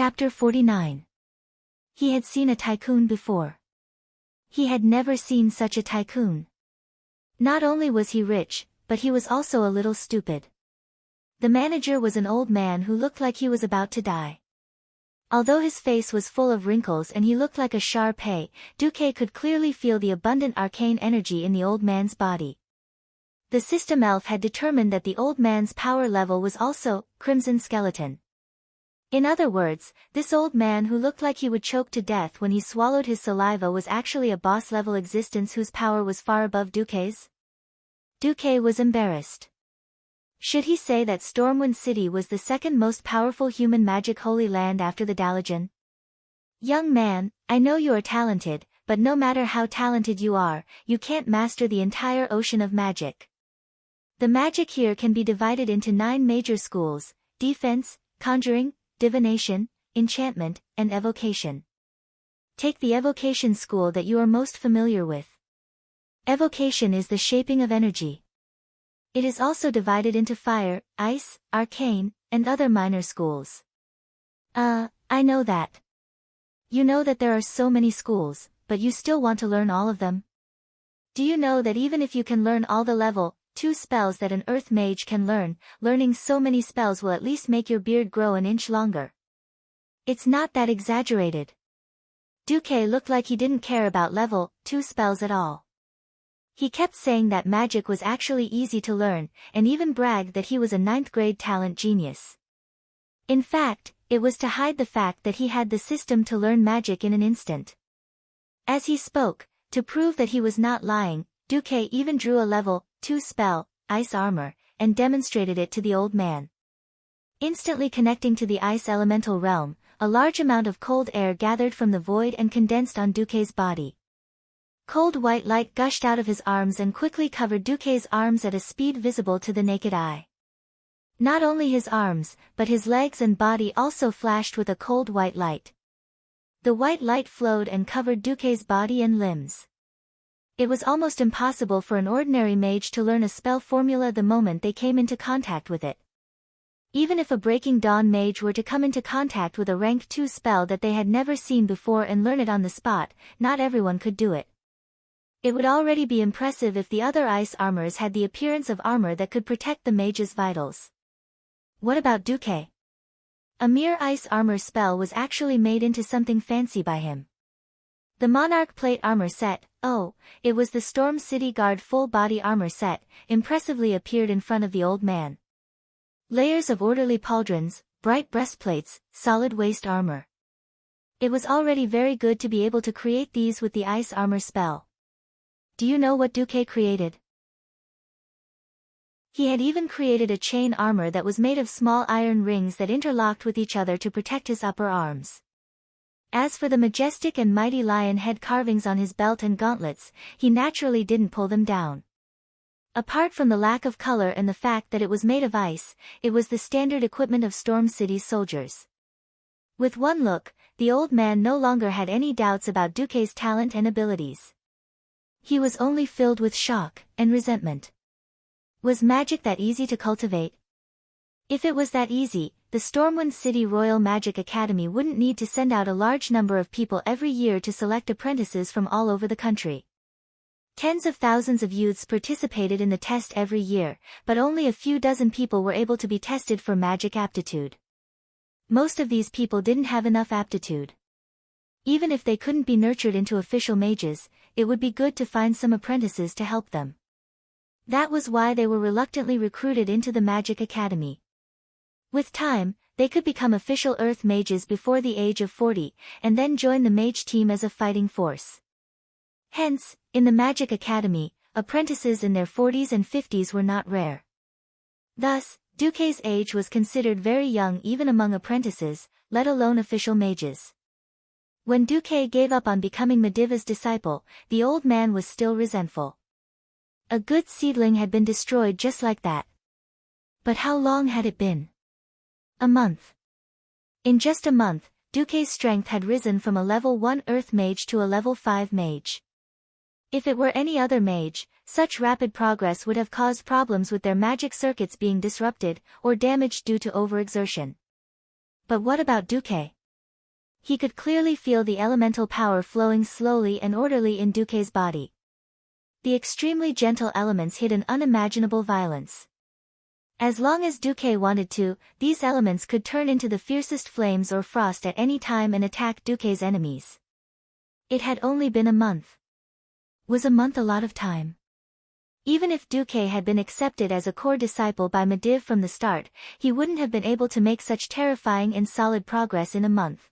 Chapter 49. He had seen a tycoon before. He had never seen such a tycoon. Not only was he rich, but he was also a little stupid. The manager was an old man who looked like he was about to die. Although his face was full of wrinkles and he looked like a Shar-Pei, Duque could clearly feel the abundant arcane energy in the old man's body. The system elf had determined that the old man's power level was also Crimson Skeleton. In other words, this old man who looked like he would choke to death when he swallowed his saliva was actually a boss-level existence whose power was far above Duque's. Duque was embarrassed. Should he say that Stormwind City was the second most powerful human magic holy land after the Dalajan? Young man, I know you are talented, but no matter how talented you are, you can't master the entire ocean of magic. The magic here can be divided into 9 major schools: defense, conjuring, divination, enchantment, and evocation. Take the evocation school that you are most familiar with. Evocation is the shaping of energy. It is also divided into fire, ice, arcane, and other minor schools. I know that. You know that there are so many schools, but you still want to learn all of them? Do you know that even if you can learn all the level 2 spells that an earth mage can learn, learning so many spells will at least make your beard grow an inch longer? It's not that exaggerated. Duque looked like he didn't care about level 2 spells at all. He kept saying that magic was actually easy to learn, and even bragged that he was a 9th grade talent genius. In fact, it was to hide the fact that he had the system to learn magic in an instant. As he spoke, to prove that he was not lying, Duque even drew a level 2 spell, Ice Armor, and demonstrated it to the old man. Instantly connecting to the ice elemental realm, a large amount of cold air gathered from the void and condensed on Duque's body. Cold white light gushed out of his arms and quickly covered Duque's arms at a speed visible to the naked eye. Not only his arms, but his legs and body also flashed with a cold white light. The white light flowed and covered Duque's body and limbs. It was almost impossible for an ordinary mage to learn a spell formula the moment they came into contact with it. Even if a Breaking Dawn mage were to come into contact with a rank 2 spell that they had never seen before and learn it on the spot, not everyone could do it. It would already be impressive if the other ice armors had the appearance of armor that could protect the mage's vitals. What about Duque? A mere ice armor spell was actually made into something fancy by him. The Monarch Plate Armor Set, it was the Storm City Guard full body armor set, impressively appeared in front of the old man. Layers of orderly pauldrons, bright breastplates, solid waist armor. It was already very good to be able to create these with the ice armor spell. Do you know what Duque created? He had even created a chain armor that was made of small iron rings that interlocked with each other to protect his upper arms. As for the majestic and mighty lion head carvings on his belt and gauntlets, he naturally didn't pull them down. Apart from the lack of color and the fact that it was made of ice, it was the standard equipment of Storm City's soldiers. With one look, the old man no longer had any doubts about Duque's talent and abilities. He was only filled with shock and resentment. Was magic that easy to cultivate? If it was that easy, the Stormwind City Royal Magic Academy wouldn't need to send out a large number of people every year to select apprentices from all over the country. Tens of thousands of youths participated in the test every year, but only a few dozen people were able to be tested for magic aptitude. Most of these people didn't have enough aptitude. Even if they couldn't be nurtured into official mages, it would be good to find some apprentices to help them. That was why they were reluctantly recruited into the Magic Academy. With time, they could become official Earth mages before the age of 40, and then join the mage team as a fighting force. Hence, in the Magic Academy, apprentices in their 40s and 50s were not rare. Thus, Duque's age was considered very young even among apprentices, let alone official mages. When Duque gave up on becoming Mediva's disciple, the old man was still resentful. A good seedling had been destroyed just like that. But how long had it been? A month. In just a month, Duque's strength had risen from a level 1 Earth mage to a level 5 mage. If it were any other mage, such rapid progress would have caused problems with their magic circuits being disrupted, or damaged due to overexertion. But what about Duque? He could clearly feel the elemental power flowing slowly and orderly in Duque's body. The extremely gentle elements hid an unimaginable violence. As long as Duque wanted to, these elements could turn into the fiercest flames or frost at any time and attack Duque's enemies. It had only been a month. Was a month a lot of time? Even if Duque had been accepted as a core disciple by Medivh from the start, he wouldn't have been able to make such terrifying and solid progress in a month.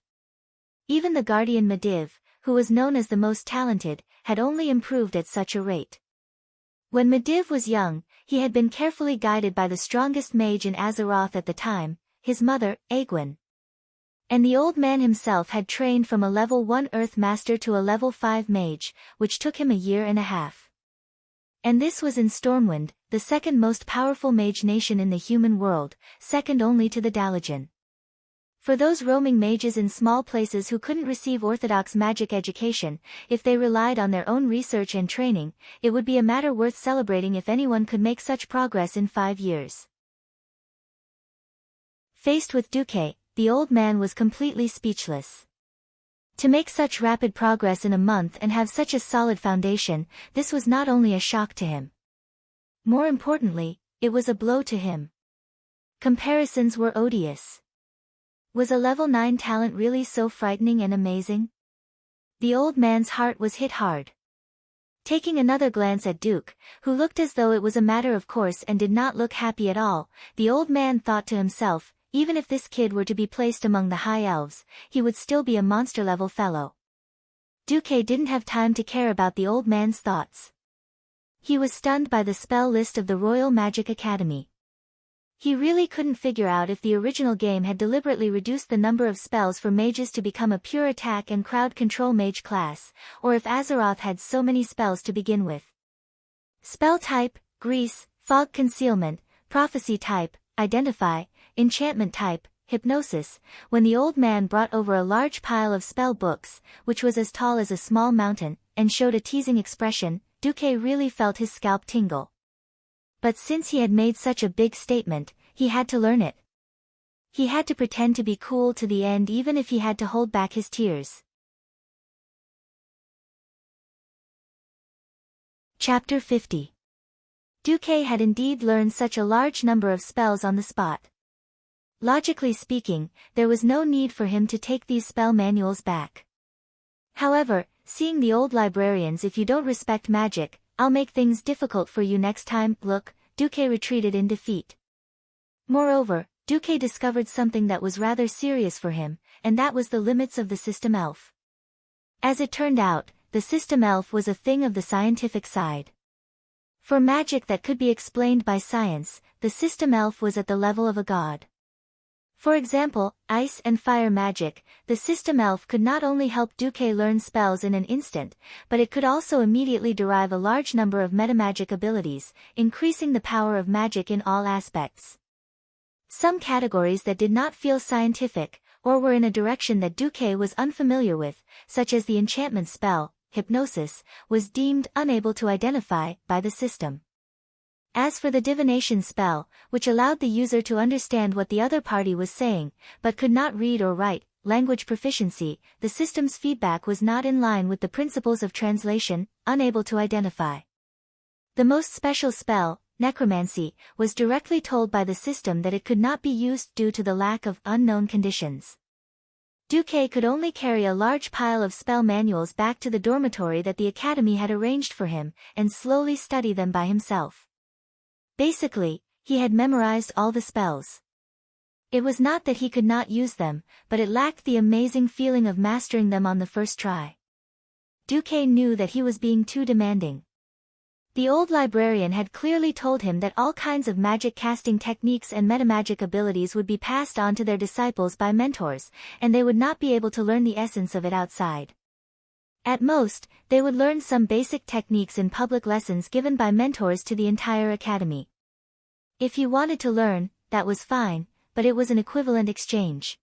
Even the guardian Medivh, who was known as the most talented, had only improved at such a rate. When Medivh was young, he had been carefully guided by the strongest mage in Azeroth at the time, his mother, Egwene. And the old man himself had trained from a level 1 Earth Master to a level 5 mage, which took him a year and a half. And this was in Stormwind, the second most powerful mage nation in the human world, second only to the Dalajan. For those roaming mages in small places who couldn't receive orthodox magic education, if they relied on their own research and training, it would be a matter worth celebrating if anyone could make such progress in 5 years. Faced with Duque, the old man was completely speechless. To make such rapid progress in a month and have such a solid foundation, this was not only a shock to him. More importantly, it was a blow to him. Comparisons were odious. Was a level 9 talent really so frightening and amazing? The old man's heart was hit hard. Taking another glance at Duke, who looked as though it was a matter of course and did not look happy at all, the old man thought to himself, even if this kid were to be placed among the high elves, he would still be a monster-level fellow. Duque didn't have time to care about the old man's thoughts. He was stunned by the spell list of the Royal Magic Academy. He really couldn't figure out if the original game had deliberately reduced the number of spells for mages to become a pure attack and crowd control mage class, or if Azeroth had so many spells to begin with. Spell type, Grease, Fog Concealment, Prophecy type, Identify, Enchantment type, Hypnosis. When the old man brought over a large pile of spell books, which was as tall as a small mountain, and showed a teasing expression, Duque really felt his scalp tingle. But since he had made such a big statement, he had to learn it. He had to pretend to be cool to the end even if he had to hold back his tears. Chapter 50. Duque had indeed learned such a large number of spells on the spot. Logically speaking, there was no need for him to take these spell manuals back. However, seeing the old librarians, "If you don't respect magic, I'll make things difficult for you next time," look, Duque retreated in defeat. Moreover, Duque discovered something that was rather serious for him, and that was the limits of the system elf. As it turned out, the system elf was a thing of the scientific side. For magic that could be explained by science, the system elf was at the level of a god. For example, ice and fire magic, the system elf could not only help Duque learn spells in an instant, but it could also immediately derive a large number of metamagic abilities, increasing the power of magic in all aspects. Some categories that did not feel scientific, or were in a direction that Duque was unfamiliar with, such as the enchantment spell, Hypnosis, was deemed unable to identify by the system. As for the divination spell, which allowed the user to understand what the other party was saying, but could not read or write, language proficiency, the system's feedback was not in line with the principles of translation, unable to identify. The most special spell, necromancy, was directly told by the system that it could not be used due to the lack of unknown conditions. Duque could only carry a large pile of spell manuals back to the dormitory that the academy had arranged for him, and slowly study them by himself. Basically, he had memorized all the spells. It was not that he could not use them, but it lacked the amazing feeling of mastering them on the first try. Duque knew that he was being too demanding. The old librarian had clearly told him that all kinds of magic casting techniques and metamagic abilities would be passed on to their disciples by mentors, and they would not be able to learn the essence of it outside. At most, they would learn some basic techniques in public lessons given by mentors to the entire academy. If he wanted to learn, that was fine, but it was an equivalent exchange.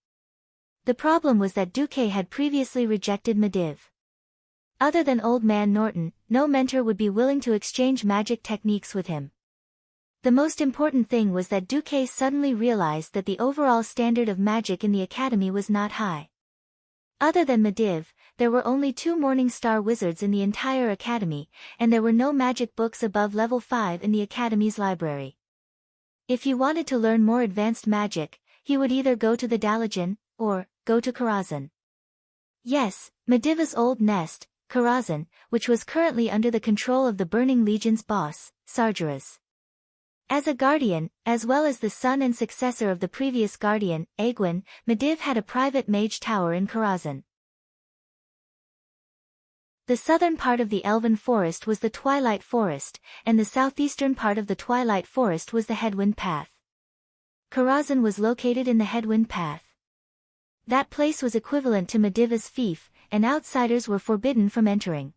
The problem was that Duque had previously rejected Medivh. Other than Old Man Norton, no mentor would be willing to exchange magic techniques with him. The most important thing was that Duque suddenly realized that the overall standard of magic in the academy was not high. Other than Medivh, there were only 2 Morning Star wizards in the entire academy, and there were no magic books above level 5 in the academy's library. If he wanted to learn more advanced magic, he would either go to the Dalajan, or go to Karazhan. Yes, Medivh's old nest, Karazhan, which was currently under the control of the Burning Legion's boss, Sargeras. As a guardian, as well as the son and successor of the previous guardian, Egwin, Medivh had a private mage tower in Karazhan. The southern part of the Elven Forest was the Twilight Forest, and the southeastern part of the Twilight Forest was the Headwind Path. Karazhan was located in the Headwind Path. That place was equivalent to Medivh's fief, and outsiders were forbidden from entering.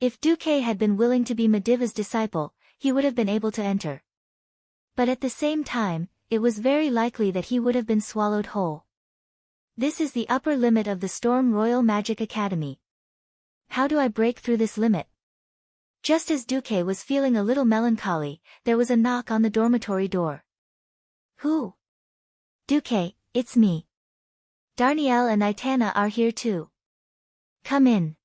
If Duque had been willing to be Medivh's disciple, he would have been able to enter. But at the same time, it was very likely that he would have been swallowed whole. This is the upper limit of the Storm Royal Magic Academy. How do I break through this limit? Just as Duque was feeling a little melancholy, there was a knock on the dormitory door. Who? Duque, it's me. Darnielle and Aitana are here too. Come in.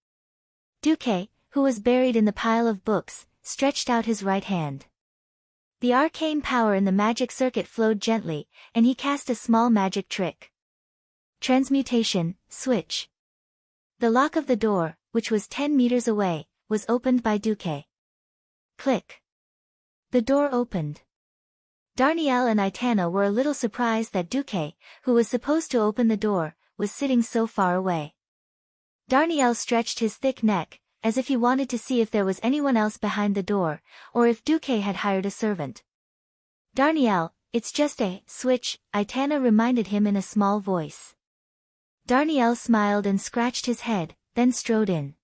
Duque, who was buried in the pile of books, stretched out his right hand. The arcane power in the magic circuit flowed gently, and he cast a small magic trick. Transmutation, switch. The lock of the door, which was 10 meters away, was opened by Duque. Click. The door opened. Darnielle and Aitana were a little surprised that Duque, who was supposed to open the door, was sitting so far away. Darnielle stretched his thick neck, as if he wanted to see if there was anyone else behind the door, or if Duque had hired a servant. Darnielle, it's just a switch, Aitana reminded him in a small voice. Darnielle smiled and scratched his head, then strode in.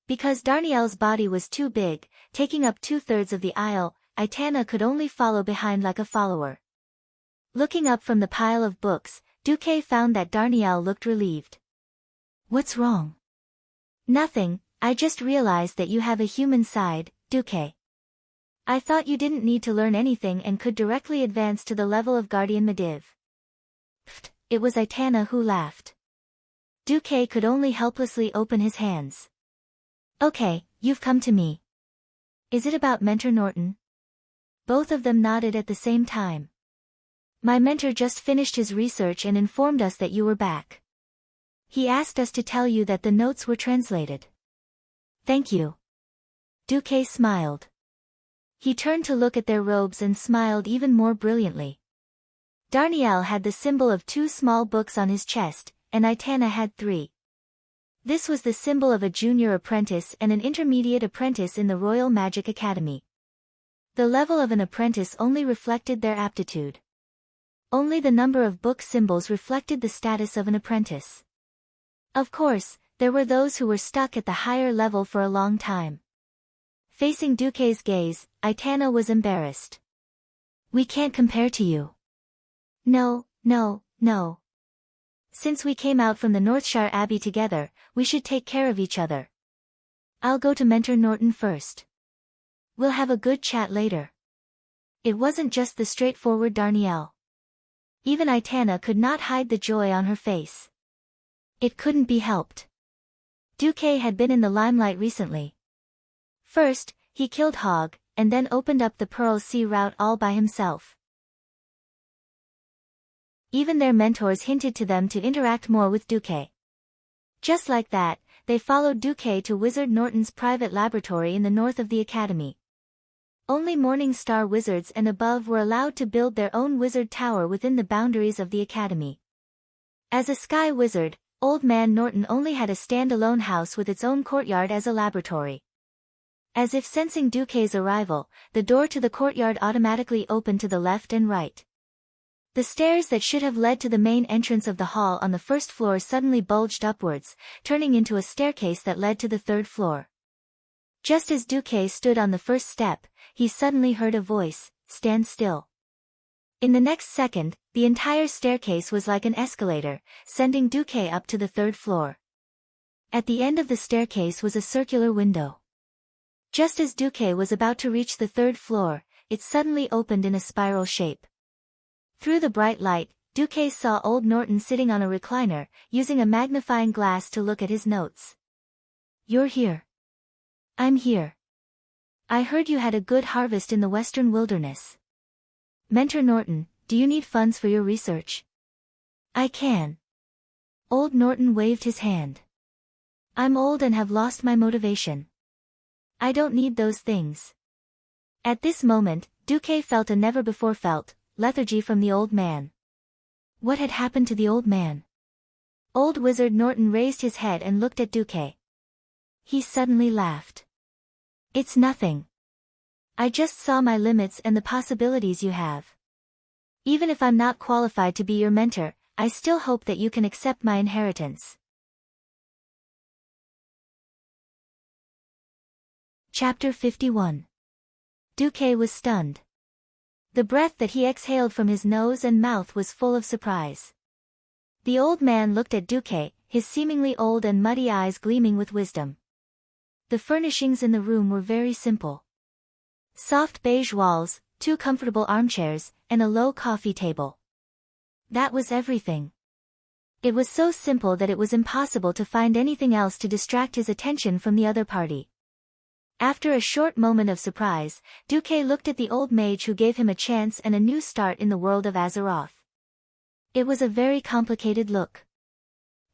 Because Darnielle's body was too big, taking up 2/3 of the aisle, Aitana could only follow behind like a follower. Looking up from the pile of books, Duque found that Darnielle looked relieved. What's wrong? Nothing, I just realized that you have a human side, Duque. I thought you didn't need to learn anything and could directly advance to the level of Guardian Medivh. Pfft, it was Aitana who laughed. Duque could only helplessly open his hands. Okay, you've come to me. Is it about Mentor Norton? Both of them nodded at the same time. My mentor just finished his research and informed us that you were back. He asked us to tell you that the notes were translated. Thank you. Duque smiled. He turned to look at their robes and smiled even more brilliantly. Darnielle had the symbol of 2 small books on his chest, and Aitana had 3. This was the symbol of a junior apprentice and an intermediate apprentice in the Royal Magic Academy. The level of an apprentice only reflected their aptitude. Only the number of book symbols reflected the status of an apprentice. Of course, there were those who were stuck at the higher level for a long time. Facing Duque's gaze, Aitana was embarrassed. We can't compare to you. No. Since we came out from the Northshire Abbey together, we should take care of each other. I'll go to Mentor Norton first. We'll have a good chat later. It wasn't just the straightforward Darnielle. Even Aitana could not hide the joy on her face. It couldn't be helped. Duque had been in the limelight recently. First, he killed Hogg, and then opened up the Pearl Sea route all by himself. Even their mentors hinted to them to interact more with Duque. Just like that, they followed Duque to Wizard Norton's private laboratory in the north of the academy. Only Morning Star wizards and above were allowed to build their own wizard tower within the boundaries of the academy. As a sky wizard, Old Man Norton only had a standalone house with its own courtyard as a laboratory. As if sensing Duque's arrival, the door to the courtyard automatically opened to the left and right. The stairs that should have led to the main entrance of the hall on the first floor suddenly bulged upwards, turning into a staircase that led to the 3rd floor. Just as Duque stood on the first step, he suddenly heard a voice, "Stand still." In the next second, the entire staircase was like an escalator, sending Duque up to the 3rd floor. At the end of the staircase was a circular window. Just as Duque was about to reach the 3rd floor, it suddenly opened in a spiral shape. Through the bright light, Duque saw old Norton sitting on a recliner, using a magnifying glass to look at his notes. "You're here." "I'm here. I heard you had a good harvest in the western wilderness." "Mentor Norton, do you need funds for your research?" "I can." Old Norton waved his hand. "I'm old and have lost my motivation. I don't need those things." At this moment, Duque felt a never-before-felt lethargy from the old man. What had happened to the old man? Old Wizard Norton raised his head and looked at Duque. He suddenly laughed. "It's nothing. I just saw my limits and the possibilities you have. Even if I'm not qualified to be your mentor, I still hope that you can accept my inheritance." Chapter 51. Duque was stunned. The breath that he exhaled from his nose and mouth was full of surprise. The old man looked at Duque, his seemingly old and muddy eyes gleaming with wisdom. The furnishings in the room were very simple. Soft beige walls, 2 comfortable armchairs, and a low coffee table. That was everything. It was so simple that it was impossible to find anything else to distract his attention from the other party. After a short moment of surprise, Duque looked at the old mage who gave him a chance and a new start in the world of Azeroth. It was a very complicated look.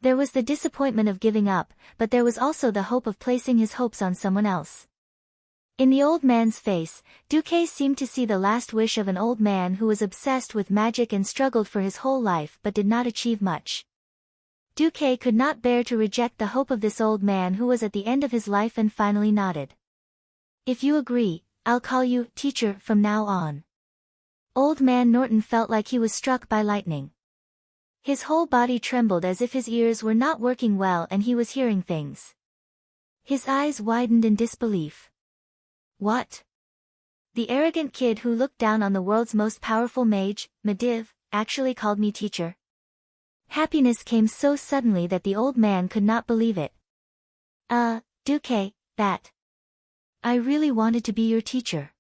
There was the disappointment of giving up, but there was also the hope of placing his hopes on someone else. In the old man's face, Duque seemed to see the last wish of an old man who was obsessed with magic and struggled for his whole life but did not achieve much. Duque could not bear to reject the hope of this old man who was at the end of his life and finally nodded. "If you agree, I'll call you teacher from now on." Old man Norton felt like he was struck by lightning. His whole body trembled as if his ears were not working well and he was hearing things. His eyes widened in disbelief. What? The arrogant kid who looked down on the world's most powerful mage, Medivh, actually called me teacher? Happiness came so suddenly that the old man could not believe it. Duque, that. I really wanted to be your teacher.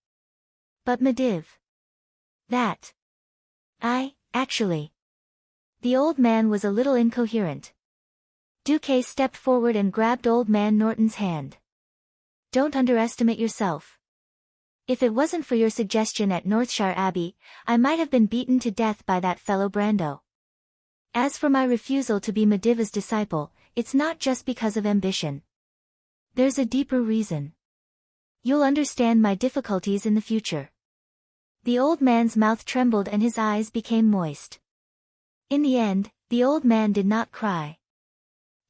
But Medivh. That. Actually. The old man was a little incoherent. Duque stepped forward and grabbed old man Norton's hand. "Don't underestimate yourself. If it wasn't for your suggestion at Northshire Abbey, I might have been beaten to death by that fellow Brando. As for my refusal to be Medivh's disciple, it's not just because of ambition. There's a deeper reason. You'll understand my difficulties in the future." The old man's mouth trembled and his eyes became moist. In the end, the old man did not cry.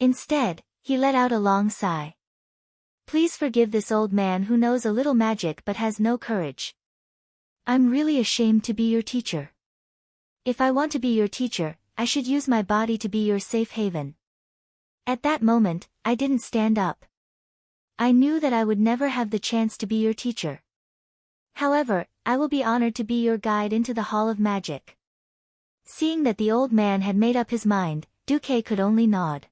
Instead, he let out a long sigh. "Please forgive this old man who knows a little magic but has no courage. I'm really ashamed to be your teacher. If I want to be your teacher, I should use my body to be your safe haven." At that moment, I didn't stand up. I knew that I would never have the chance to be your teacher. However, I will be honored to be your guide into the Hall of Magic. Seeing that the old man had made up his mind, Duque could only nod.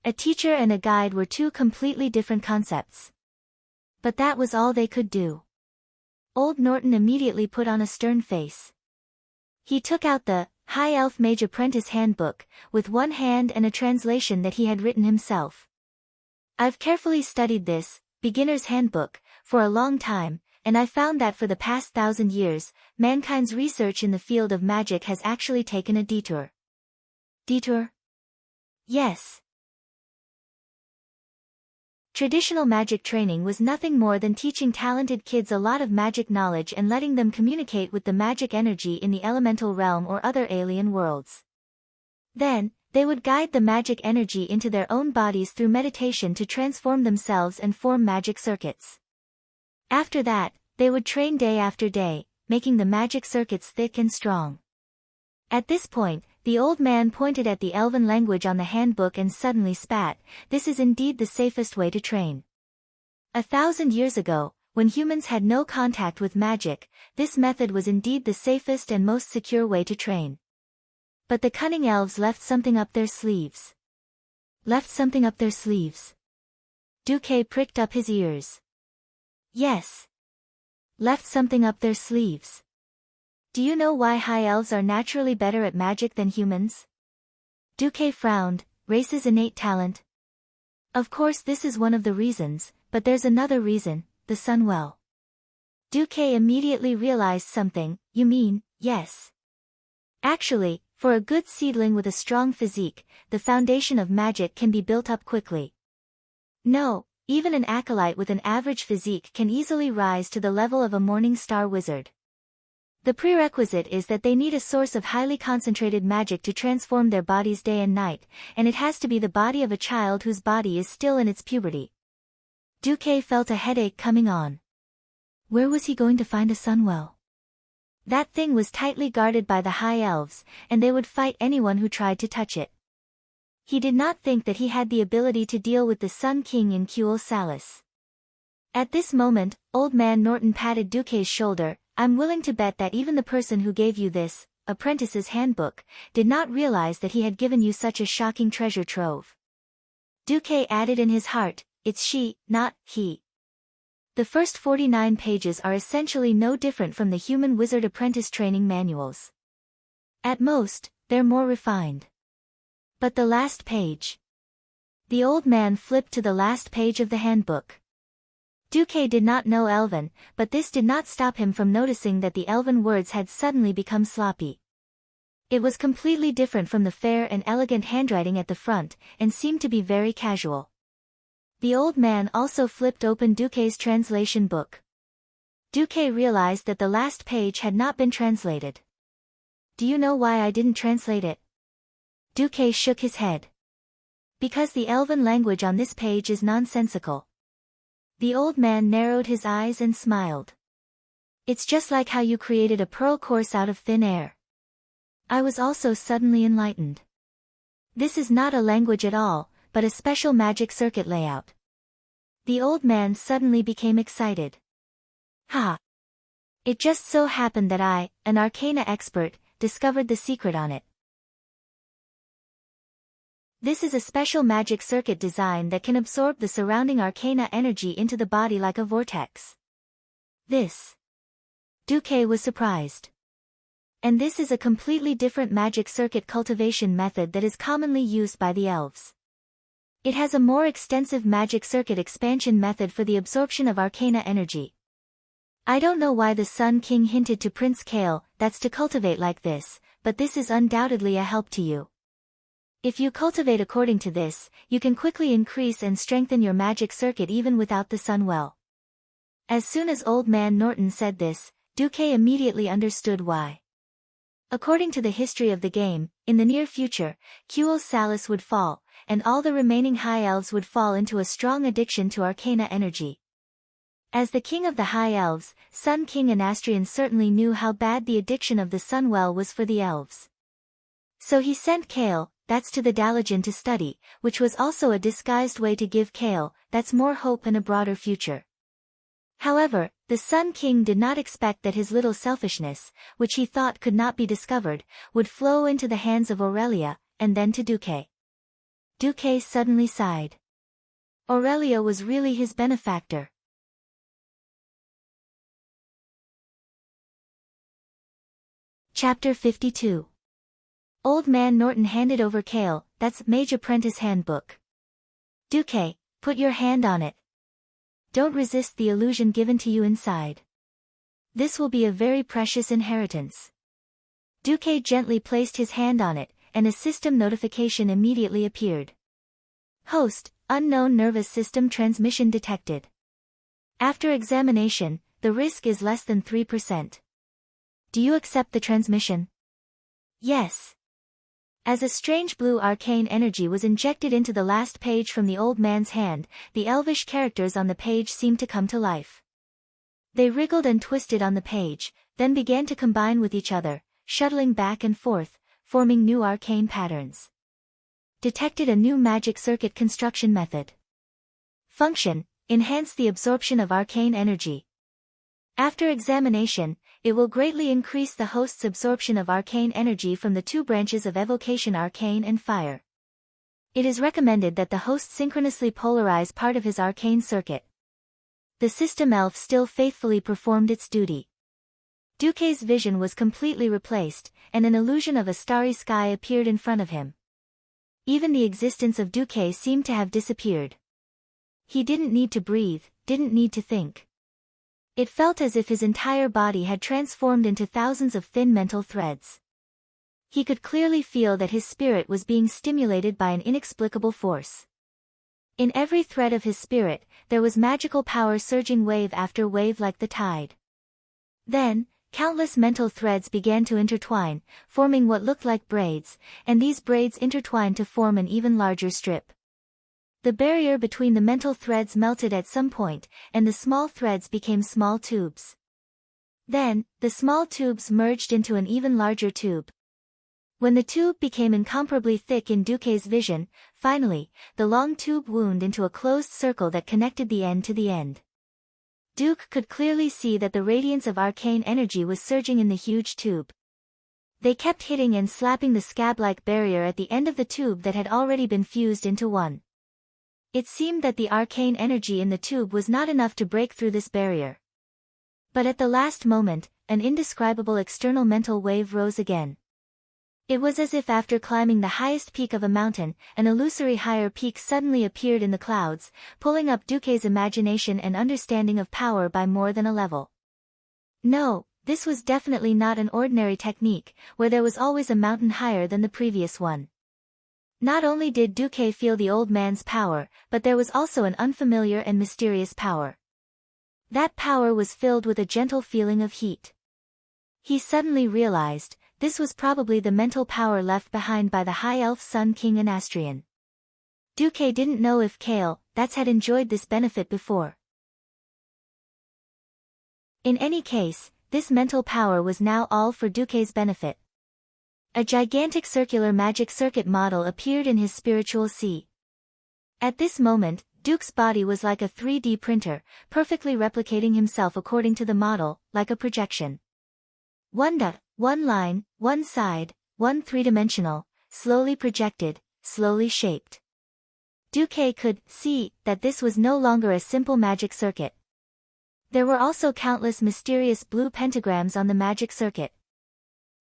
A teacher and a guide were 2 completely different concepts. But that was all they could do. Old Norton immediately put on a stern face. He took out the High Elf Mage Apprentice Handbook, with one hand and a translation that he had written himself. "I've carefully studied this, Beginner's Handbook, for a long time, and I found that for the past 1,000 years, mankind's research in the field of magic has actually taken a detour." "Detour?" "Yes. Traditional magic training was nothing more than teaching talented kids a lot of magic knowledge and letting them communicate with the magic energy in the elemental realm or other alien worlds. Then, they would guide the magic energy into their own bodies through meditation to transform themselves and form magic circuits. After that, they would train day after day, making the magic circuits thick and strong." At this point, the old man pointed at the elven language on the handbook and suddenly spat. "This is indeed the safest way to train. 1,000 years ago, when humans had no contact with magic, this method was indeed the safest and most secure way to train. But the cunning elves left something up their sleeves." "Left something up their sleeves?" Duque pricked up his ears. "Yes. Left something up their sleeves. Do you know why high elves are naturally better at magic than humans? Duque frowned. Race's innate talent. Of course this is one of the reasons, but there's another reason, the sun well. Duque immediately realized something. You mean, yes. Actually, for a good seedling with a strong physique, the foundation of magic can be built up quickly. No, even an acolyte with an average physique can easily rise to the level of a morning star wizard. The prerequisite is that they need a source of highly concentrated magic to transform their bodies day and night, and it has to be the body of a child whose body is still in its puberty. Duque felt a headache coming on. Where was he going to find a sunwell? That thing was tightly guarded by the high elves, and they would fight anyone who tried to touch it. He did not think that he had the ability to deal with the Sun King in Cuel Salis. At this moment, Old Man Norton patted Duque's shoulder. I'm willing to bet that even the person who gave you this, Apprentice's Handbook, did not realize that he had given you such a shocking treasure trove. Duque added in his heart, it's she, not he. The first 49 pages are essentially no different from the human wizard apprentice training manuals. At most, they're more refined. But the last page. The old man flipped to the last page of the handbook. Duque did not know Elven, but this did not stop him from noticing that the Elven words had suddenly become sloppy. It was completely different from the fair and elegant handwriting at the front, and seemed to be very casual. The old man also flipped open Duque's translation book. Duque realized that the last page had not been translated. Do you know why I didn't translate it? Duque shook his head. Because the Elven language on this page is nonsensical. The old man narrowed his eyes and smiled. It's just like how you created a pearl course out of thin air. I was also suddenly enlightened. This is not a language at all, but a special magic circuit layout. The old man suddenly became excited. Ha! It just so happened that I, an arcana expert, discovered the secret on it. This is a special magic circuit design that can absorb the surrounding arcana energy into the body like a vortex. This. Duque was surprised. And this is a completely different magic circuit cultivation method that is commonly used by the elves. It has a more extensive magic circuit expansion method for the absorption of arcana energy. I don't know why the Sun King hinted to Prince Kale that's to cultivate like this, but this is undoubtedly a help to you. If you cultivate according to this, you can quickly increase and strengthen your magic circuit even without the sun well. As soon as Old Man Norton said this, Duque immediately understood why. According to the history of the game, in the near future, Cuel Salis would fall, and all the remaining high elves would fall into a strong addiction to arcana energy. As the king of the high elves, Sun King Anastrian certainly knew how bad the addiction of the Sunwell was for the elves. So he sent Kale, that's to the Dalajan to study, which was also a disguised way to give Kale, that's more hope and a broader future. However, the Sun King did not expect that his little selfishness, which he thought could not be discovered, would flow into the hands of Aurelia, and then to Duque. Duque suddenly sighed. Aurelia was really his benefactor. Chapter 52. Old Man Norton handed over Kale, that's Mage Apprentice Handbook. Duque, put your hand on it. Don't resist the illusion given to you inside. This will be a very precious inheritance. Duque gently placed his hand on it, and a system notification immediately appeared. Host, unknown nervous system transmission detected. After examination, the risk is less than 3%. Do you accept the transmission? Yes. As a strange blue arcane energy was injected into the last page from the old man's hand, the elvish characters on the page seemed to come to life. They wriggled and twisted on the page, then began to combine with each other, shuttling back and forth, forming new arcane patterns. Detected a new magic circuit construction method. Function, enhance the absorption of arcane energy. After examination, it will greatly increase the host's absorption of arcane energy from the two branches of evocation arcane and fire. It is recommended that the host synchronously polarize part of his arcane circuit. The system elf still faithfully performed its duty. Duque's vision was completely replaced, and an illusion of a starry sky appeared in front of him. Even the existence of Duque seemed to have disappeared. He didn't need to breathe, didn't need to think. It felt as if his entire body had transformed into thousands of thin mental threads. He could clearly feel that his spirit was being stimulated by an inexplicable force. In every thread of his spirit, there was magical power surging wave after wave like the tide. Then, countless mental threads began to intertwine, forming what looked like braids, and these braids intertwined to form an even larger strip. The barrier between the mental threads melted at some point, and the small threads became small tubes. Then, the small tubes merged into an even larger tube. When the tube became incomparably thick in Duque's vision, finally, the long tube wound into a closed circle that connected the end to the end. Duque could clearly see that the radiance of arcane energy was surging in the huge tube. They kept hitting and slapping the scab-like barrier at the end of the tube that had already been fused into one. It seemed that the arcane energy in the tube was not enough to break through this barrier. But at the last moment, an indescribable external mental wave rose again. It was as if after climbing the highest peak of a mountain, an illusory higher peak suddenly appeared in the clouds, pulling up Duque's imagination and understanding of power by more than a level. No, this was definitely not an ordinary technique, where there was always a mountain higher than the previous one. Not only did Duque feel the old man's power, but there was also an unfamiliar and mysterious power. That power was filled with a gentle feeling of heat. He suddenly realized, this was probably the mental power left behind by the High Elf Sun King Anastrian. Duque didn't know if Kale, that's had enjoyed this benefit before. In any case, this mental power was now all for Duque's benefit. A gigantic circular magic circuit model appeared in his spiritual sea. At this moment, Duque's body was like a 3D printer, perfectly replicating himself according to the model, like a projection. One dot, one line, one side, one three-dimensional, slowly projected, slowly shaped. Duque could see that this was no longer a simple magic circuit. There were also countless mysterious blue pentagrams on the magic circuit.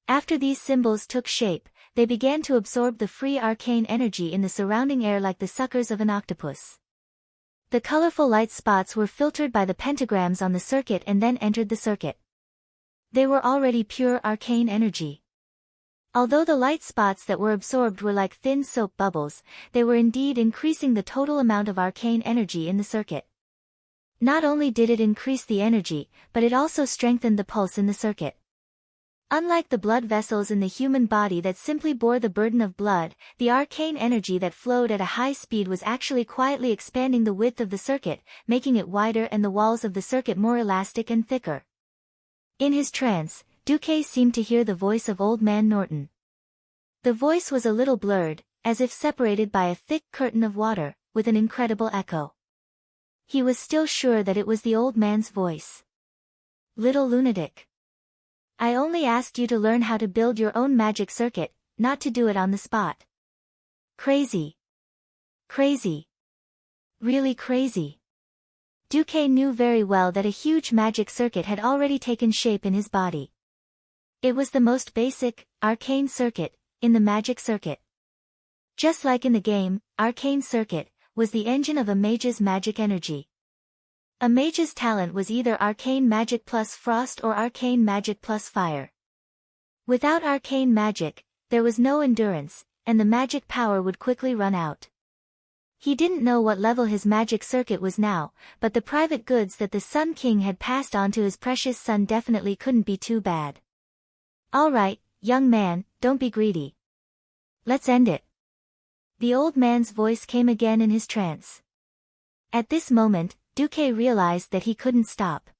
After these symbols took shape, they began to absorb the free arcane energy in the surrounding air like the suckers of an octopus. The colorful light spots were filtered by the pentagrams on the circuit and then entered the circuit. They were already pure arcane energy. Although the light spots that were absorbed were like thin soap bubbles, they were indeed increasing the total amount of arcane energy in the circuit. Not only did it increase the energy, but it also strengthened the pulse in the circuit. Unlike the blood vessels in the human body that simply bore the burden of blood, the arcane energy that flowed at a high speed was actually quietly expanding the width of the circuit, making it wider and the walls of the circuit more elastic and thicker. In his trance, Duque seemed to hear the voice of Old Man Norton. The voice was a little blurred, as if separated by a thick curtain of water, with an incredible echo. He was still sure that it was the old man's voice. Little lunatic. I only asked you to learn how to build your own magic circuit, not to do it on the spot. Crazy. Crazy. Really crazy. Duque knew very well that a huge magic circuit had already taken shape in his body. It was the most basic, arcane circuit, in the magic circuit. Just like in the game, arcane circuit was the engine of a mage's magic energy. A mage's talent was either arcane magic plus frost or arcane magic plus fire. Without arcane magic, there was no endurance, and the magic power would quickly run out. He didn't know what level his magic circuit was now, but the private goods that the Sun King had passed on to his precious son definitely couldn't be too bad. All right, young man, don't be greedy. Let's end it. The old man's voice came again in his trance. At this moment, Duque realized that he couldn't stop.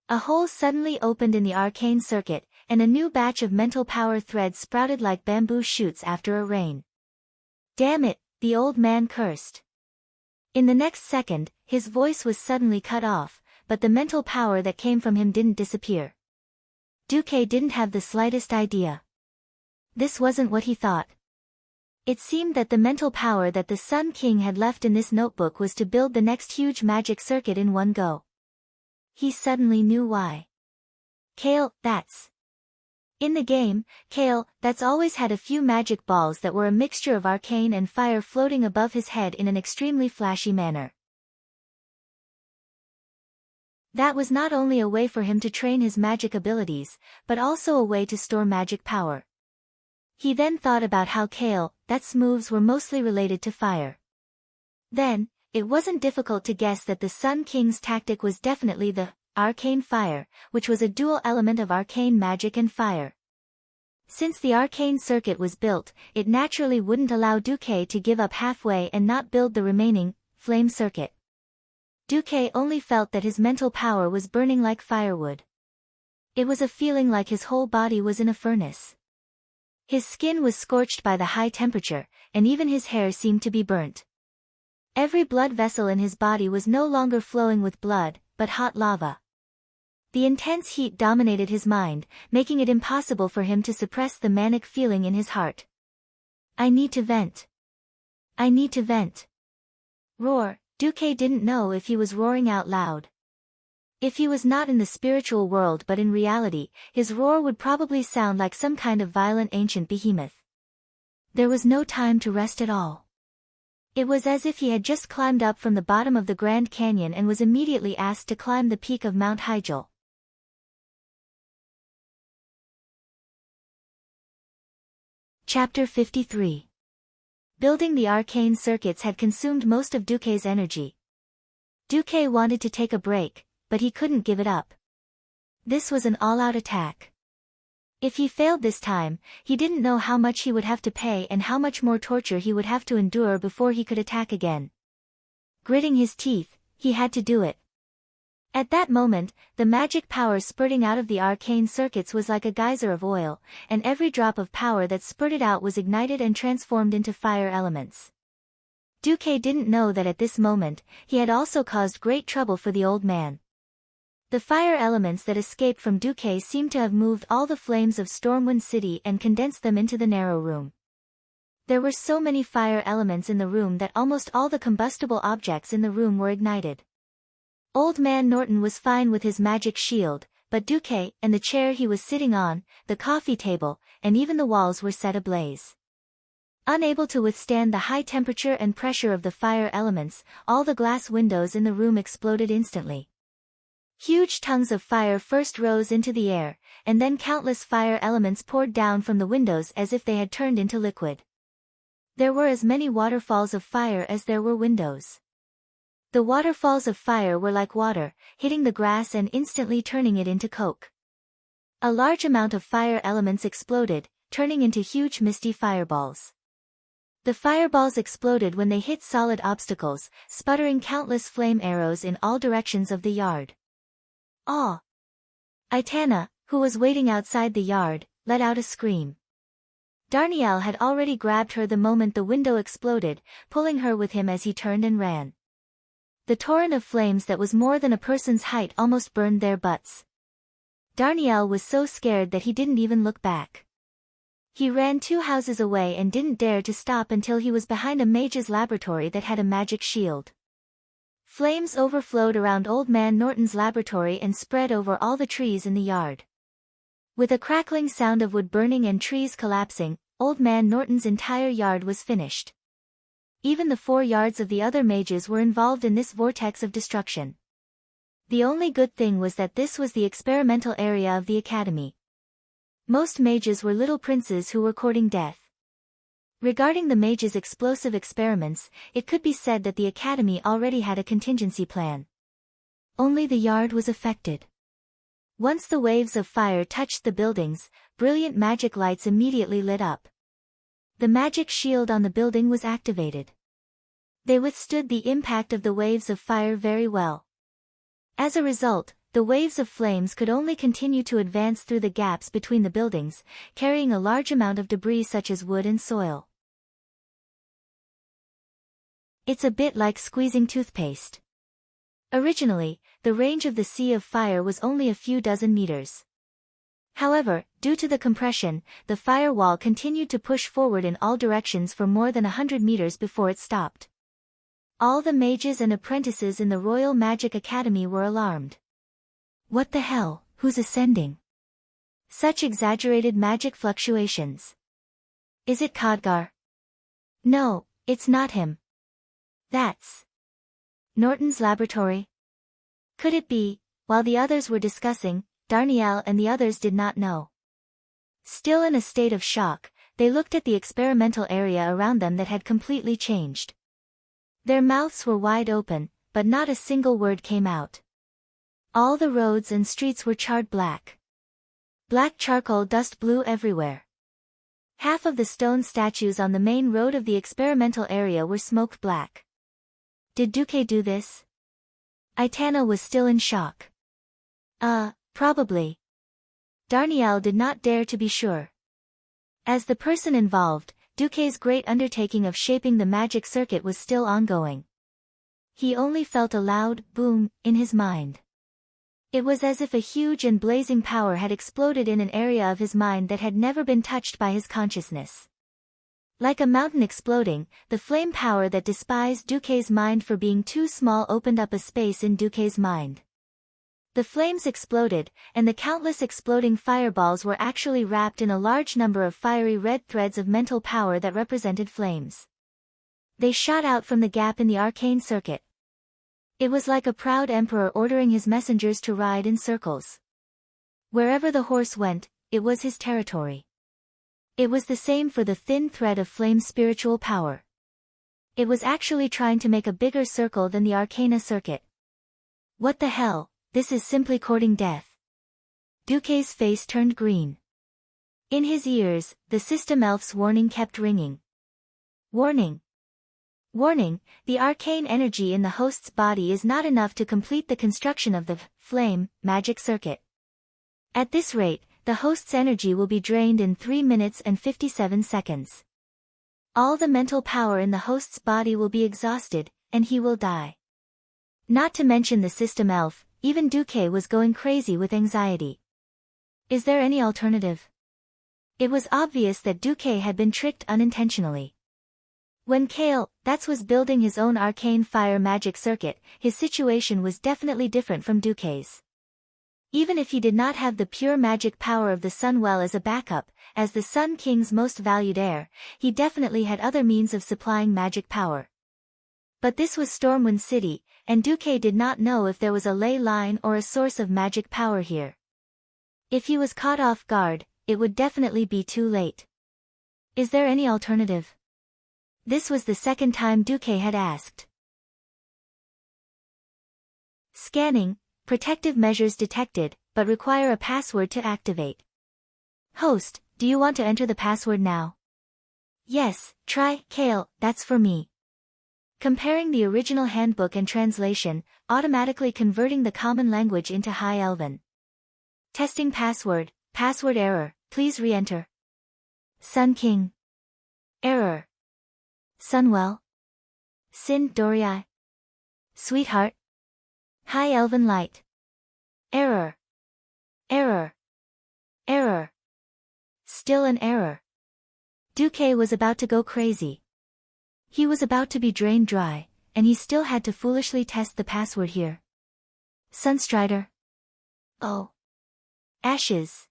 A hole suddenly opened in the arcane circuit, and a new batch of mental power threads sprouted like bamboo shoots after a rain. Damn it, the old man cursed. In the next second, his voice was suddenly cut off, but the mental power that came from him didn't disappear. Duque didn't have the slightest idea. This wasn't what he thought. It seemed that the mental power that the Sun King had left in this notebook was to build the next huge magic circuit in one go. He suddenly knew why. Kale, that's. In the game, Kale, that's always had a few magic balls that were a mixture of arcane and fire floating above his head in an extremely flashy manner. That was not only a way for him to train his magic abilities, but also a way to store magic power. He then thought about how Kale, that's moves were mostly related to fire. Then, it wasn't difficult to guess that the Sun King's tactic was definitely the arcane fire, which was a dual element of arcane magic and fire. Since the arcane circuit was built, it naturally wouldn't allow Duque to give up halfway and not build the remaining flame circuit. Duque only felt that his mental power was burning like firewood. It was a feeling like his whole body was in a furnace. His skin was scorched by the high temperature, and even his hair seemed to be burnt. Every blood vessel in his body was no longer flowing with blood, but hot lava. The intense heat dominated his mind, making it impossible for him to suppress the manic feeling in his heart. I need to vent. I need to vent. Roar. Duque didn't know if he was roaring out loud. If he was not in the spiritual world but in reality, his roar would probably sound like some kind of violent ancient behemoth. There was no time to rest at all. It was as if he had just climbed up from the bottom of the Grand Canyon and was immediately asked to climb the peak of Mount Hyjal. Chapter 53. Building the arcane circuits had consumed most of Duque's energy. Duque wanted to take a break, but he couldn't give it up. This was an all-out attack. If he failed this time, he didn't know how much he would have to pay and how much more torture he would have to endure before he could attack again. Gritting his teeth, he had to do it. At that moment, the magic power spurting out of the arcane circuits was like a geyser of oil, and every drop of power that spurted out was ignited and transformed into fire elements. Duque didn't know that at this moment, he had also caused great trouble for the old man. The fire elements that escaped from Duque seemed to have moved all the flames of Stormwind City and condensed them into the narrow room. There were so many fire elements in the room that almost all the combustible objects in the room were ignited. Old Man Norton was fine with his magic shield, but Duque and the chair he was sitting on, the coffee table, and even the walls were set ablaze. Unable to withstand the high temperature and pressure of the fire elements, all the glass windows in the room exploded instantly. Huge tongues of fire first rose into the air, and then countless fire elements poured down from the windows as if they had turned into liquid. There were as many waterfalls of fire as there were windows. The waterfalls of fire were like water, hitting the grass and instantly turning it into coke. A large amount of fire elements exploded, turning into huge misty fireballs. The fireballs exploded when they hit solid obstacles, sputtering countless flame arrows in all directions of the yard. Ah! Itana, who was waiting outside the yard, let out a scream. Darnielle had already grabbed her the moment the window exploded, pulling her with him as he turned and ran. The torrent of flames that was more than a person's height almost burned their butts. Darnielle was so scared that he didn't even look back. He ran 2 houses away and didn't dare to stop until he was behind a mage's laboratory that had a magic shield. Flames overflowed around Old Man Norton's laboratory and spread over all the trees in the yard. With a crackling sound of wood burning and trees collapsing, Old Man Norton's entire yard was finished. Even the 4 yards of the other mages were involved in this vortex of destruction. The only good thing was that this was the experimental area of the academy. Most mages were little princes who were courting death. Regarding the mages' explosive experiments, it could be said that the academy already had a contingency plan. Only the yard was affected. Once the waves of fire touched the buildings, brilliant magic lights immediately lit up. The magic shield on the building was activated. They withstood the impact of the waves of fire very well. As a result, the waves of flames could only continue to advance through the gaps between the buildings, carrying a large amount of debris such as wood and soil. It's a bit like squeezing toothpaste. Originally, the range of the Sea of Fire was only a few dozen meters. However, due to the compression, the fire wall continued to push forward in all directions for more than 100 meters before it stopped. All the mages and apprentices in the Royal Magic Academy were alarmed. What the hell, who's ascending? Such exaggerated magic fluctuations. Is it Khadgar? No, it's not him. That's Norton's laboratory. Could it be? While the others were discussing, Darnielle and the others did not know. Still in a state of shock, they looked at the experimental area around them that had completely changed. Their mouths were wide open, but not a single word came out. All the roads and streets were charred black. Black charcoal dust blew everywhere. Half of the stone statues on the main road of the experimental area were smoked black. Did Duque do this? Aitana was still in shock. Probably. Darnielle did not dare to be sure. As the person involved, Duque's great undertaking of shaping the magic circuit was still ongoing. He only felt a loud boom in his mind. It was as if a huge and blazing power had exploded in an area of his mind that had never been touched by his consciousness. Like a mountain exploding, the flame power that despised Duque's mind for being too small opened up a space in Duque's mind. The flames exploded, and the countless exploding fireballs were actually wrapped in a large number of fiery red threads of mental power that represented flames. They shot out from the gap in the arcane circuit. It was like a proud emperor ordering his messengers to ride in circles. Wherever the horse went, it was his territory. It was the same for the thin thread of flame's spiritual power. It was actually trying to make a bigger circle than the arcana circuit. What the hell? This is simply courting death. Duque's face turned green. In his ears, the system elf's warning kept ringing. Warning! Warning, the arcane energy in the host's body is not enough to complete the construction of the flame magic circuit. At this rate, the host's energy will be drained in 3 minutes and 57 seconds. All the mental power in the host's body will be exhausted, and he will die. Not to mention the system elf, even Duque was going crazy with anxiety. Is there any alternative? It was obvious that Duque had been tricked unintentionally. When Kale, was building his own arcane fire magic circuit, his situation was definitely different from Duque's. Even if he did not have the pure magic power of the Sunwell as a backup, as the Sun King's most valued heir, he definitely had other means of supplying magic power. But this was Stormwind City, and Duque did not know if there was a ley line or a source of magic power here. If he was caught off guard, it would definitely be too late. Is there any alternative? This was the second time Duque had asked. Scanning, protective measures detected, but require a password to activate. Host, do you want to enter the password now? Yes, try, Kale, that's for me. Comparing the original handbook and translation, automatically converting the common language into High Elven. Testing password error, please re-enter. Sun King. Error. Sunwell. Sin Dorii. Sweetheart. High Elven Light. Error. Error. Error. Still an error. Duque was about to go crazy. He was about to be drained dry, and he still had to foolishly test the password here. Sunstrider. Oh. Ashes.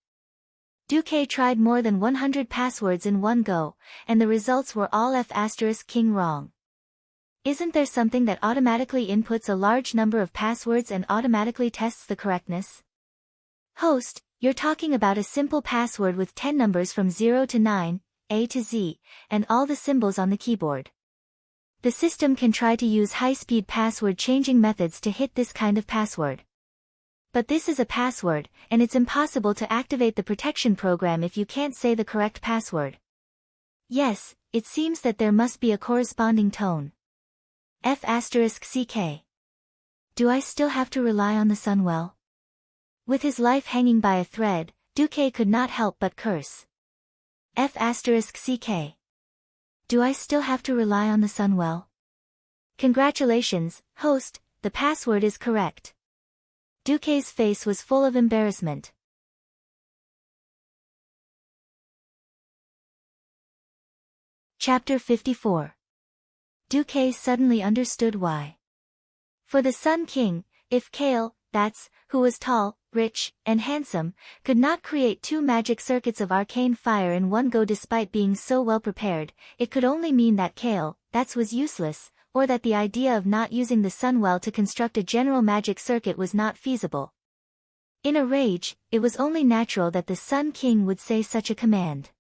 Duque tried more than 100 passwords in one go, and the results were all F*King wrong. Isn't there something that automatically inputs a large number of passwords and automatically tests the correctness? Host, you're talking about a simple password with 10 numbers from 0 to 9, A to Z, and all the symbols on the keyboard. The system can try to use high-speed password changing methods to hit this kind of password. But this is a password, and it's impossible to activate the protection program if you can't say the correct password. Yes, it seems that there must be a corresponding tone. F*CK. Do I still have to rely on the Sunwell? With his life hanging by a thread, Duque could not help but curse. F*CK. Do I still have to rely on the Sunwell? Congratulations, host, the password is correct. Duque's face was full of embarrassment. Chapter 54. Duque suddenly understood why. For the Sun King, if Kale, who was tall, rich, and handsome, could not create 2 magic circuits of arcane fire in one go despite being so well prepared, it could only mean that Kale, that was useless, or that the idea of not using the sun well to construct a general magic circuit was not feasible. In a rage, it was only natural that the Sun King would say such a command.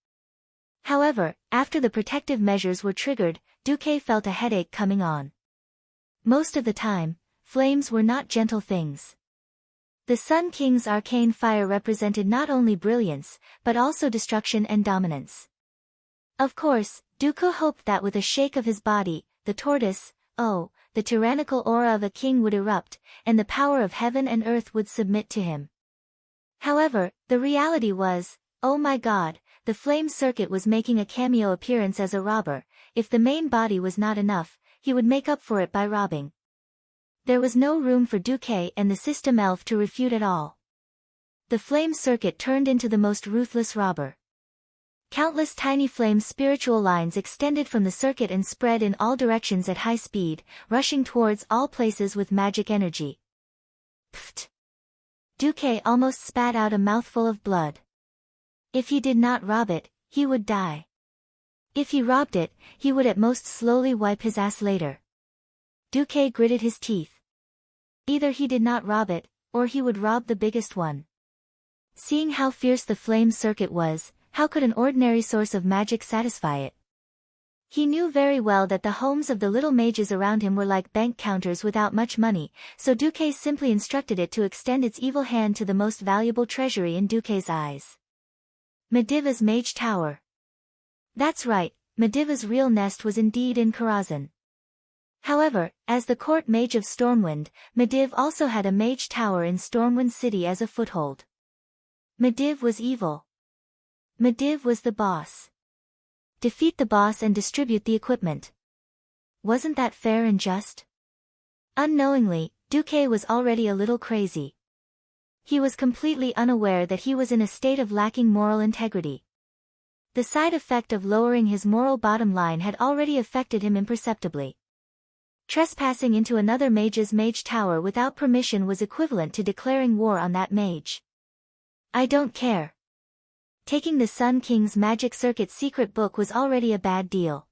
However, after the protective measures were triggered, Duque felt a headache coming on. Most of the time, flames were not gentle things. The Sun King's arcane fire represented not only brilliance, but also destruction and dominance. Of course, Dooku hoped that with a shake of his body, the tortoise, the tyrannical aura of a king would erupt, and the power of heaven and earth would submit to him. However, the reality was, oh my god, the flame circuit was making a cameo appearance as a robber. If the main body was not enough, he would make up for it by robbing. There was no room for Duque and the system elf to refute at all. The flame circuit turned into the most ruthless robber. Countless tiny flame spiritual lines extended from the circuit and spread in all directions at high speed, rushing towards all places with magic energy. Pfft! Duque almost spat out a mouthful of blood. If he did not rob it, he would die. If he robbed it, he would at most slowly wipe his ass later. Duque gritted his teeth. Either he did not rob it, or he would rob the biggest one. Seeing how fierce the flame circuit was, how could an ordinary source of magic satisfy it? He knew very well that the homes of the little mages around him were like bank counters without much money, so Duque simply instructed it to extend its evil hand to the most valuable treasury in Duque's eyes. Mediva's Mage Tower. That's right, Mediva's real nest was indeed in Karazhan. However, as the court mage of Stormwind, Mediv also had a mage tower in Stormwind City as a foothold. Mediv was evil. Mediv was the boss. Defeat the boss and distribute the equipment. Wasn't that fair and just? Unknowingly, Duque was already a little crazy. He was completely unaware that he was in a state of lacking moral integrity. The side effect of lowering his moral bottom line had already affected him imperceptibly. Trespassing into another mage's mage tower without permission was equivalent to declaring war on that mage. I don't care. Taking the Sun King's magic circuit secret book was already a bad deal.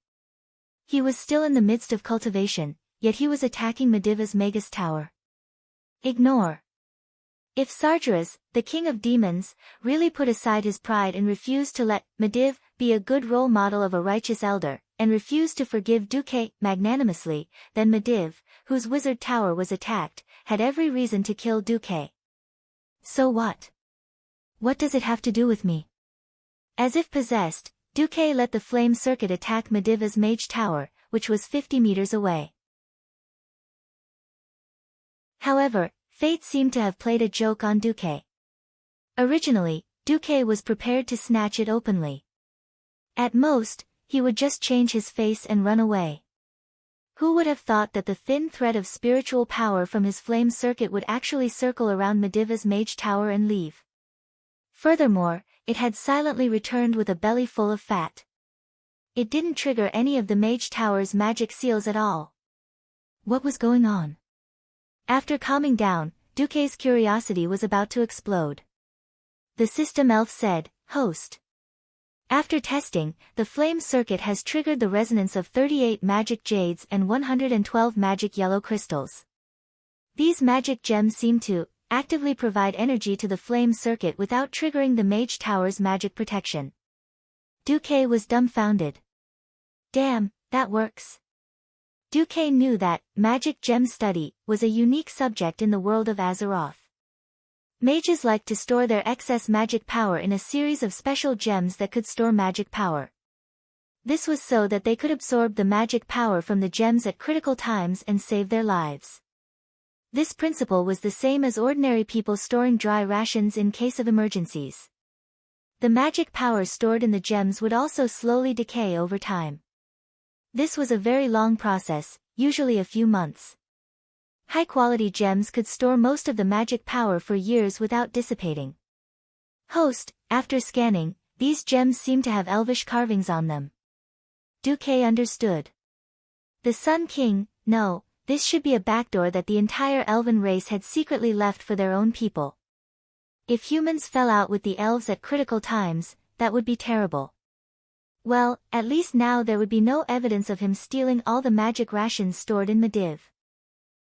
He was still in the midst of cultivation, yet he was attacking Mediva's Magus Tower. Ignore. If Sargeras, the king of demons, really put aside his pride and refused to let Mediv be a good role model of a righteous elder, and refused to forgive Duque magnanimously, then Mediv, whose wizard tower was attacked, had every reason to kill Duque. So what? What does it have to do with me? As if possessed, Duque let the flame circuit attack Mediva's mage tower, which was 50 meters away. However, fate seemed to have played a joke on Duque. Originally, Duque was prepared to snatch it openly. At most, he would just change his face and run away. Who would have thought that the thin thread of spiritual power from his flame circuit would actually circle around Mediva's mage tower and leave? Furthermore, it had silently returned with a belly full of fat. It didn't trigger any of the mage tower's magic seals at all. What was going on? After calming down, Duque's curiosity was about to explode. The system elf said, "Host. After testing, the flame circuit has triggered the resonance of 38 magic jades and 112 magic yellow crystals. These magic gems seem to actively provide energy to the flame circuit without triggering the mage tower's magic protection." Duque was dumbfounded. Damn, that works. Duque knew that magic gem study was a unique subject in the world of Azeroth. Mages liked to store their excess magic power in a series of special gems that could store magic power. This was so that they could absorb the magic power from the gems at critical times and save their lives. This principle was the same as ordinary people storing dry rations in case of emergencies. The magic power stored in the gems would also slowly decay over time. This was a very long process, usually a few months. High-quality gems could store most of the magic power for years without dissipating. Host, after scanning, these gems seem to have elvish carvings on them. Duque understood. The Sun King, no, this should be a backdoor that the entire elven race had secretly left for their own people. If humans fell out with the elves at critical times, that would be terrible. Well, at least now there would be no evidence of him stealing all the magic rations stored in Mediv.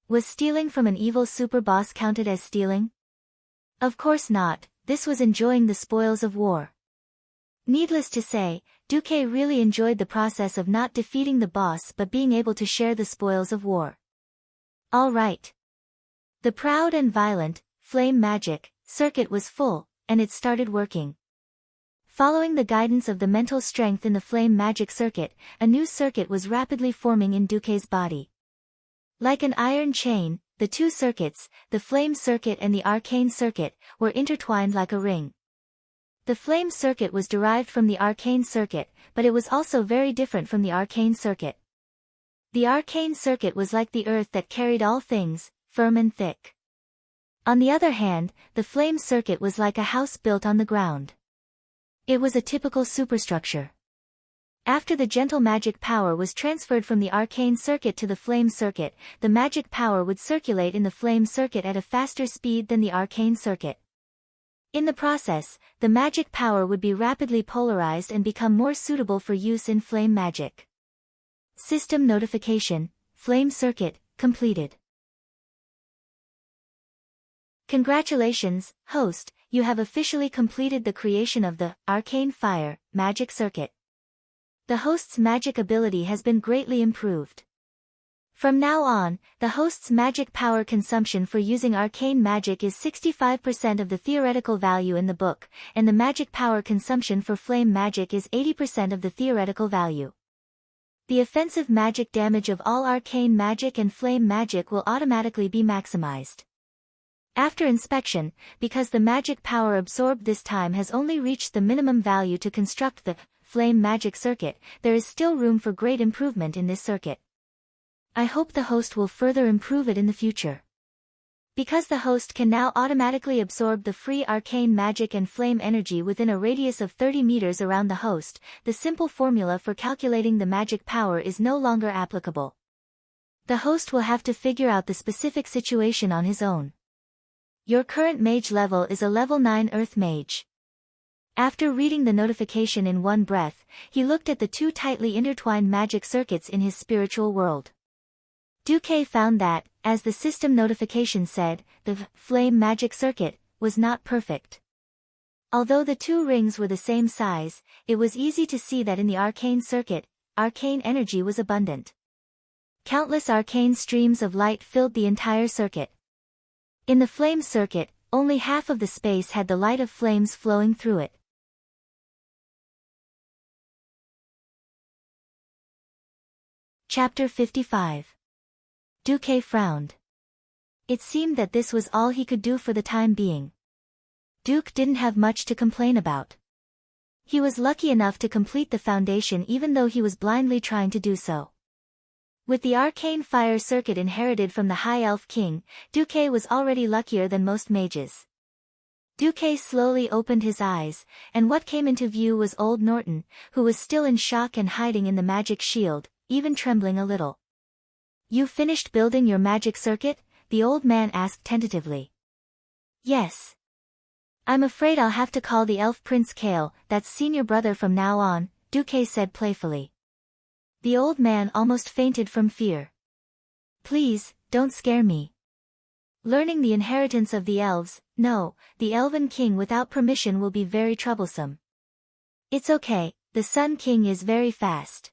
Was stealing from an evil super boss counted as stealing? Of course not, this was enjoying the spoils of war. Needless to say, Duque really enjoyed the process of not defeating the boss but being able to share the spoils of war. All right. The proud and violent, flame magic, circuit was full, and it started working. Following the guidance of the mental strength in the flame magic circuit, a new circuit was rapidly forming in Duque's body. Like an iron chain, the two circuits, the flame circuit and the arcane circuit, were intertwined like a ring. The flame circuit was derived from the arcane circuit, but it was also very different from the arcane circuit. The arcane circuit was like the earth that carried all things, firm and thick. On the other hand, the flame circuit was like a house built on the ground. It was a typical superstructure. After the gentle magic power was transferred from the arcane circuit to the flame circuit, the magic power would circulate in the flame circuit at a faster speed than the arcane circuit. In the process, the magic power would be rapidly polarized and become more suitable for use in flame magic. System notification, flame circuit, completed. Congratulations, host, you have officially completed the creation of the arcane fire magic circuit. The host's magic ability has been greatly improved. From now on, the host's magic power consumption for using arcane magic is 65% of the theoretical value in the book, and the magic power consumption for flame magic is 80% of the theoretical value. The offensive magic damage of all arcane magic and flame magic will automatically be maximized. After inspection, because the magic power absorbed this time has only reached the minimum value to construct the flame magic circuit, there is still room for great improvement in this circuit. I hope the host will further improve it in the future. Because the host can now automatically absorb the free arcane magic and flame energy within a radius of 30 meters around the host, the simple formula for calculating the magic power is no longer applicable. The host will have to figure out the specific situation on his own. Your current mage level is a level 9 Earth Mage. After reading the notification in one breath, he looked at the two tightly intertwined magic circuits in his spiritual world. Duque found that, as the system notification said, the flame magic circuit was not perfect. Although the two rings were the same size, it was easy to see that in the arcane circuit, arcane energy was abundant. Countless arcane streams of light filled the entire circuit. In the flame circuit, only half of the space had the light of flames flowing through it. Chapter 55. Duque frowned. It seemed that this was all he could do for the time being. Duque didn't have much to complain about. He was lucky enough to complete the foundation even though he was blindly trying to do so. With the arcane fire circuit inherited from the High Elf King, Duque was already luckier than most mages. Duque slowly opened his eyes, and what came into view was old Norton, who was still in shock and hiding in the magic shield, even trembling a little. "You finished building your magic circuit?" the old man asked tentatively. "Yes. I'm afraid I'll have to call the elf Prince Kale, that's senior brother from now on," Duque said playfully. The old man almost fainted from fear. "Please, don't scare me. Learning the inheritance of the elves, no, the Elven King without permission will be very troublesome." "It's okay, the Sun King is very fast."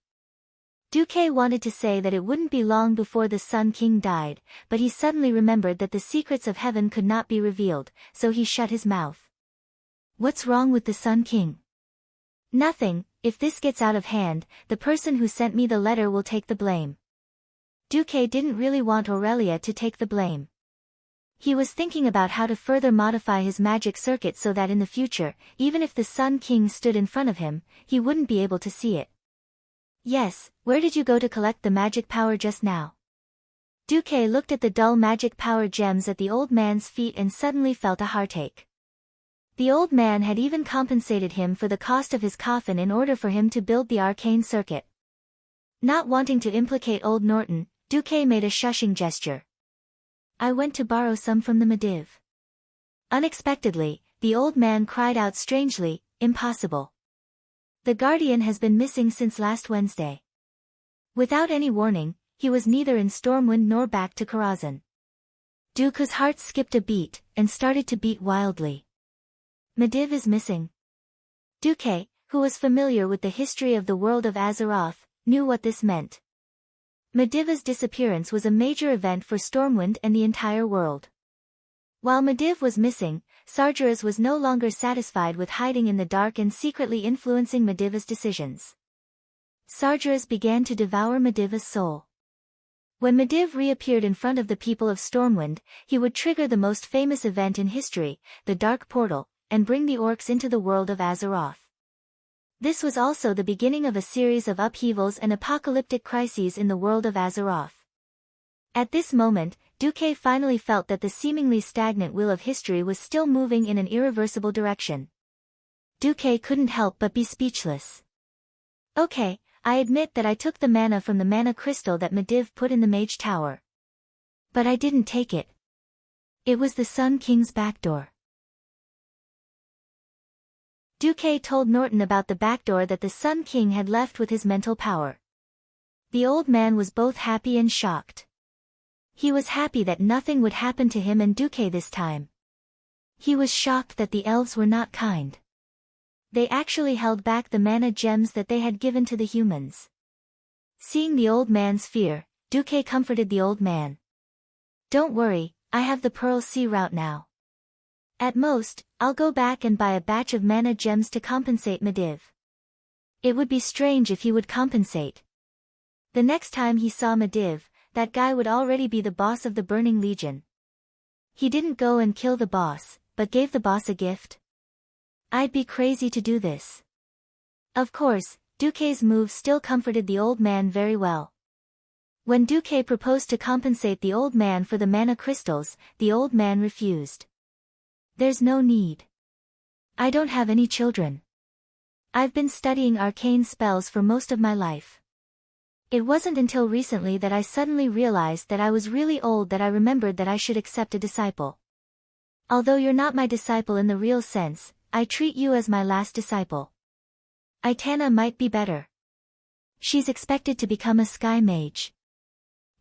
Duque wanted to say that it wouldn't be long before the Sun King died, but he suddenly remembered that the secrets of heaven could not be revealed, so he shut his mouth. "What's wrong with the Sun King?" "Nothing. If this gets out of hand, the person who sent me the letter will take the blame." Duque didn't really want Aurelia to take the blame. He was thinking about how to further modify his magic circuit so that in the future, even if the Sun King stood in front of him, he wouldn't be able to see it. "Yes, where did you go to collect the magic power just now?" Duque looked at the dull magic power gems at the old man's feet and suddenly felt a heartache. The old man had even compensated him for the cost of his coffin in order for him to build the arcane circuit. Not wanting to implicate old Norton, Duque made a shushing gesture. "I went to borrow some from the Mediv." Unexpectedly, the old man cried out strangely, "Impossible. The guardian has been missing since last Wednesday." Without any warning, he was neither in Stormwind nor back to Karazhan. Dooku's heart skipped a beat, and started to beat wildly. Medivh is missing. Dooku, who was familiar with the history of the world of Azeroth, knew what this meant. Medivh's disappearance was a major event for Stormwind and the entire world. While Medivh was missing, Sargeras was no longer satisfied with hiding in the dark and secretly influencing Medivh's decisions. Sargeras began to devour Medivh's soul. When Medivh reappeared in front of the people of Stormwind, he would trigger the most famous event in history, the Dark Portal, and bring the orcs into the world of Azeroth. This was also the beginning of a series of upheavals and apocalyptic crises in the world of Azeroth. At this moment, Dooku finally felt that the seemingly stagnant wheel of history was still moving in an irreversible direction. Dooku couldn't help but be speechless. "Okay, I admit that I took the mana from the mana crystal that Medivh put in the Mage Tower. But I didn't take it. It was the Sun King's backdoor." Dooku told Norton about the backdoor that the Sun King had left with his mental power. The old man was both happy and shocked. He was happy that nothing would happen to him and Dooku this time. He was shocked that the elves were not kind. They actually held back the mana gems that they had given to the humans. Seeing the old man's fear, Dooku comforted the old man. "Don't worry, I have the Pearl Sea route now. At most, I'll go back and buy a batch of mana gems to compensate Medivh." It would be strange if he would compensate. The next time he saw Medivh, that guy would already be the boss of the Burning Legion. He didn't go and kill the boss, but gave the boss a gift. I'd be crazy to do this. Of course, Dooku's move still comforted the old man very well. When Dooku proposed to compensate the old man for the mana crystals, the old man refused. "There's no need. I don't have any children. I've been studying arcane spells for most of my life. It wasn't until recently that I suddenly realized that I was really old that I remembered that I should accept a disciple. Although you're not my disciple in the real sense, I treat you as my last disciple. Aitana might be better. She's expected to become a sky mage.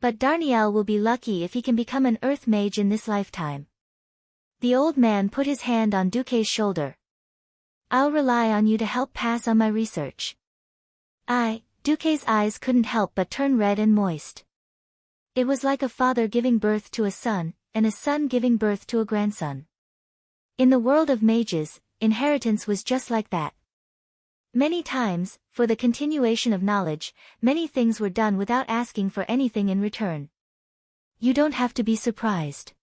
But Darnielle will be lucky if he can become an earth mage in this lifetime." The old man put his hand on Dooku's shoulder. "I'll rely on you to help pass on my research." Dooku's eyes couldn't help but turn red and moist. It was like a father giving birth to a son, and a son giving birth to a grandson. In the world of mages, inheritance was just like that. Many times, for the continuation of knowledge, many things were done without asking for anything in return. You don't have to be surprised.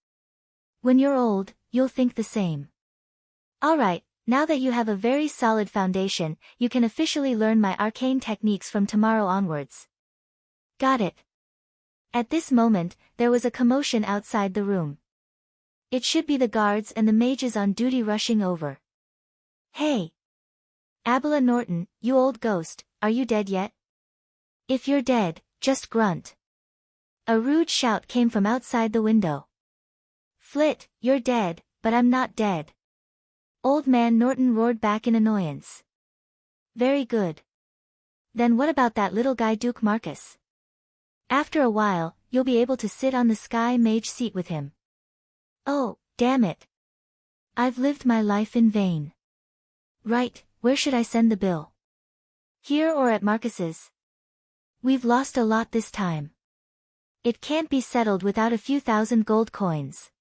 When you're old, you'll think the same. Alright, now that you have a very solid foundation, you can officially learn my arcane techniques from tomorrow onwards. Got it. At this moment, there was a commotion outside the room. It should be the guards and the mages on duty rushing over. "Hey! Abela Norton, you old ghost, are you dead yet? If you're dead, just grunt." A rude shout came from outside the window. "Flit, you're dead, but I'm not dead." Old man Norton roared back in annoyance. "Very good. Then what about that little guy Duke Marcus? After a while, you'll be able to sit on the Sky Mage seat with him." "Oh, damn it. I've lived my life in vain." "Right, where should I send the bill? Here or at Marcus's? We've lost a lot this time. It can't be settled without a few thousand gold coins."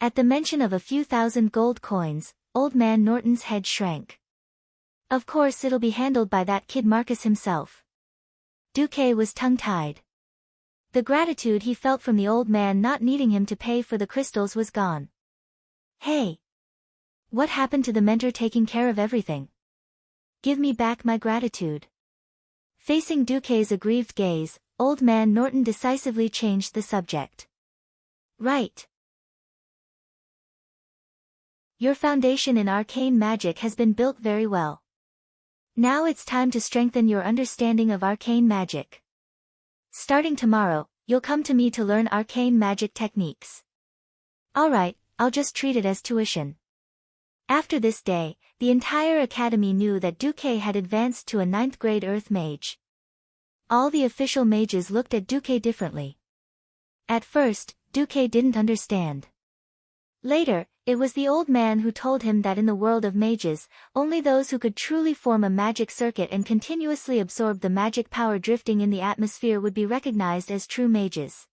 At the mention of a few thousand gold coins, old man Norton's head shrank. "Of course it'll be handled by that kid Marcus himself." Dooku was tongue-tied. The gratitude he felt from the old man not needing him to pay for the crystals was gone. "Hey! What happened to the mentor taking care of everything? Give me back my gratitude." Facing Dooku's aggrieved gaze, old man Norton decisively changed the subject. "Right. Your foundation in arcane magic has been built very well. Now it's time to strengthen your understanding of arcane magic. Starting tomorrow, you'll come to me to learn arcane magic techniques. Alright, I'll just treat it as tuition." After this day, the entire academy knew that Duque had advanced to a 9th grade Earth Mage. All the official mages looked at Duque differently. At first, Duque didn't understand. Later, it was the old man who told him that in the world of mages, only those who could truly form a magic circuit and continuously absorb the magic power drifting in the atmosphere would be recognized as true mages.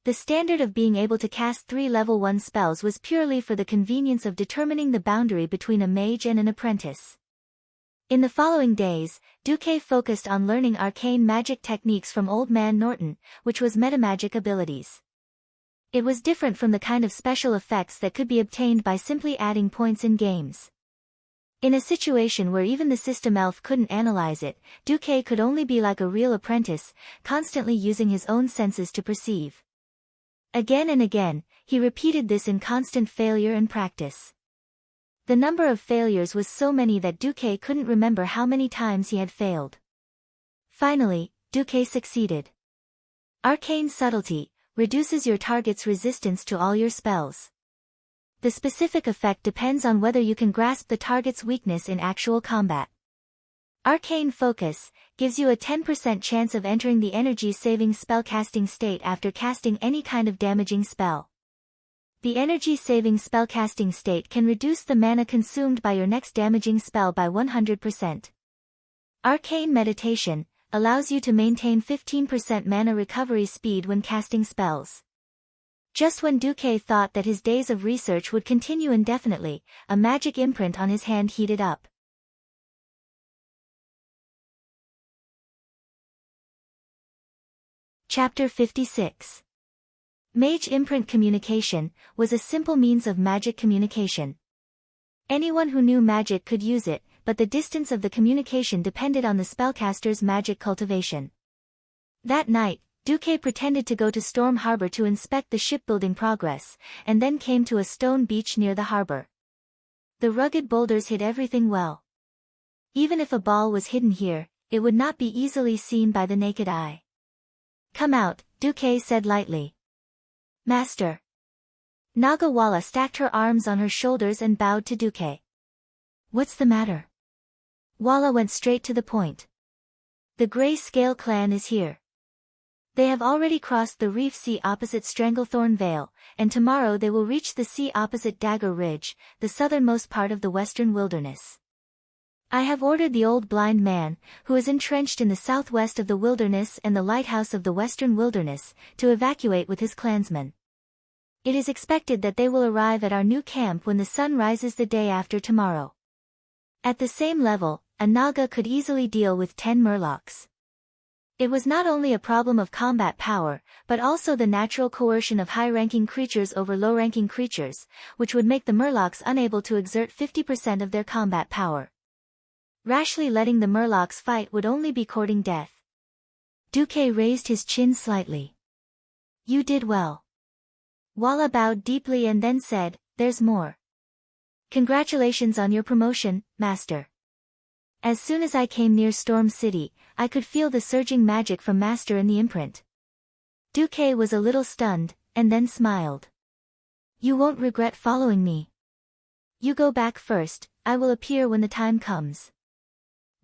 The standard of being able to cast 3 level 1 spells was purely for the convenience of determining the boundary between a mage and an apprentice. In the following days, Duque focused on learning arcane magic techniques from Old Man Norton, which was metamagic abilities. It was different from the kind of special effects that could be obtained by simply adding points in games. In a situation where even the system elf couldn't analyze it, Duque could only be like a real apprentice, constantly using his own senses to perceive. Again and again, he repeated this in constant failure and practice. The number of failures was so many that Duque couldn't remember how many times he had failed. Finally, Duque succeeded. Arcane Subtlety reduces your target's resistance to all your spells. The specific effect depends on whether you can grasp the target's weakness in actual combat. Arcane Focus gives you a 10% chance of entering the energy-saving spellcasting state after casting any kind of damaging spell. The energy-saving spellcasting state can reduce the mana consumed by your next damaging spell by 100%. Arcane Meditation allows you to maintain 15% mana recovery speed when casting spells. Just when Duque thought that his days of research would continue indefinitely, a magic imprint on his hand heated up. Chapter 56. Mage Imprint Communication was a simple means of magic communication. Anyone who knew magic could use it, but the distance of the communication depended on the spellcaster's magic cultivation. That night, Duque pretended to go to Storm Harbor to inspect the shipbuilding progress, and then came to a stone beach near the harbor. The rugged boulders hid everything well. Even if a ball was hidden here, it would not be easily seen by the naked eye. "Come out," Duque said lightly. "Master." Nagawala stacked her arms on her shoulders and bowed to Duque. "What's the matter?" Wala went straight to the point. "The Grey Scale clan is here. They have already crossed the reef sea opposite Stranglethorn Vale, and tomorrow they will reach the sea opposite Dagger Ridge, the southernmost part of the western wilderness. I have ordered the old blind man, who is entrenched in the southwest of the wilderness and the lighthouse of the western wilderness, to evacuate with his clansmen. It is expected that they will arrive at our new camp when the sun rises the day after tomorrow. At the same level, a Naga could easily deal with 10 murlocs. It was not only a problem of combat power, but also the natural coercion of high-ranking creatures over low-ranking creatures, which would make the murlocs unable to exert 50% of their combat power. Rashly letting the murlocs fight would only be courting death. Duque raised his chin slightly. "You did well." Wala bowed deeply and then said, "There's more. Congratulations on your promotion, Master. As soon as I came near Storm City, I could feel the surging magic from Master in the imprint." Duque was a little stunned, and then smiled. "You won't regret following me. You go back first, I will appear when the time comes."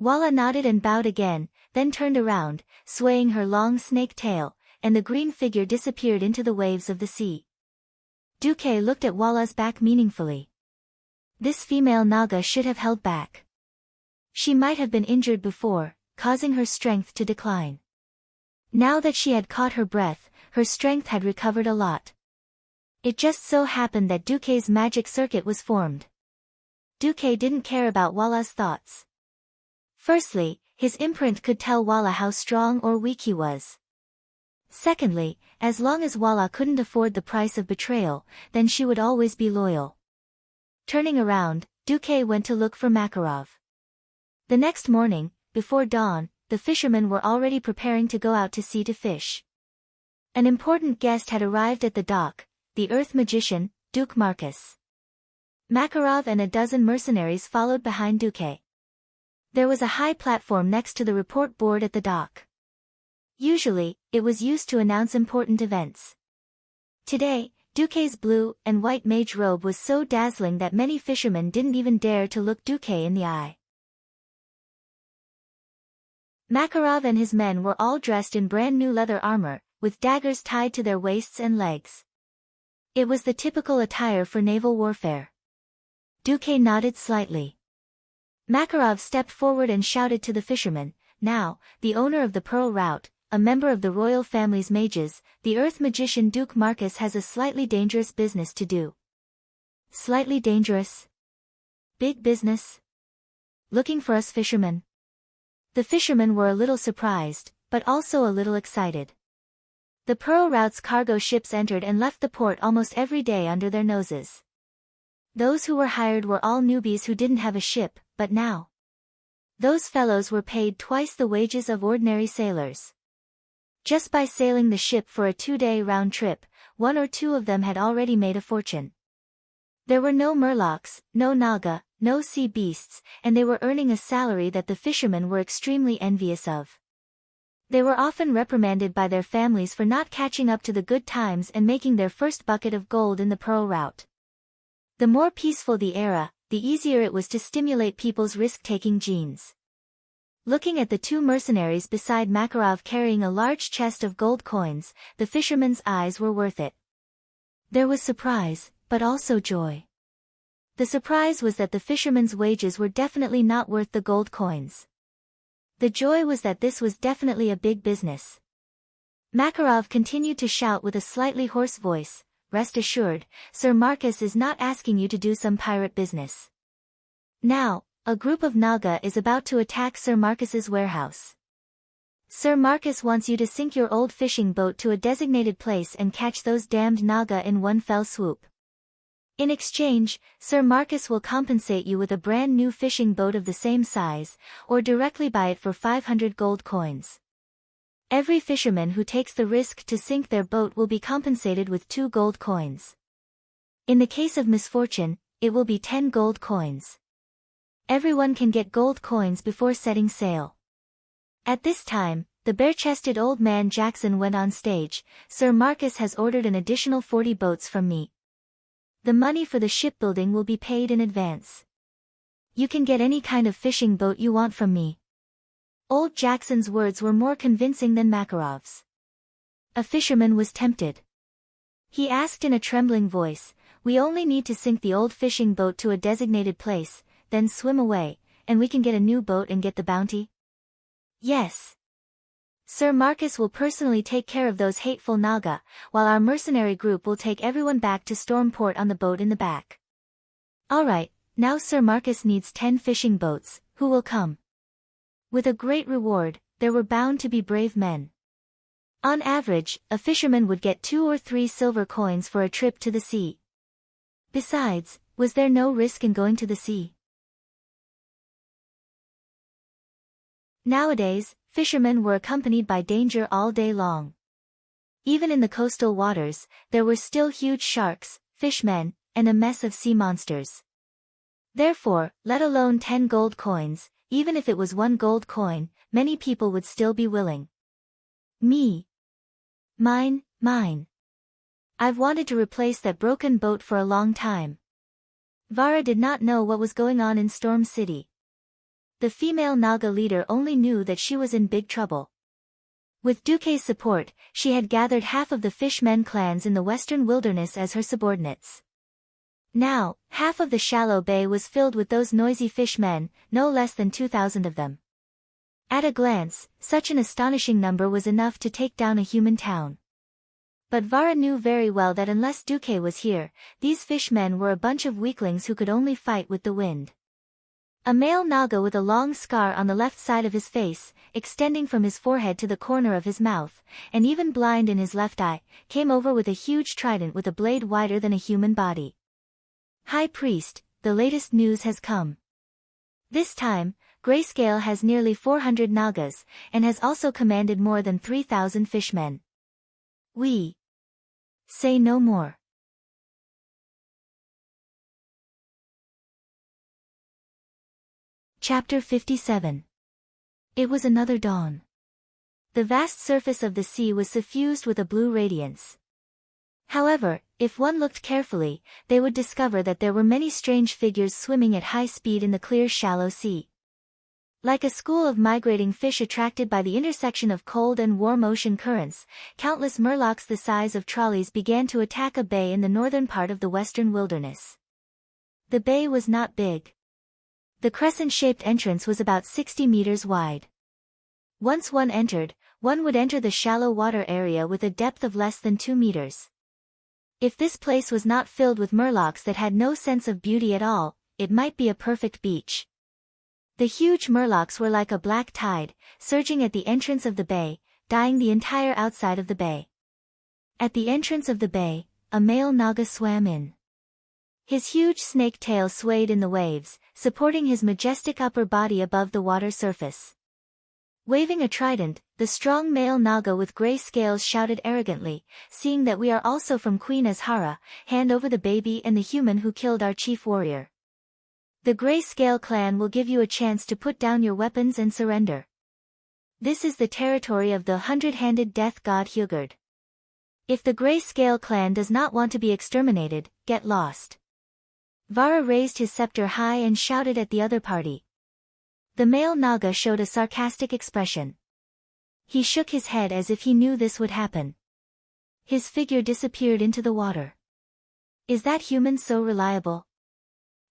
Wala nodded and bowed again, then turned around, swaying her long snake tail, and the green figure disappeared into the waves of the sea. Duque looked at Wala's back meaningfully. This female Naga should have held back. She might have been injured before, causing her strength to decline. Now that she had caught her breath, her strength had recovered a lot. It just so happened that Duque's magic circuit was formed. Duque didn't care about Wala's thoughts. Firstly, his imprint could tell Wala how strong or weak he was. Secondly, as long as Wala couldn't afford the price of betrayal, then she would always be loyal. Turning around, Duque went to look for Makarov. The next morning, before dawn, the fishermen were already preparing to go out to sea to fish. An important guest had arrived at the dock, the Earth Magician, Duke Marcus. Makarov and a dozen mercenaries followed behind Duque. There was a high platform next to the report board at the dock. Usually, it was used to announce important events. Today, Duque's blue and white mage robe was so dazzling that many fishermen didn't even dare to look Duque in the eye. Makarov and his men were all dressed in brand new leather armor, with daggers tied to their waists and legs. It was the typical attire for naval warfare. Duque nodded slightly. Makarov stepped forward and shouted to the fisherman, "Now, the owner of the Pearl Route, a member of the royal family's mages, the Earth magician Duke Marcus has a slightly dangerous business to do." Slightly dangerous? Big business? Looking for us fishermen? The fishermen were a little surprised, but also a little excited. The Pearl Route's cargo ships entered and left the port almost every day under their noses. Those who were hired were all newbies who didn't have a ship, but now those fellows were paid twice the wages of ordinary sailors. Just by sailing the ship for a 2-day round trip, one or two of them had already made a fortune. There were no murlocs, no naga, no sea beasts, and they were earning a salary that the fishermen were extremely envious of. They were often reprimanded by their families for not catching up to the good times and making their first bucket of gold in the Pearl Route. The more peaceful the era, the easier it was to stimulate people's risk-taking genes. Looking at the two mercenaries beside Makarov carrying a large chest of gold coins, the fisherman's eyes were worth it. There was surprise, but also joy. The surprise was that the fisherman's wages were definitely not worth the gold coins. The joy was that this was definitely a big business. Makarov continued to shout with a slightly hoarse voice, "Rest assured, Sir Marcus is not asking you to do some pirate business. Now, a group of Naga is about to attack Sir Marcus's warehouse. Sir Marcus wants you to sink your old fishing boat to a designated place and catch those damned Naga in one fell swoop. In exchange, Sir Marcus will compensate you with a brand new fishing boat of the same size, or directly buy it for 500 gold coins. Every fisherman who takes the risk to sink their boat will be compensated with 2 gold coins. In the case of misfortune, it will be 10 gold coins. Everyone can get gold coins before setting sail." At this time, the bare-chested old man Jackson went on stage. "Sir Marcus has ordered an additional 40 boats from me. The money for the shipbuilding will be paid in advance. You can get any kind of fishing boat you want from me." Old Jackson's words were more convincing than Makarov's. A fisherman was tempted. He asked in a trembling voice, "We only need to sink the old fishing boat to a designated place, then swim away, and we can get a new boat and get the bounty?" "Yes. Sir Marcus will personally take care of those hateful Naga, while our mercenary group will take everyone back to Stormport on the boat in the back." "All right, now Sir Marcus needs 10 fishing boats, who will come?" With a great reward, there were bound to be brave men. On average, a fisherman would get 2 or 3 silver coins for a trip to the sea. Besides, was there no risk in going to the sea? Nowadays, fishermen were accompanied by danger all day long. Even in the coastal waters, there were still huge sharks, fishmen, and a mess of sea monsters. Therefore, let alone 10 gold coins, even if it was 1 gold coin, many people would still be willing. "Me. Mine, mine. I've wanted to replace that broken boat for a long time." Vara did not know what was going on in Storm City. The female Naga leader only knew that she was in big trouble. With Duque's support, she had gathered half of the fishmen clans in the western wilderness as her subordinates. Now, half of the shallow bay was filled with those noisy fishmen, no less than 2,000 of them. At a glance, such an astonishing number was enough to take down a human town. But Vara knew very well that unless Duque was here, these fishmen were a bunch of weaklings who could only fight with the wind. A male Naga with a long scar on the left side of his face, extending from his forehead to the corner of his mouth, and even blind in his left eye, came over with a huge trident with a blade wider than a human body. "High Priest, the latest news has come. This time, Grayscale has nearly 400 Nagas, and has also commanded more than 3,000 fishmen. We say no more." Chapter 57. It was another dawn. The vast surface of the sea was suffused with a blue radiance. However, if one looked carefully, they would discover that there were many strange figures swimming at high speed in the clear shallow sea. Like a school of migrating fish attracted by the intersection of cold and warm ocean currents, countless murlocs the size of trolleys began to attack a bay in the northern part of the western wilderness. The bay was not big. The crescent-shaped entrance was about 60 meters wide. Once one entered, one would enter the shallow water area with a depth of less than 2 meters. If this place was not filled with murlocs that had no sense of beauty at all, it might be a perfect beach. The huge murlocs were like a black tide, surging at the entrance of the bay, dyeing the entire outside of the bay. At the entrance of the bay, a male naga swam in. His huge snake tail swayed in the waves, supporting his majestic upper body above the water surface. Waving a trident, the strong male naga with gray scales shouted arrogantly, "Seeing that we are also from Queen Azhara, hand over the baby and the human who killed our chief warrior. The Gray Scale clan will give you a chance to put down your weapons and surrender. This is the territory of the hundred-handed death god Hugard. If the Gray Scale clan does not want to be exterminated, get lost." Vara raised his scepter high and shouted at the other party. The male naga showed a sarcastic expression. He shook his head as if he knew this would happen. His figure disappeared into the water. "Is that human so reliable?"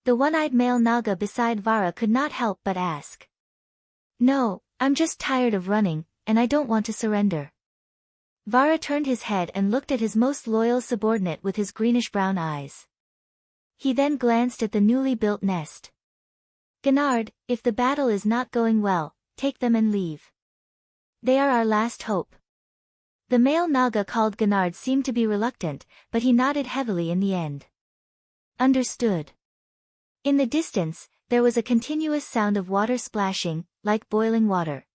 The one-eyed male naga beside Vara could not help but ask. "No, I'm just tired of running, and I don't want to surrender." Vara turned his head and looked at his most loyal subordinate with his greenish-brown eyes. He then glanced at the newly built nest. "Gennard, if the battle is not going well, take them and leave. They are our last hope." The male naga called Gennard seemed to be reluctant, but he nodded heavily in the end. "Understood." In the distance, there was a continuous sound of water splashing, like boiling water.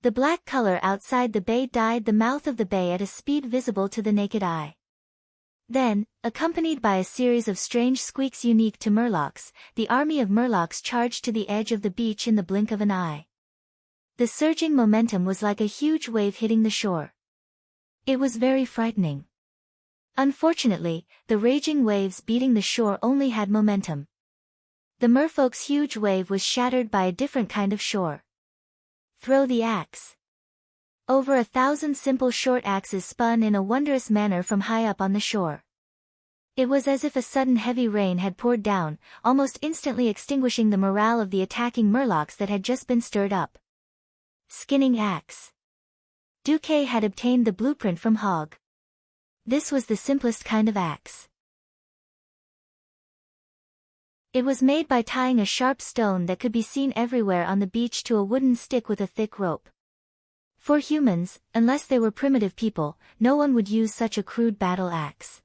The black color outside the bay dyed the mouth of the bay at a speed visible to the naked eye. Then, accompanied by a series of strange squeaks unique to murlocs, the army of murlocs charged to the edge of the beach in the blink of an eye. The surging momentum was like a huge wave hitting the shore. It was very frightening. Unfortunately, the raging waves beating the shore only had momentum. The merfolk's huge wave was shattered by a different kind of shore. "Throw the axe." Over 1,000 simple short axes spun in a wondrous manner from high up on the shore. It was as if a sudden heavy rain had poured down, almost instantly extinguishing the morale of the attacking murlocs that had just been stirred up. Skinning axe. Duque had obtained the blueprint from Hogg. This was the simplest kind of axe. It was made by tying a sharp stone that could be seen everywhere on the beach to a wooden stick with a thick rope. For humans, unless they were primitive people, no one would use such a crude battle axe.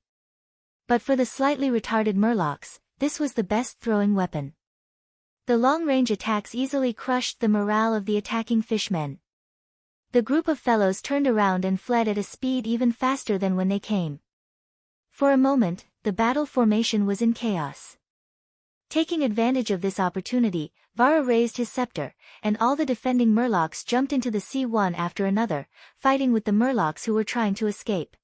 But for the slightly retarded murlocs, this was the best throwing weapon. The long-range attacks easily crushed the morale of the attacking fishmen. The group of fellows turned around and fled at a speed even faster than when they came. For a moment, the battle formation was in chaos. Taking advantage of this opportunity, Vara raised his scepter, and all the defending murlocs jumped into the sea one after another, fighting with the murlocs who were trying to escape.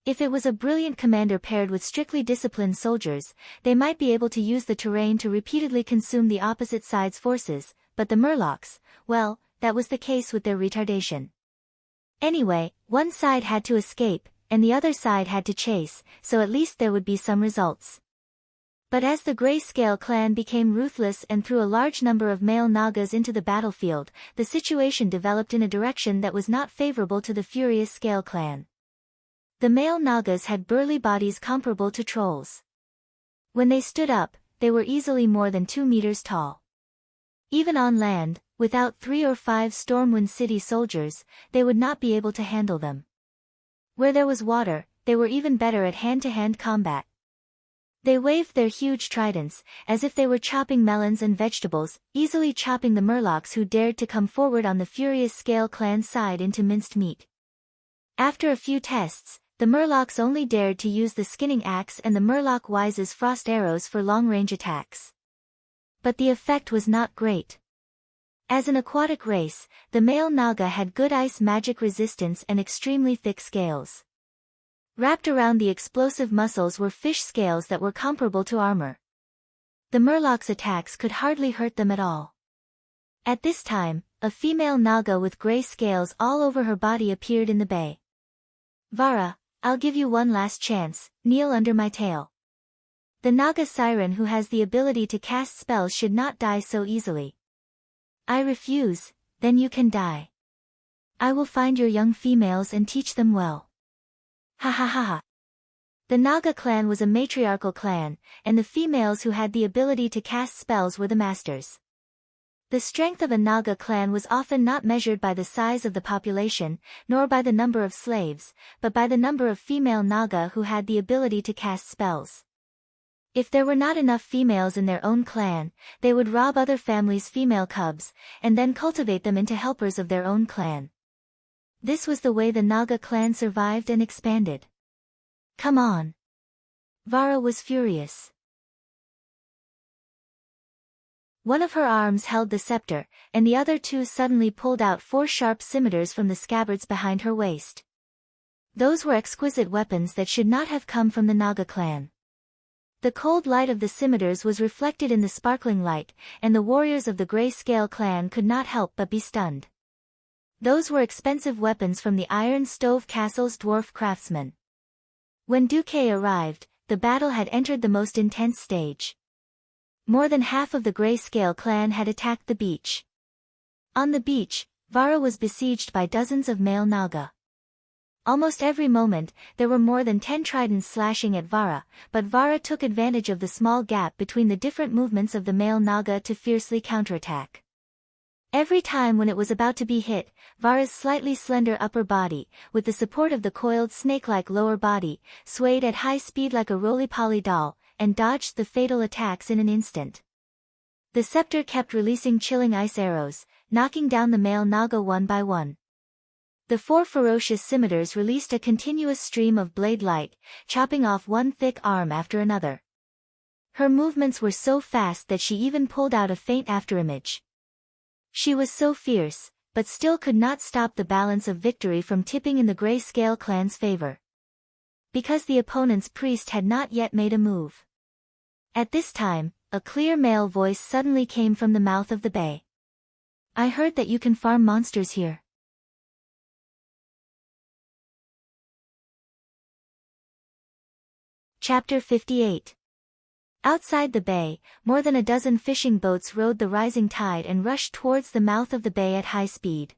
If it was a brilliant commander paired with strictly disciplined soldiers, they might be able to use the terrain to repeatedly consume the opposite side's forces, but the murlocs, well, that was the case with their retardation. Anyway, one side had to escape, and the other side had to chase, so at least there would be some results. But as the Gray Scale clan became ruthless and threw a large number of male nagas into the battlefield, the situation developed in a direction that was not favorable to the furious Scale clan. The male nagas had burly bodies comparable to trolls. When they stood up, they were easily more than 2 meters tall. Even on land, without 3 or 5 Stormwind City soldiers, they would not be able to handle them. Where there was water, they were even better at hand-to-hand combat. They waved their huge tridents, as if they were chopping melons and vegetables, easily chopping the murlocs who dared to come forward on the furious Scale clan's side into minced meat. After a few tests, the murlocs only dared to use the skinning axe and the murloc wise's frost arrows for long-range attacks. But the effect was not great. As an aquatic race, the male naga had good ice magic resistance and extremely thick scales. Wrapped around the explosive muscles were fish scales that were comparable to armor. The murlocs' attacks could hardly hurt them at all. At this time, a female naga with gray scales all over her body appeared in the bay. Vara, I'll give you one last chance, kneel under my tail. The naga siren who has the ability to cast spells should not die so easily. I refuse, then you can die. I will find your young females and teach them well. Ha ha ha ha. The Naga clan was a matriarchal clan, and the females who had the ability to cast spells were the masters. The strength of a Naga clan was often not measured by the size of the population, nor by the number of slaves, but by the number of female Naga who had the ability to cast spells. If there were not enough females in their own clan, they would rob other families' female cubs, and then cultivate them into helpers of their own clan. This was the way the Naga clan survived and expanded. Come on. Vara was furious. One of her arms held the scepter, and the other two suddenly pulled out 4 sharp scimitars from the scabbards behind her waist. Those were exquisite weapons that should not have come from the Naga clan. The cold light of the scimitars was reflected in the sparkling light, and the warriors of the Grey Scale clan could not help but be stunned. Those were expensive weapons from the Iron Stove Castle's dwarf craftsmen. When Duque arrived, the battle had entered the most intense stage. More than half of the Grey Scale clan had attacked the beach. On the beach, Vara was besieged by dozens of male Naga. Almost every moment, there were more than 10 tridents slashing at Vara, but Vara took advantage of the small gap between the different movements of the male Naga to fiercely counterattack. Every time when it was about to be hit, Vara's slightly slender upper body, with the support of the coiled snake-like lower body, swayed at high speed like a roly-poly doll, and dodged the fatal attacks in an instant. The scepter kept releasing chilling ice arrows, knocking down the male Naga one by one. The 4 ferocious scimitars released a continuous stream of blade light, chopping off one thick arm after another. Her movements were so fast that she even pulled out a faint afterimage. She was so fierce, but still could not stop the balance of victory from tipping in the Grey Scale clan's favor. Because the opponent's priest had not yet made a move. At this time, a clear male voice suddenly came from the mouth of the bay. I heard that you can farm monsters here. Chapter 58. Outside the bay, more than a dozen fishing boats rode the rising tide and rushed towards the mouth of the bay at high speed.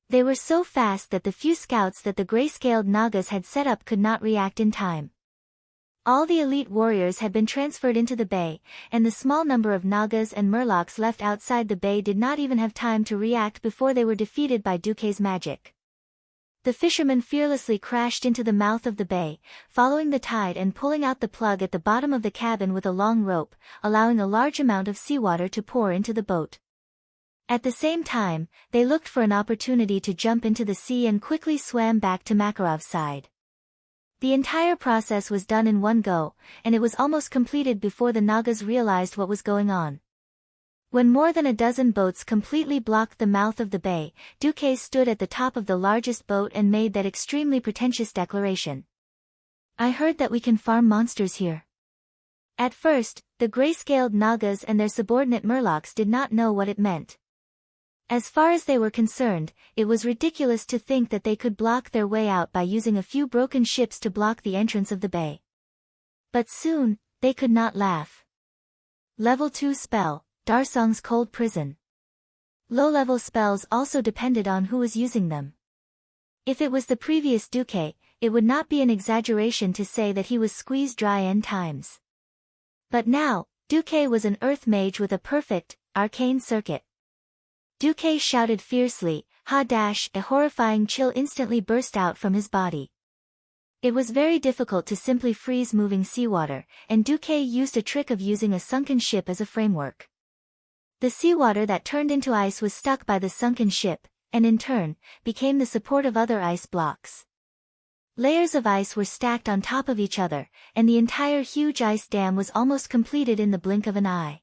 They were so fast that the few scouts that the gray-scaled Nagas had set up could not react in time. All the elite warriors had been transferred into the bay, and the small number of Nagas and Murlocs left outside the bay did not even have time to react before they were defeated by Duque's magic. The fishermen fearlessly crashed into the mouth of the bay, following the tide and pulling out the plug at the bottom of the cabin with a long rope, allowing a large amount of seawater to pour into the boat. At the same time, they looked for an opportunity to jump into the sea and quickly swam back to Makarov's side. The entire process was done in one go, and it was almost completed before the Nagas realized what was going on. When more than a dozen boats completely blocked the mouth of the bay, Duque stood at the top of the largest boat and made that extremely pretentious declaration. I heard that we can farm monsters here. At first, the gray-scaled Nagas and their subordinate Murlocs did not know what it meant. As far as they were concerned, it was ridiculous to think that they could block their way out by using a few broken ships to block the entrance of the bay. But soon, they could not laugh. Level 2 spell. Darsong's Cold Prison. Low-level spells also depended on who was using them. If it was the previous Duque, it would not be an exaggeration to say that he was squeezed dry n times. But now, Duque was an earth mage with a perfect, arcane circuit. Duque shouted fiercely, ha-dash, a horrifying chill instantly burst out from his body. It was very difficult to simply freeze moving seawater, and Duque used a trick of using a sunken ship as a framework. The seawater that turned into ice was stuck by the sunken ship, and in turn, became the support of other ice blocks. Layers of ice were stacked on top of each other, and the entire huge ice dam was almost completed in the blink of an eye.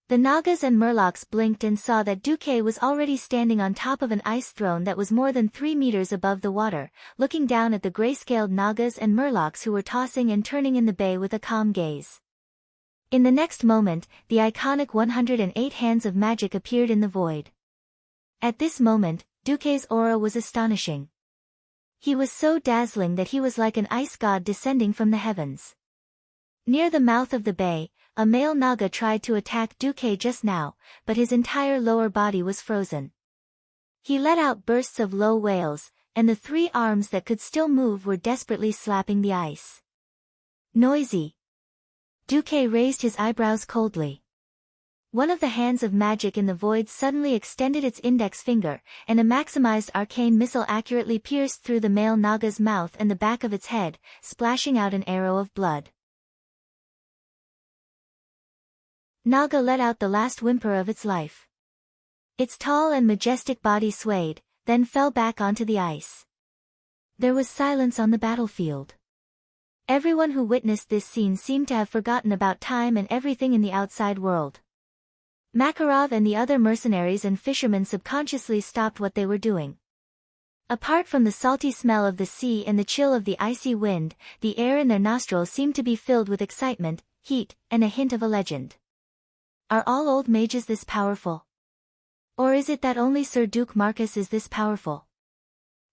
The Nagas and Murlocs blinked and saw that Duque was already standing on top of an ice throne that was more than 3 meters above the water, looking down at the gray-scaled Nagas and Murlocs who were tossing and turning in the bay with a calm gaze. In the next moment, the iconic 108 hands of magic appeared in the void. At this moment, Duque's aura was astonishing. He was so dazzling that he was like an ice god descending from the heavens. Near the mouth of the bay, a male Naga tried to attack Duque just now, but his entire lower body was frozen. He let out bursts of low wails, and the 3 arms that could still move were desperately slapping the ice. Noisy. Duque raised his eyebrows coldly. One of the hands of magic in the void suddenly extended its index finger, and a maximized arcane missile accurately pierced through the male Naga's mouth and the back of its head, splashing out an arrow of blood. Naga let out the last whimper of its life. Its tall and majestic body swayed, then fell back onto the ice. There was silence on the battlefield. Everyone who witnessed this scene seemed to have forgotten about time and everything in the outside world. Makarov and the other mercenaries and fishermen subconsciously stopped what they were doing. Apart from the salty smell of the sea and the chill of the icy wind, the air in their nostrils seemed to be filled with excitement, heat, and a hint of a legend. Are all old mages this powerful? Or is it that only Sir Duke Marcus is this powerful?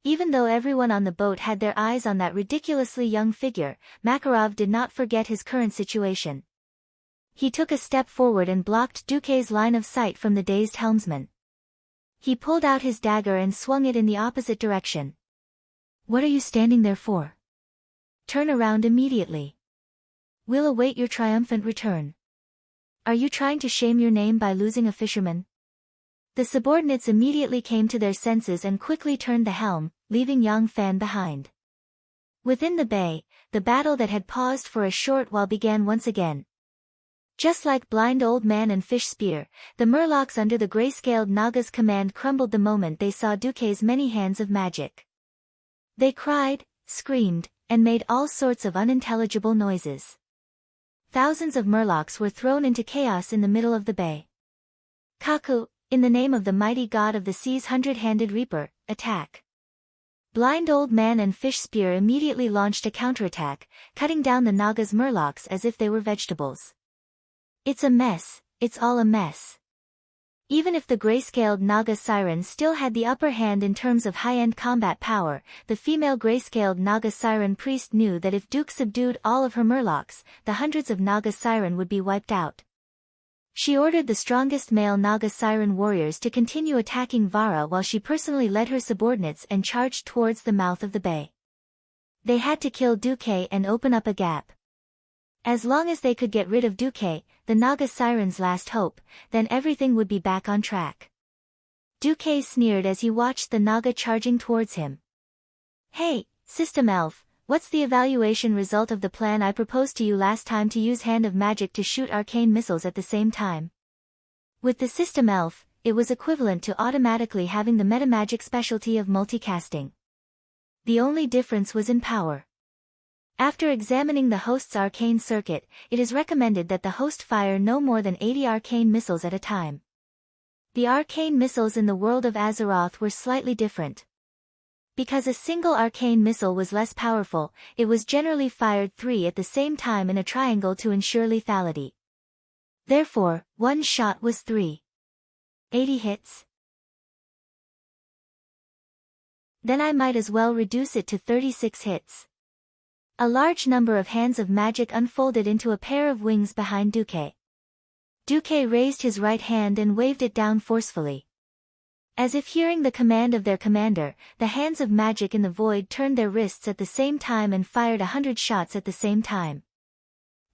Even though everyone on the boat had their eyes on that ridiculously young figure, Makarov did not forget his current situation. He took a step forward and blocked Duque's line of sight from the dazed helmsman. He pulled out his dagger and swung it in the opposite direction. What are you standing there for? Turn around immediately. We'll await your triumphant return. Are you trying to shame your name by losing a fisherman? The subordinates immediately came to their senses and quickly turned the helm, leaving Yang Fan behind. Within the bay, the battle that had paused for a short while began once again. Just like Blind Old Man and Fish Spear, the Murlocs under the gray-scaled Naga's command crumbled the moment they saw Duque's many hands of magic. They cried, screamed, and made all sorts of unintelligible noises. Thousands of Murlocs were thrown into chaos in the middle of the bay. Kaku, in the name of the mighty god of the sea's 100-handed reaper, attack. Blind Old Man and Fish Spear immediately launched a counterattack, cutting down the Naga's Murlocs as if they were vegetables. It's a mess, it's all a mess. Even if the gray-scaled Naga Siren still had the upper hand in terms of high-end combat power, the female gray-scaled Naga Siren priest knew that if Duke subdued all of her Murlocs, the hundreds of Naga Siren would be wiped out. She ordered the strongest male Naga Siren warriors to continue attacking Vara while she personally led her subordinates and charged towards the mouth of the bay. They had to kill Duque and open up a gap. As long as they could get rid of Duque, the Naga Siren's last hope, then everything would be back on track. Duque sneered as he watched the Naga charging towards him. Hey, System Elf, what's the evaluation result of the plan I proposed to you last time to use Hand of Magic to shoot arcane missiles at the same time? With the System Elf, it was equivalent to automatically having the metamagic specialty of multicasting. The only difference was in power. After examining the host's arcane circuit, it is recommended that the host fire no more than 80 arcane missiles at a time. The arcane missiles in the world of Azeroth were slightly different. Because a single arcane missile was less powerful, it was generally fired 3 at the same time in a triangle to ensure lethality. Therefore, one shot was 3. 80 hits? Then I might as well reduce it to 36 hits. A large number of hands of magic unfolded into a pair of wings behind Duque. Duque raised his right hand and waved it down forcefully. As if hearing the command of their commander, the hands of magic in the void turned their wrists at the same time and fired 100 shots at the same time.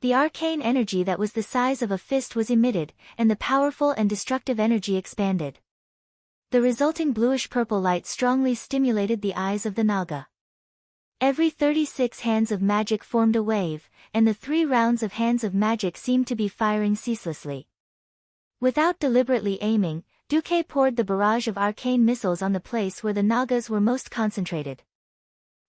The arcane energy that was the size of a fist was emitted, and the powerful and destructive energy expanded. The resulting bluish-purple light strongly stimulated the eyes of the Naga. Every 36 hands of magic formed a wave, and the 3 rounds of hands of magic seemed to be firing ceaselessly. Without deliberately aiming, Duque poured the barrage of arcane missiles on the place where the Nagas were most concentrated.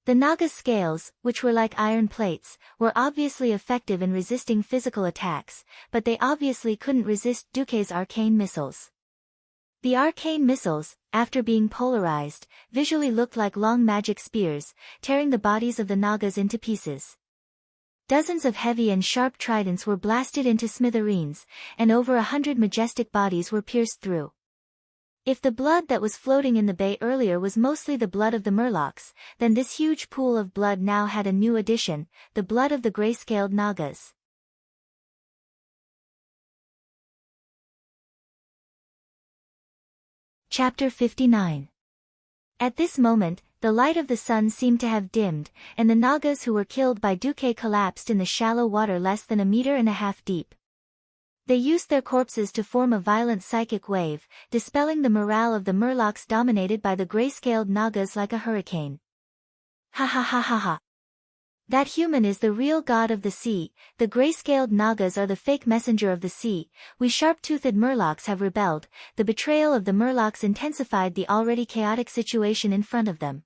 The Naga's scales, which were like iron plates, were obviously effective in resisting physical attacks, but they obviously couldn't resist Duke's arcane missiles. The arcane missiles, after being polarized, visually looked like long magic spears, tearing the bodies of the Nagas into pieces. Dozens of heavy and sharp tridents were blasted into smithereens, and over 100 majestic bodies were pierced through. If the blood that was floating in the bay earlier was mostly the blood of the Murlocs, then this huge pool of blood now had a new addition, the blood of the gray-scaled Nagas. Chapter 59. At this moment, the light of the sun seemed to have dimmed, and the Nagas who were killed by Duke collapsed in the shallow water less than 1.5 meters deep. They used their corpses to form a violent psychic wave, dispelling the morale of the Murlocs dominated by the gray-scaled Nagas like a hurricane. Ha ha ha ha ha. That human is the real god of the sea, the gray-scaled Nagas are the fake messenger of the sea, we sharp-toothed Murlocs have rebelled, the betrayal of the Murlocs intensified the already chaotic situation in front of them.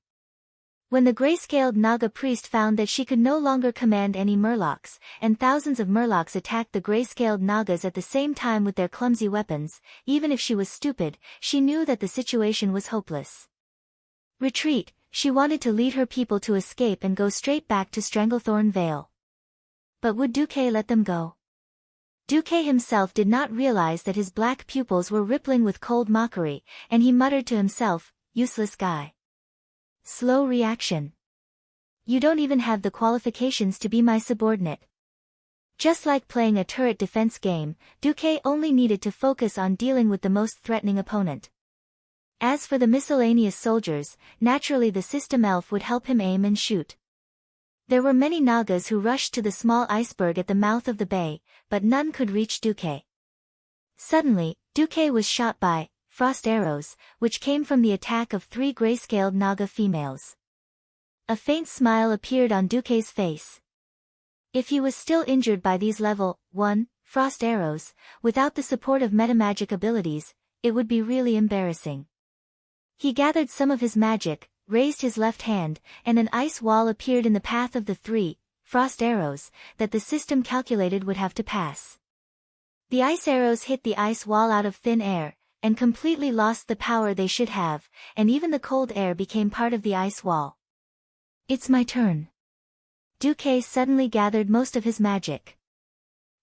When the gray-scaled Naga priest found that she could no longer command any Murlocs, and thousands of Murlocs attacked the gray-scaled Nagas at the same time with their clumsy weapons, even if she was stupid, she knew that the situation was hopeless. Retreat, she wanted to lead her people to escape and go straight back to Stranglethorn Vale. But would Duke let them go? Duke himself did not realize that his black pupils were rippling with cold mockery, and he muttered to himself, useless guy. Slow reaction. You don't even have the qualifications to be my subordinate. Just like playing a turret defense game, Duke only needed to focus on dealing with the most threatening opponent. As for the miscellaneous soldiers, naturally the system elf would help him aim and shoot. There were many Nagas who rushed to the small iceberg at the mouth of the bay, but none could reach Duke. Suddenly, Duke was shot by frost arrows, which came from the attack of 3 gray-scaled Naga females. A faint smile appeared on Duke's face. If he was still injured by these level 1 frost arrows, without the support of metamagic abilities, it would be really embarrassing. He gathered some of his magic, raised his left hand, and an ice wall appeared in the path of the 3 frost arrows that the system calculated would have to pass. The ice arrows hit the ice wall out of thin air, and completely lost the power they should have, and even the cold air became part of the ice wall. It's my turn. Duke suddenly gathered most of his magic.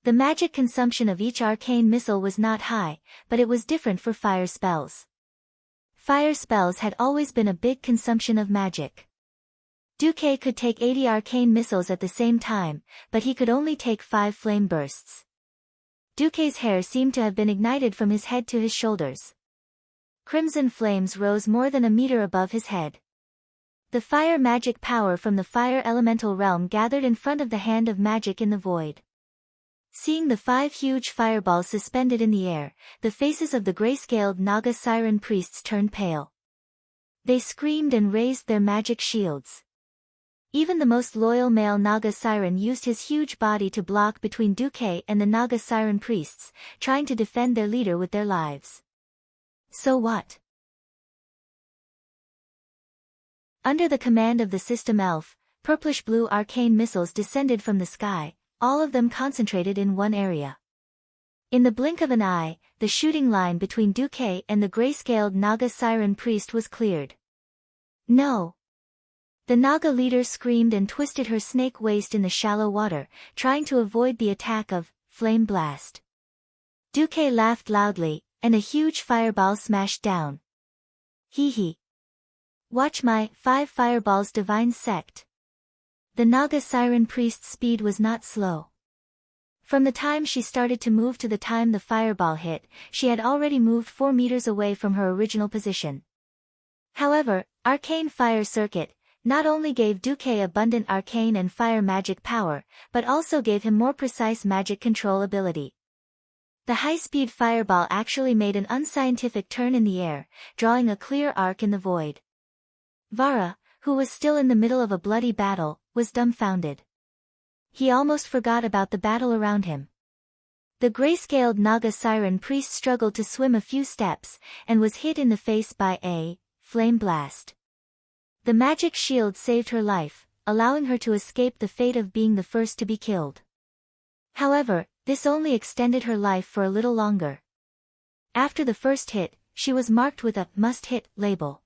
The magic consumption of each arcane missile was not high, but it was different for fire spells. Fire spells had always been a big consumption of magic. Duke could take 80 arcane missiles at the same time, but he could only take 5 flame bursts. Duke's hair seemed to have been ignited from his head to his shoulders. Crimson flames rose more than 1 meter above his head. The fire magic power from the fire elemental realm gathered in front of the hand of magic in the void. Seeing the 5 huge fireballs suspended in the air, the faces of the gray-scaled Naga siren priests turned pale. They screamed and raised their magic shields. Even the most loyal male Naga siren used his huge body to block between Duke and the Naga siren priests, trying to defend their leader with their lives. So what? Under the command of the system elf, purplish-blue arcane missiles descended from the sky, all of them concentrated in one area. In the blink of an eye, the shooting line between Duke and the gray-scaled Naga siren priest was cleared. No! The Naga leader screamed and twisted her snake waist in the shallow water, trying to avoid the attack of Flame Blast. Duke laughed loudly, and a huge fireball smashed down. Hee hee. Watch my 5 fireballs divine sect. The Naga siren priest's speed was not slow. From the time she started to move to the time the fireball hit, she had already moved 4 meters away from her original position. However, Arcane Fire Circuit not only gave Duque abundant arcane and fire magic power, but also gave him more precise magic control ability. The high-speed fireball actually made an unscientific turn in the air, drawing a clear arc in the void. Vara, who was still in the middle of a bloody battle, was dumbfounded. He almost forgot about the battle around him. The gray-scaled Naga Siren priest struggled to swim a few steps, and was hit in the face by a flame blast. The magic shield saved her life, allowing her to escape the fate of being the first to be killed. However, this only extended her life for a little longer. After the first hit, she was marked with a must-hit label.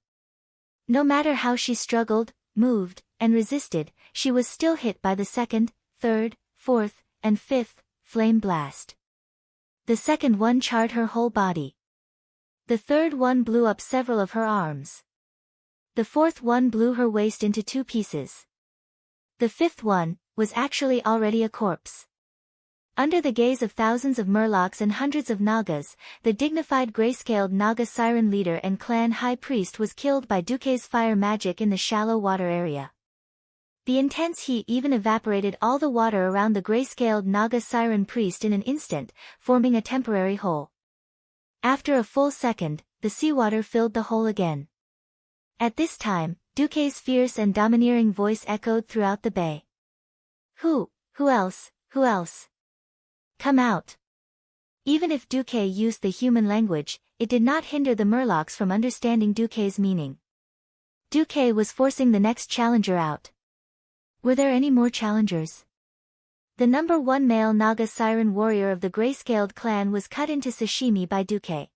No matter how she struggled, moved, and resisted, she was still hit by the second, third, fourth, and fifth flame blast. The second one charred her whole body. The third one blew up several of her arms. The fourth one blew her waist into 2 pieces. The fifth one was actually already a corpse. Under the gaze of thousands of murlocs and hundreds of nagas, the dignified gray-scaled naga siren leader and clan high priest was killed by Duke's fire magic in the shallow water area. The intense heat even evaporated all the water around the gray-scaled naga siren priest in an instant, forming a temporary hole. After a full second, the seawater filled the hole again. At this time, Duke's fierce and domineering voice echoed throughout the bay. Who else? Come out. Even if Duke used the human language, it did not hinder the murlocs from understanding Duke's meaning. Duke was forcing the next challenger out. Were there any more challengers? The number 1 male Naga Siren warrior of the gray-scaled clan was cut into sashimi by Duke.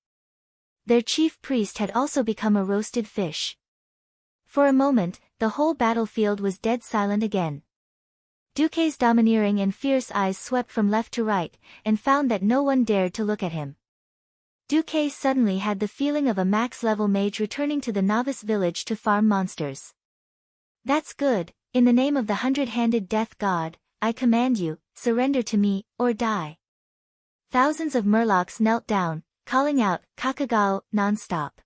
Their chief priest had also become a roasted fish. For a moment, the whole battlefield was dead silent again. Duke's domineering and fierce eyes swept from left to right, and found that no one dared to look at him. Duke suddenly had the feeling of a max-level mage returning to the novice village to farm monsters. That's good. In the name of the 100-handed death god, I command you, surrender to me, or die. Thousands of murlocs knelt down, calling out, Kakagao, non-stop.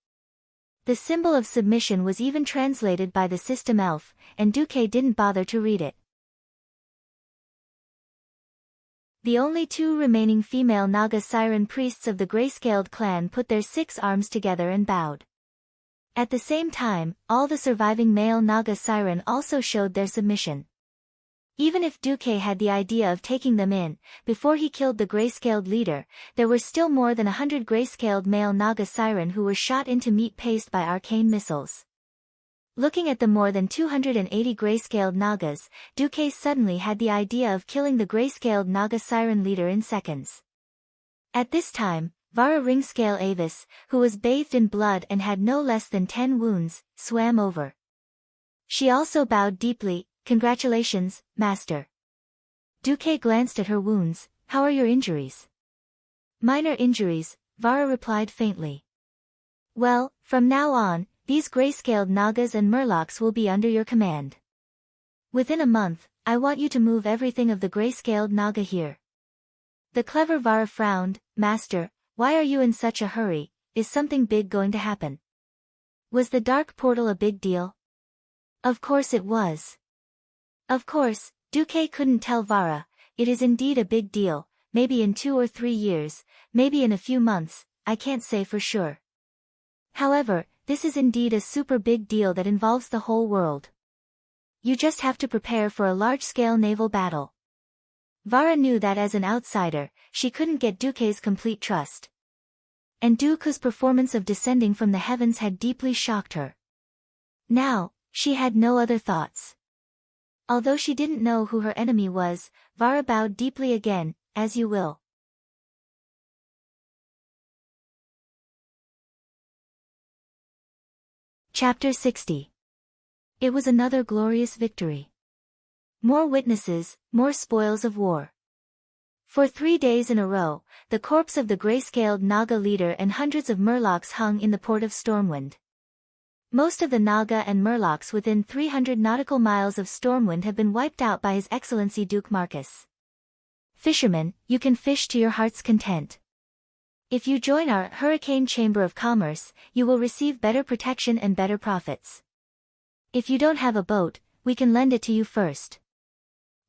The symbol of submission was even translated by the system elf, and Duke didn't bother to read it. The only 2 remaining female Naga Siren priests of the gray-scaled clan put their 6 arms together and bowed. At the same time, all the surviving male Naga Siren also showed their submission. Even if Duke had the idea of taking them in, before he killed the gray-scaled leader, there were still more than 100 gray-scaled male Naga Siren who were shot into meat paste by arcane missiles. Looking at the more than 280 gray-scaled Nagas, Duke suddenly had the idea of killing the gray-scaled Naga Siren leader in seconds. At this time, Vara Ringscale Avis, who was bathed in blood and had no less than 10 wounds, swam over. She also bowed deeply. Congratulations, Master. Duke glanced at her wounds. How are your injuries? Minor injuries, Vara replied faintly. Well, from now on, these gray-scaled Nagas and Murlocs will be under your command. Within a month, I want you to move everything of the gray-scaled Naga here. The clever Vara frowned. Master, why are you in such a hurry? Is something big going to happen? Was the dark portal a big deal? Of course it was. Of course, Duque couldn't tell Vara. It is indeed a big deal, maybe in 2 or 3 years, maybe in a few months, I can't say for sure. However, this is indeed a super big deal that involves the whole world. You just have to prepare for a large-scale naval battle. Vara knew that as an outsider, she couldn't get Duque's complete trust. And Duque's performance of descending from the heavens had deeply shocked her. Now, she had no other thoughts. Although she didn't know who her enemy was, Vara bowed deeply again. As you will. Chapter 60. It was another glorious victory. More witnesses, more spoils of war. For 3 days in a row, the corpse of the gray-scaled Naga leader and hundreds of Murlocs hung in the port of Stormwind. Most of the Naga and Murlocs within 300 nautical miles of Stormwind have been wiped out by His Excellency Duke Marcus. Fishermen, you can fish to your heart's content. If you join our Hurricane Chamber of Commerce, you will receive better protection and better profits. If you don't have a boat, we can lend it to you first.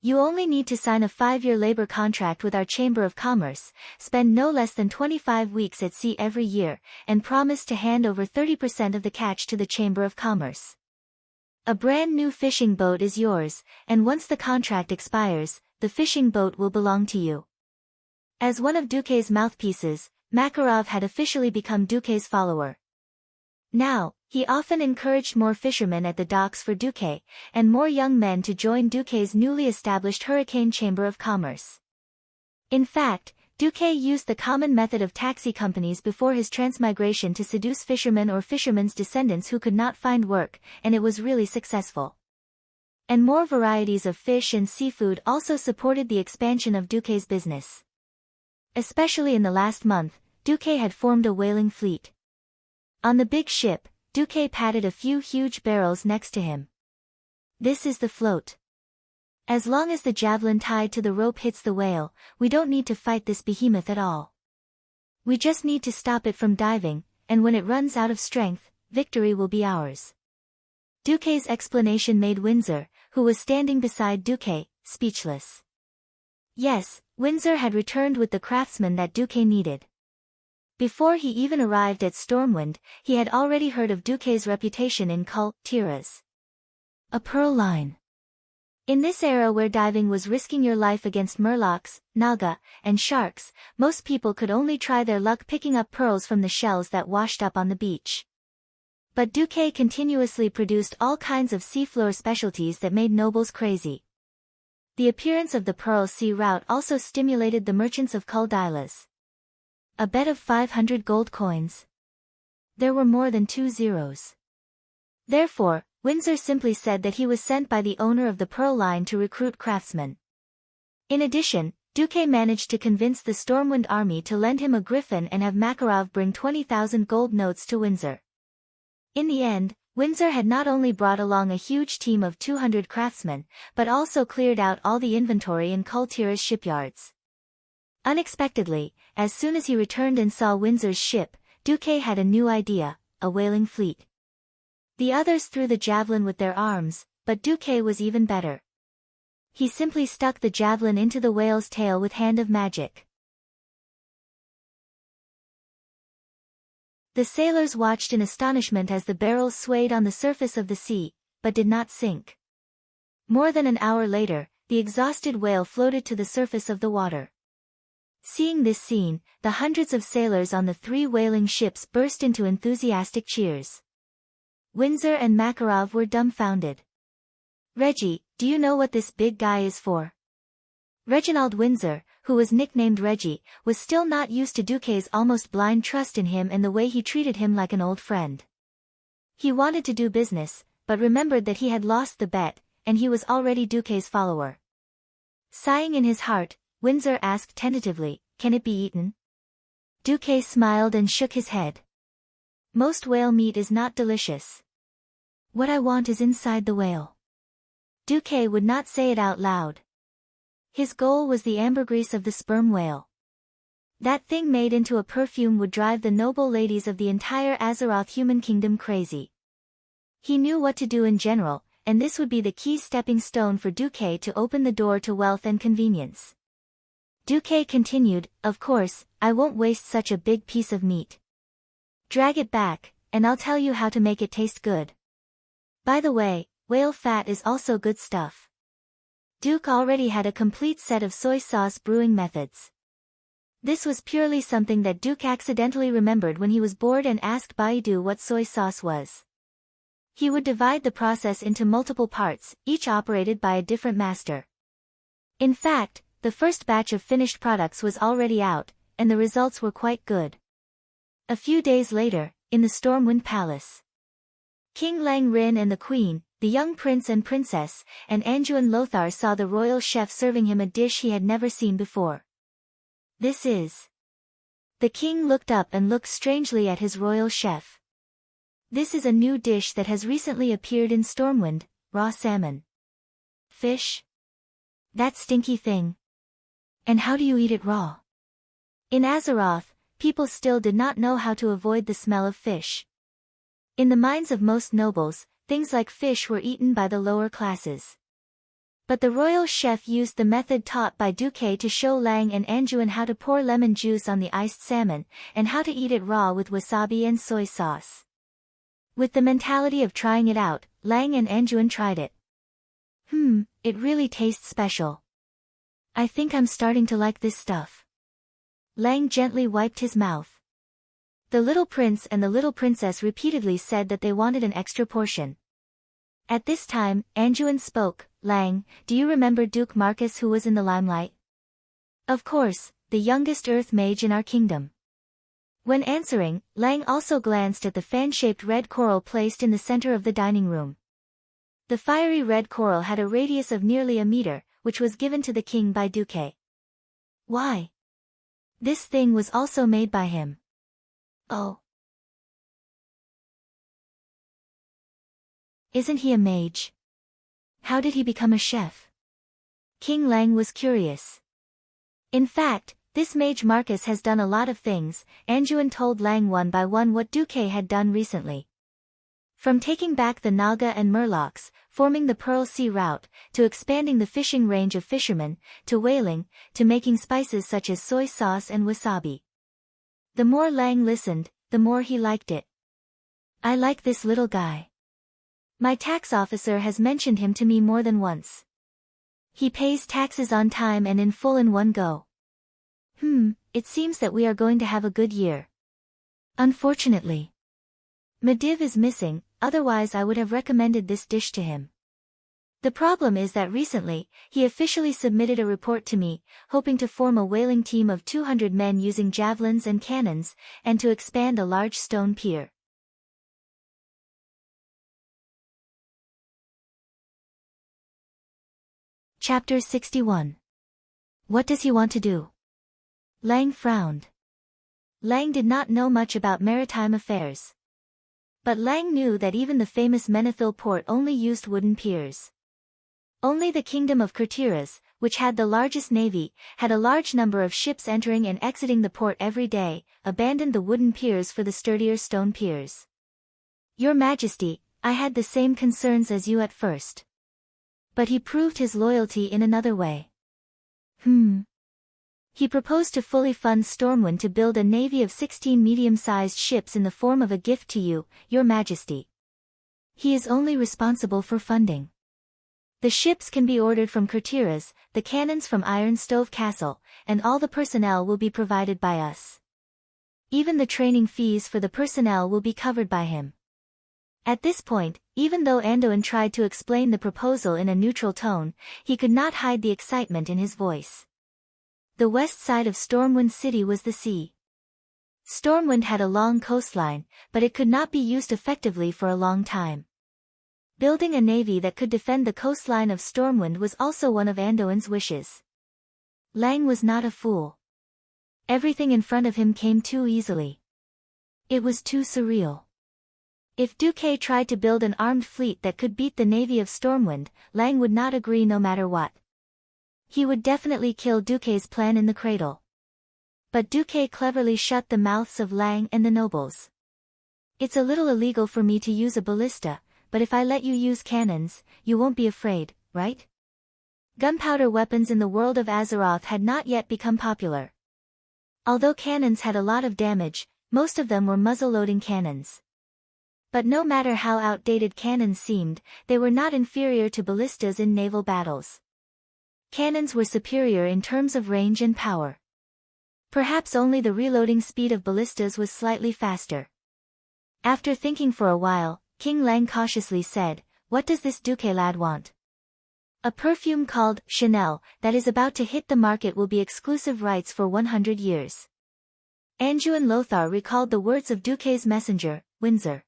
You only need to sign a 5-year labor contract with our Chamber of Commerce, spend no less than 25 weeks at sea every year, and promise to hand over 30% of the catch to the Chamber of Commerce. A brand new fishing boat is yours, and once the contract expires, the fishing boat will belong to you. As one of Duque's mouthpieces, Makarov had officially become Duque's follower. Now, he often encouraged more fishermen at the docks for Duque, and more young men to join Duque's newly established Hurricane Chamber of Commerce. In fact, Duque used the common method of taxi companies before his transmigration to seduce fishermen or fishermen's descendants who could not find work, and it was really successful. And more varieties of fish and seafood also supported the expansion of Duque's business. Especially in the last month, Duque had formed a whaling fleet. On the big ship, Duque patted a few huge barrels next to him. This is the float. As long as the javelin tied to the rope hits the whale, we don't need to fight this behemoth at all. We just need to stop it from diving, and when it runs out of strength, victory will be ours. Duque's explanation made Windsor, who was standing beside Duque, speechless. Yes, Windsor had returned with the craftsman that Duque needed. Before he even arrived at Stormwind, he had already heard of Duque's reputation in Tiras. A pearl line. In this era where diving was risking your life against murlocs, naga, and sharks, most people could only try their luck picking up pearls from the shells that washed up on the beach. But Duque continuously produced all kinds of seafloor specialties that made nobles crazy. The appearance of the pearl sea route also stimulated the merchants of Kuldilas. A bet of 500 gold coins. There were more than 2 zeros. Therefore, Windsor simply said that he was sent by the owner of the pearl line to recruit craftsmen. In addition, Duque managed to convince the Stormwind army to lend him a griffin and have Makarov bring 20,000 gold notes to Windsor. In the end, Windsor had not only brought along a huge team of 200 craftsmen, but also cleared out all the inventory in Kultira's shipyards. Unexpectedly, as soon as he returned and saw Windsor's ship, Duque had a new idea, a whaling fleet. The others threw the javelin with their arms, but Duque was even better. He simply stuck the javelin into the whale's tail with hand of magic. The sailors watched in astonishment as the barrels swayed on the surface of the sea, but did not sink. More than an hour later, the exhausted whale floated to the surface of the water. Seeing this scene, the hundreds of sailors on the 3 whaling ships burst into enthusiastic cheers. Windsor and Makarov were dumbfounded. Reggie, do you know what this big guy is for? Reginald Windsor, who was nicknamed Reggie, was still not used to Duque's almost blind trust in him and the way he treated him like an old friend. He wanted to do business, but remembered that he had lost the bet, and he was already Duque's follower. Sighing in his heart, Windsor asked tentatively, "Can it be eaten?" Duque smiled and shook his head. "Most whale meat is not delicious. What I want is inside the whale." Duque would not say it out loud. His goal was the ambergris of the sperm whale. That thing made into a perfume would drive the noble ladies of the entire Azeroth human kingdom crazy. He knew what to do in general, and this would be the key stepping stone for Duque to open the door to wealth and convenience. Duque continued, "Of course, I won't waste such a big piece of meat. Drag it back, and I'll tell you how to make it taste good. By the way, whale fat is also good stuff." Duke already had a complete set of soy sauce brewing methods. This was purely something that Duke accidentally remembered when he was bored and asked Baidu what soy sauce was. He would divide the process into multiple parts, each operated by a different master. In fact, the first batch of finished products was already out, and the results were quite good. A few days later, in the Stormwind Palace, King Lang Rin and the Queen, the young prince and princess, and Anduin Lothar saw the royal chef serving him a dish he had never seen before. "This is..." The king looked up and looked strangely at his royal chef. "This is a new dish that has recently appeared in Stormwind, raw salmon." "Fish? That stinky thing. And how do you eat it raw?" In Azeroth, people still did not know how to avoid the smell of fish. In the minds of most nobles, things like fish were eaten by the lower classes. But the royal chef used the method taught by Duque to show Lang and Anduin how to pour lemon juice on the iced salmon, and how to eat it raw with wasabi and soy sauce. With the mentality of trying it out, Lang and Anduin tried it. It really tastes special. I think I'm starting to like this stuff." Lang gently wiped his mouth. The little prince and the little princess repeatedly said that they wanted an extra portion. At this time, Anduin spoke. Lang, do you remember Duke Marcus who was in the limelight? Of course, the youngest earth mage in our kingdom. When answering, Lang also glanced at the fan-shaped red coral placed in the center of the dining room. The fiery red coral had a radius of nearly a meter, which was given to the king by Duque. Why? This thing was also made by him. Oh. Isn't he a mage? How did he become a chef? King Lang was curious. In fact, this mage Marcus has done a lot of things. Anduin told Lang one by one what Duque had done recently. From taking back the Naga and Murlocs, forming the Pearl Sea route, to expanding the fishing range of fishermen, to whaling, to making spices such as soy sauce and wasabi. The more Lang listened, the more he liked it. I like this little guy. My tax officer has mentioned him to me more than once. He pays taxes on time and in full in one go. It seems that we are going to have a good year. Unfortunately, Mediv is missing, otherwise I would have recommended this dish to him. The problem is that recently, he officially submitted a report to me, hoping to form a whaling team of 200 men using javelins and cannons, and to expand a large stone pier. Chapter 61. What does he want to do? Lang frowned. Lang did not know much about maritime affairs. But Lang knew that even the famous Menethil port only used wooden piers. Only the kingdom of Kurtiras, which had the largest navy, had a large number of ships entering and exiting the port every day, abandoned the wooden piers for the sturdier stone piers. Your Majesty, I had the same concerns as you at first. But he proved his loyalty in another way. He proposed to fully fund Stormwind to build a navy of 16 medium-sized ships in the form of a gift to you, Your Majesty. He is only responsible for funding. The ships can be ordered from Kurtiras, the cannons from Iron Stove Castle, and all the personnel will be provided by us. Even the training fees for the personnel will be covered by him. At this point, even though Anduin tried to explain the proposal in a neutral tone, he could not hide the excitement in his voice. The west side of Stormwind City was the sea. Stormwind had a long coastline, but it could not be used effectively for a long time. Building a navy that could defend the coastline of Stormwind was also one of Anduin's wishes. Lang was not a fool. Everything in front of him came too easily. It was too surreal. If Duque tried to build an armed fleet that could beat the navy of Stormwind, Lang would not agree no matter what. He would definitely kill Duque's plan in the cradle. But Duque cleverly shut the mouths of Lang and the nobles. It's a little illegal for me to use a ballista, but if I let you use cannons, you won't be afraid, right? Gunpowder weapons in the world of Azeroth had not yet become popular. Although cannons had a lot of damage, most of them were muzzle-loading cannons. But no matter how outdated cannons seemed, they were not inferior to ballistas in naval battles. Cannons were superior in terms of range and power. Perhaps only the reloading speed of ballistas was slightly faster. After thinking for a while, King Lang cautiously said, "What does this Duque lad want?" "A perfume called Chanel that is about to hit the market will be exclusive rights for 100 years. Anduin Lothar recalled the words of Duque's messenger, Windsor.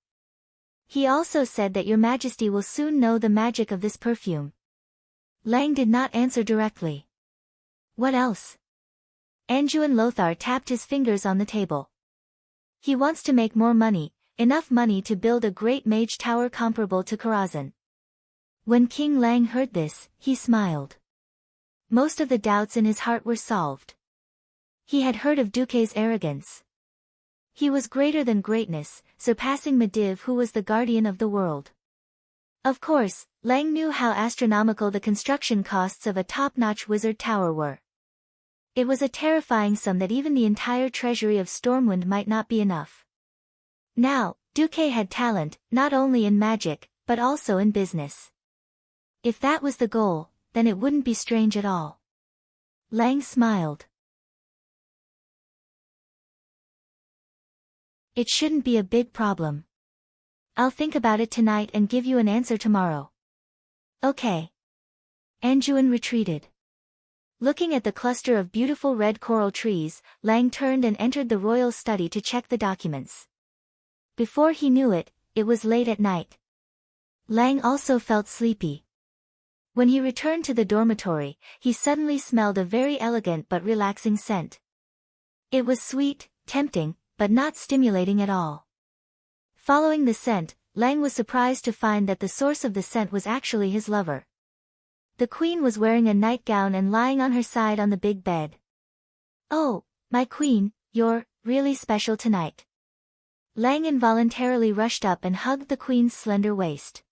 He also said that Your Majesty will soon know the magic of this perfume. Lang did not answer directly. What else? Anduin Lothar tapped his fingers on the table. He wants to make more money, enough money to build a great mage tower comparable to Karazhan. When King Lang heard this, he smiled. Most of the doubts in his heart were solved. He had heard of Duque's arrogance. He was greater than greatness, surpassing Mediv, who was the guardian of the world. Of course, Lang knew how astronomical the construction costs of a top-notch wizard tower were. It was a terrifying sum that even the entire treasury of Stormwind might not be enough. Now, Duque had talent, not only in magic, but also in business. If that was the goal, then it wouldn't be strange at all. Lang smiled. It shouldn't be a big problem. I'll think about it tonight and give you an answer tomorrow. Okay. Anjuan retreated. Looking at the cluster of beautiful red coral trees, Lang turned and entered the royal study to check the documents. Before he knew it, it was late at night. Lang also felt sleepy. When he returned to the dormitory, he suddenly smelled a very elegant but relaxing scent. It was sweet, tempting, but not stimulating at all. Following the scent, Lang was surprised to find that the source of the scent was actually his lover. The queen was wearing a nightgown and lying on her side on the big bed. "Oh, my queen, you're really special tonight." Lang involuntarily rushed up and hugged the queen's slender waist.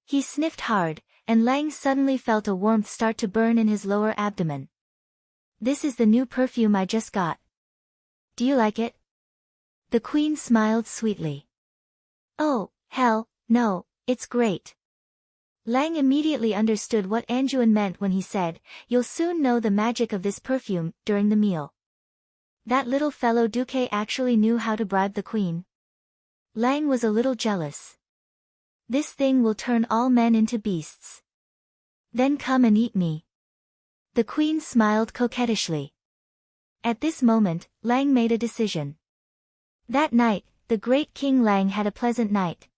He sniffed hard, and Lang suddenly felt a warmth start to burn in his lower abdomen. "This is the new perfume I just got. Do you like it?" The queen smiled sweetly. "Oh, hell, no, it's great." Lang immediately understood what Anjuan meant when he said, "You'll soon know the magic of this perfume," during the meal. That little fellow Duque actually knew how to bribe the queen. Lang was a little jealous. "This thing will turn all men into beasts. Then come and eat me." The queen smiled coquettishly. At this moment, Lang made a decision. That night, the great King Lang had a pleasant night.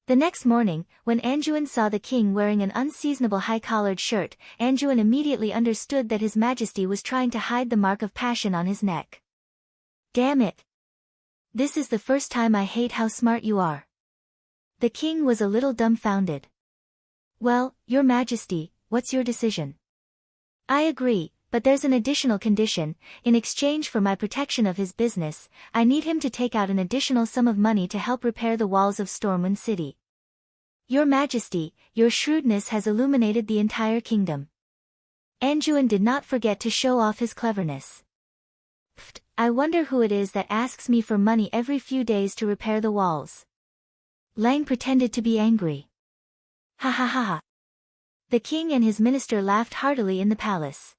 The next morning, when Anjuan saw the king wearing an unseasonable high-collared shirt, Anjuan immediately understood that His Majesty was trying to hide the mark of passion on his neck. "Damn it! This is the first time I hate how smart you are." The king was a little dumbfounded. "Well, Your Majesty, what's your decision?" "I agree, but there's an additional condition. In exchange for my protection of his business, I need him to take out an additional sum of money to help repair the walls of Stormwind City." "Your Majesty, your shrewdness has illuminated the entire kingdom." Anjuan did not forget to show off his cleverness. "Pfft, I wonder who it is that asks me for money every few days to repair the walls." Lang pretended to be angry. "Ha ha ha ha." The king and his minister laughed heartily in the palace.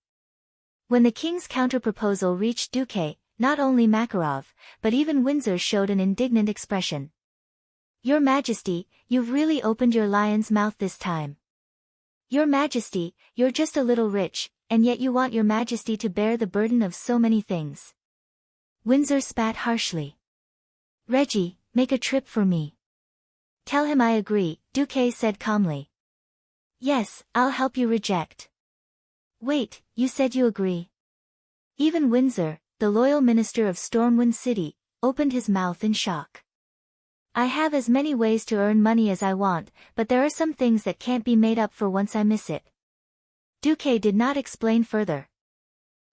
When the king's counterproposal reached Duque, not only Makarov, but even Windsor showed an indignant expression. "Your Majesty, you've really opened your lion's mouth this time. Your Majesty, you're just a little rich, and yet you want Your Majesty to bear the burden of so many things." Windsor spat harshly. "Reggie, make a trip for me." "Tell him I agree," Duque said calmly. "Yes, I'll help you reject." "Wait, you said you agree?" Even Windsor, the loyal minister of Stormwind City, opened his mouth in shock. "I have as many ways to earn money as I want, but there are some things that can't be made up for once I miss it." Duque did not explain further.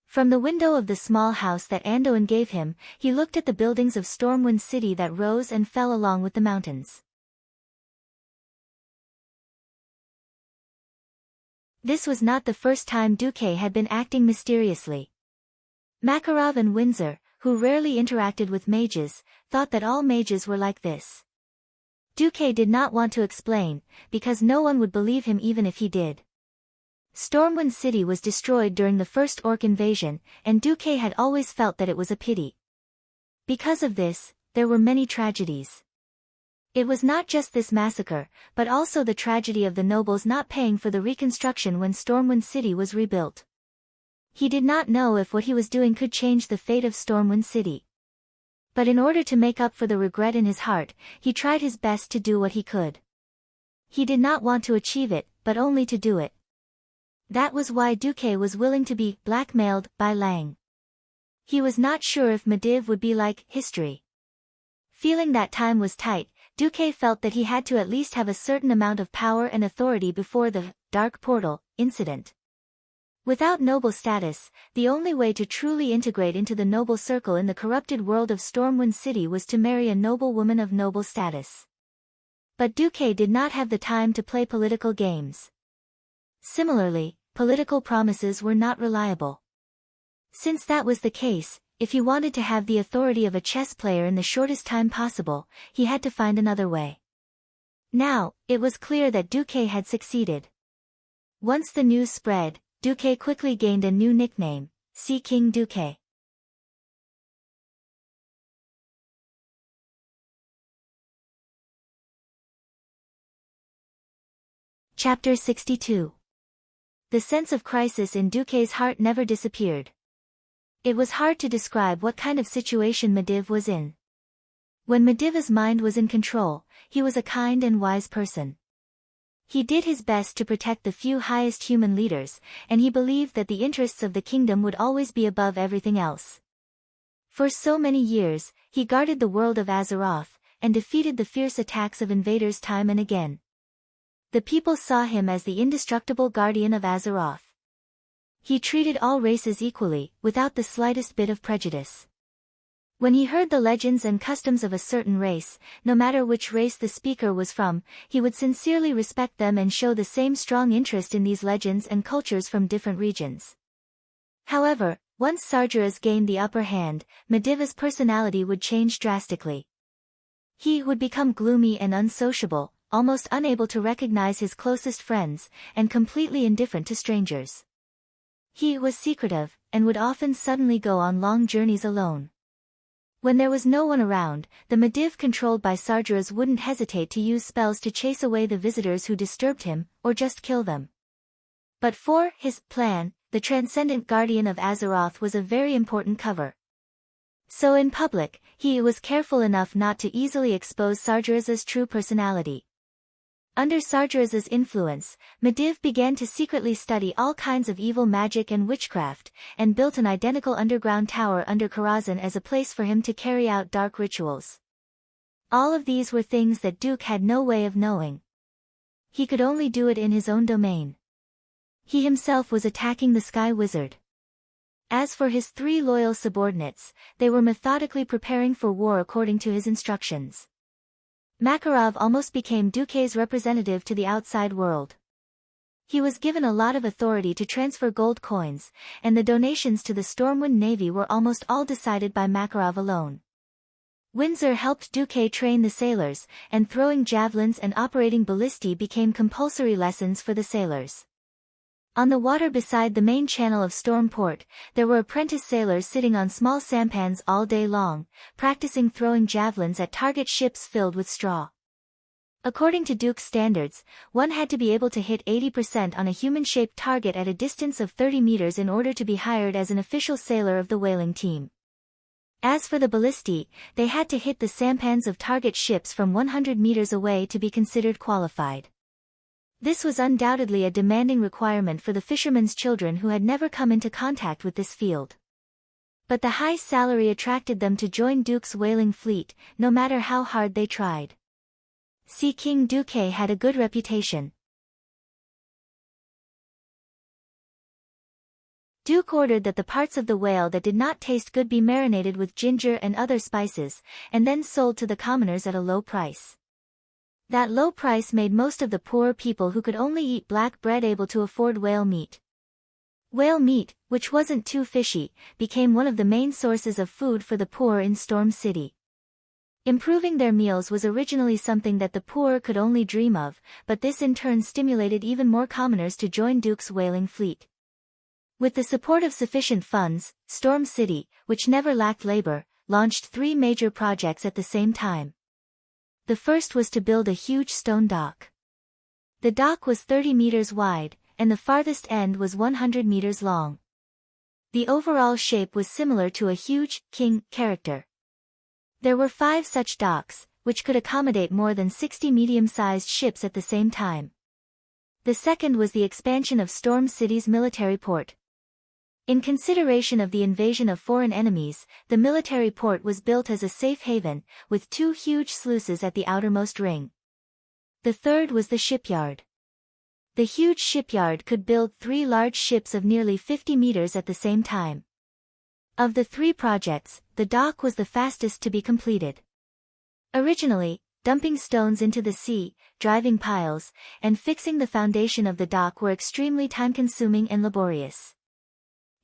From the window of the small house that Anduin gave him, he looked at the buildings of Stormwind City that rose and fell along with the mountains. This was not the first time Duque had been acting mysteriously. Makarov and Windsor, who rarely interacted with mages, thought that all mages were like this. Duque did not want to explain, because no one would believe him even if he did. Stormwind City was destroyed during the first orc invasion, and Duque had always felt that it was a pity. Because of this, there were many tragedies. It was not just this massacre, but also the tragedy of the nobles not paying for the reconstruction when Stormwind City was rebuilt. He did not know if what he was doing could change the fate of Stormwind City. But in order to make up for the regret in his heart, he tried his best to do what he could. He did not want to achieve it, but only to do it. That was why Duque was willing to be blackmailed by Lang. He was not sure if Mediv would be like history. Feeling that time was tight, Duque felt that he had to at least have a certain amount of power and authority before the Dark Portal incident. Without noble status, the only way to truly integrate into the noble circle in the corrupted world of Stormwind City was to marry a noble woman of noble status. But Duque did not have the time to play political games. Similarly, political promises were not reliable. Since that was the case, if he wanted to have the authority of a chess player in the shortest time possible, he had to find another way. Now, it was clear that Duque had succeeded. Once the news spread, Duque quickly gained a new nickname, Sea King Duque. Chapter 62. The sense of crisis in Duque's heart never disappeared. It was hard to describe what kind of situation Medivh was in. When Medivh's mind was in control, he was a kind and wise person. He did his best to protect the few highest human leaders, and he believed that the interests of the kingdom would always be above everything else. For so many years, he guarded the world of Azeroth, and defeated the fierce attacks of invaders time and again. The people saw him as the indestructible guardian of Azeroth. He treated all races equally, without the slightest bit of prejudice. When he heard the legends and customs of a certain race, no matter which race the speaker was from, he would sincerely respect them and show the same strong interest in these legends and cultures from different regions. However, once Sargeras gained the upper hand, Medivh's personality would change drastically. He would become gloomy and unsociable, almost unable to recognize his closest friends, and completely indifferent to strangers. He was secretive, and would often suddenly go on long journeys alone. When there was no one around, the Medivh controlled by Sargeras wouldn't hesitate to use spells to chase away the visitors who disturbed him, or just kill them. But for his plan, the Transcendent Guardian of Azeroth was a very important cover. So in public, he was careful enough not to easily expose Sargeras's true personality. Under Sargeras's influence, Medivh began to secretly study all kinds of evil magic and witchcraft, and built an identical underground tower under Karazhan as a place for him to carry out dark rituals. All of these were things that Duke had no way of knowing. He could only do it in his own domain. He himself was attacking the Sky Wizard. As for his 3 loyal subordinates, they were methodically preparing for war according to his instructions. Makarov almost became Duque's representative to the outside world. He was given a lot of authority to transfer gold coins, and the donations to the Stormwind Navy were almost all decided by Makarov alone. Windsor helped Duque train the sailors, and throwing javelins and operating ballistae became compulsory lessons for the sailors. On the water beside the main channel of Stormport, there were apprentice sailors sitting on small sampans all day long, practicing throwing javelins at target ships filled with straw. According to Duke's standards, one had to be able to hit 80% on a human-shaped target at a distance of 30 meters in order to be hired as an official sailor of the whaling team. As for the ballistae, they had to hit the sampans of target ships from 100 meters away to be considered qualified. This was undoubtedly a demanding requirement for the fishermen's children who had never come into contact with this field. But the high salary attracted them to join Duke's whaling fleet, no matter how hard they tried. Sea King Duque had a good reputation. Duke ordered that the parts of the whale that did not taste good be marinated with ginger and other spices, and then sold to the commoners at a low price. That low price made most of the poor people who could only eat black bread able to afford whale meat. Whale meat, which wasn't too fishy, became one of the main sources of food for the poor in Storm City. Improving their meals was originally something that the poor could only dream of, but this in turn stimulated even more commoners to join Duke's whaling fleet. With the support of sufficient funds, Storm City, which never lacked labor, launched 3 major projects at the same time. The first was to build a huge stone dock. The dock was 30 meters wide, and the farthest end was 100 meters long. The overall shape was similar to a huge king character. There were 5 such docks, which could accommodate more than 60 medium-sized ships at the same time. The second was the expansion of Storm City's military port. In consideration of the invasion of foreign enemies, the military port was built as a safe haven, with 2 huge sluices at the outermost ring. The third was the shipyard. The huge shipyard could build 3 large ships of nearly 50 meters at the same time. Of the 3 projects, the dock was the fastest to be completed. Originally, dumping stones into the sea, driving piles, and fixing the foundation of the dock were extremely time-consuming and laborious.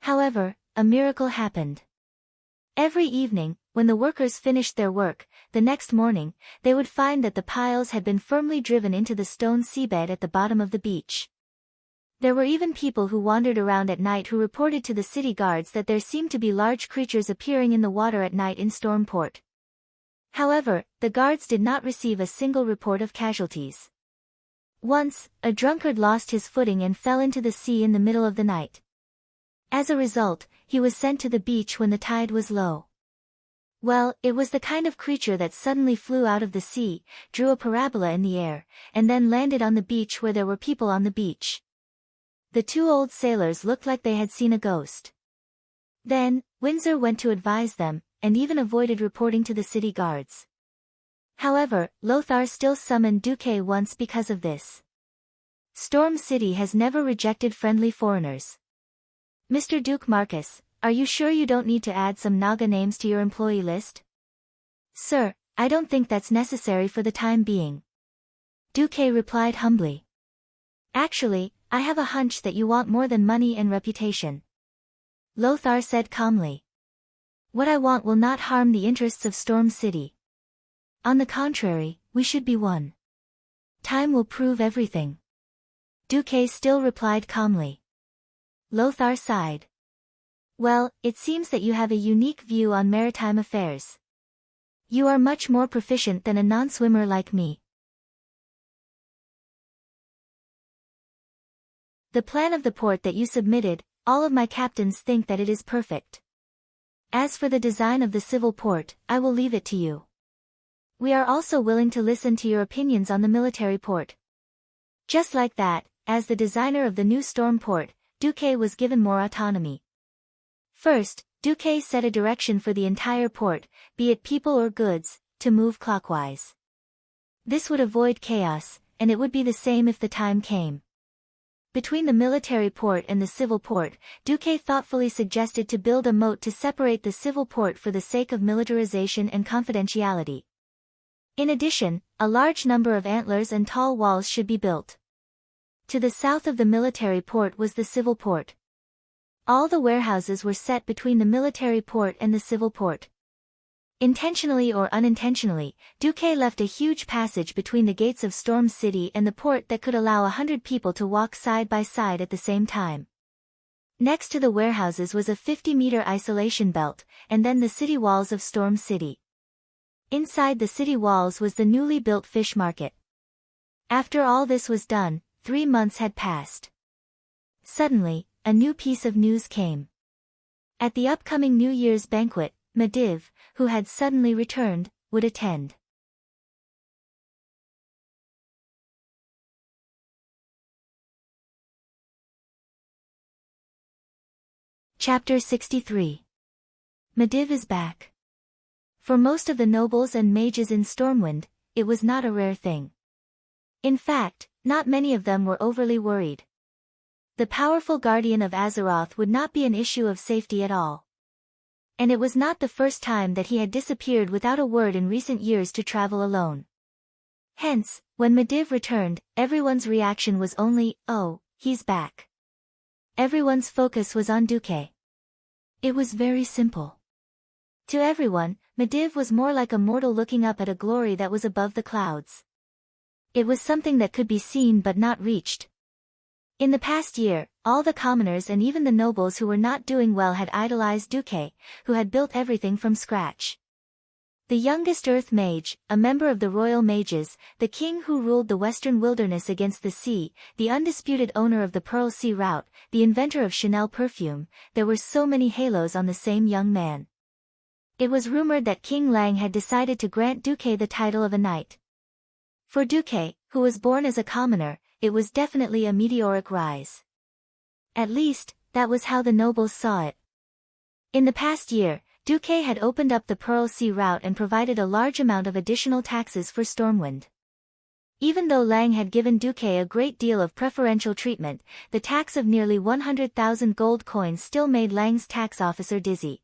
However, a miracle happened. Every evening, when the workers finished their work, the next morning, they would find that the piles had been firmly driven into the stone seabed at the bottom of the beach. There were even people who wandered around at night who reported to the city guards that there seemed to be large creatures appearing in the water at night in Stormport. However, the guards did not receive a single report of casualties. Once, a drunkard lost his footing and fell into the sea in the middle of the night. As a result, he was sent to the beach when the tide was low. Well, it was the kind of creature that suddenly flew out of the sea, drew a parabola in the air, and then landed on the beach where there were people on the beach. The two old sailors looked like they had seen a ghost. Then, Windsor went to advise them, and even avoided reporting to the city guards. However, Lothar still summoned Duque once because of this. Storm City has never rejected friendly foreigners. Mr. Duke Marcus, are you sure you don't need to add some Naga names to your employee list? Sir, I don't think that's necessary for the time being. Duque replied humbly. Actually, I have a hunch that you want more than money and reputation. Lothar said calmly. What I want will not harm the interests of Storm City. On the contrary, we should be one. Time will prove everything. Duque still replied calmly. Lothar sighed. Well, it seems that you have a unique view on maritime affairs. You are much more proficient than a non-swimmer like me. The plan of the port that you submitted, all of my captains think that it is perfect. As for the design of the civil port, I will leave it to you. We are also willing to listen to your opinions on the military port. Just like that, as the designer of the new storm port, Duque was given more autonomy. First, Duque set a direction for the entire port, be it people or goods, to move clockwise. This would avoid chaos, and it would be the same if the time came. Between the military port and the civil port, Duque thoughtfully suggested to build a moat to separate the civil port for the sake of militarization and confidentiality. In addition, a large number of antlers and tall walls should be built. To the south of the military port was the civil port. All the warehouses were set between the military port and the civil port. Intentionally or unintentionally, Duque left a huge passage between the gates of Storm City and the port that could allow 100 people to walk side by side at the same time. Next to the warehouses was a 50-meter isolation belt, and then the city walls of Storm City. Inside the city walls was the newly built fish market. After all this was done, 3 months had passed. Suddenly, a new piece of news came. At the upcoming New Year's banquet, Mediv, who had suddenly returned, would attend. Chapter 63. Mediv is back. For most of the nobles and mages in Stormwind, it was not a rare thing. In fact, not many of them were overly worried. The powerful guardian of Azeroth would not be an issue of safety at all. And it was not the first time that he had disappeared without a word in recent years to travel alone. Hence, when Mediv returned, everyone's reaction was only, "Oh, he's back." Everyone's focus was on Duque. It was very simple. To everyone, Mediv was more like a mortal looking up at a glory that was above the clouds. It was something that could be seen but not reached. In the past year, all the commoners and even the nobles who were not doing well had idolized Duque, who had built everything from scratch. The youngest Earth Mage, a member of the Royal Mages, the king who ruled the western wilderness against the sea, the undisputed owner of the Pearl Sea Route, the inventor of Chanel perfume, there were so many halos on the same young man. It was rumored that King Lang had decided to grant Duque the title of a knight. For Duque, who was born as a commoner, it was definitely a meteoric rise. At least, that was how the nobles saw it. In the past year, Duque had opened up the Pearl Sea Route and provided a large amount of additional taxes for Stormwind. Even though Lang had given Duque a great deal of preferential treatment, the tax of nearly 100,000 gold coins still made Lang's tax officer dizzy.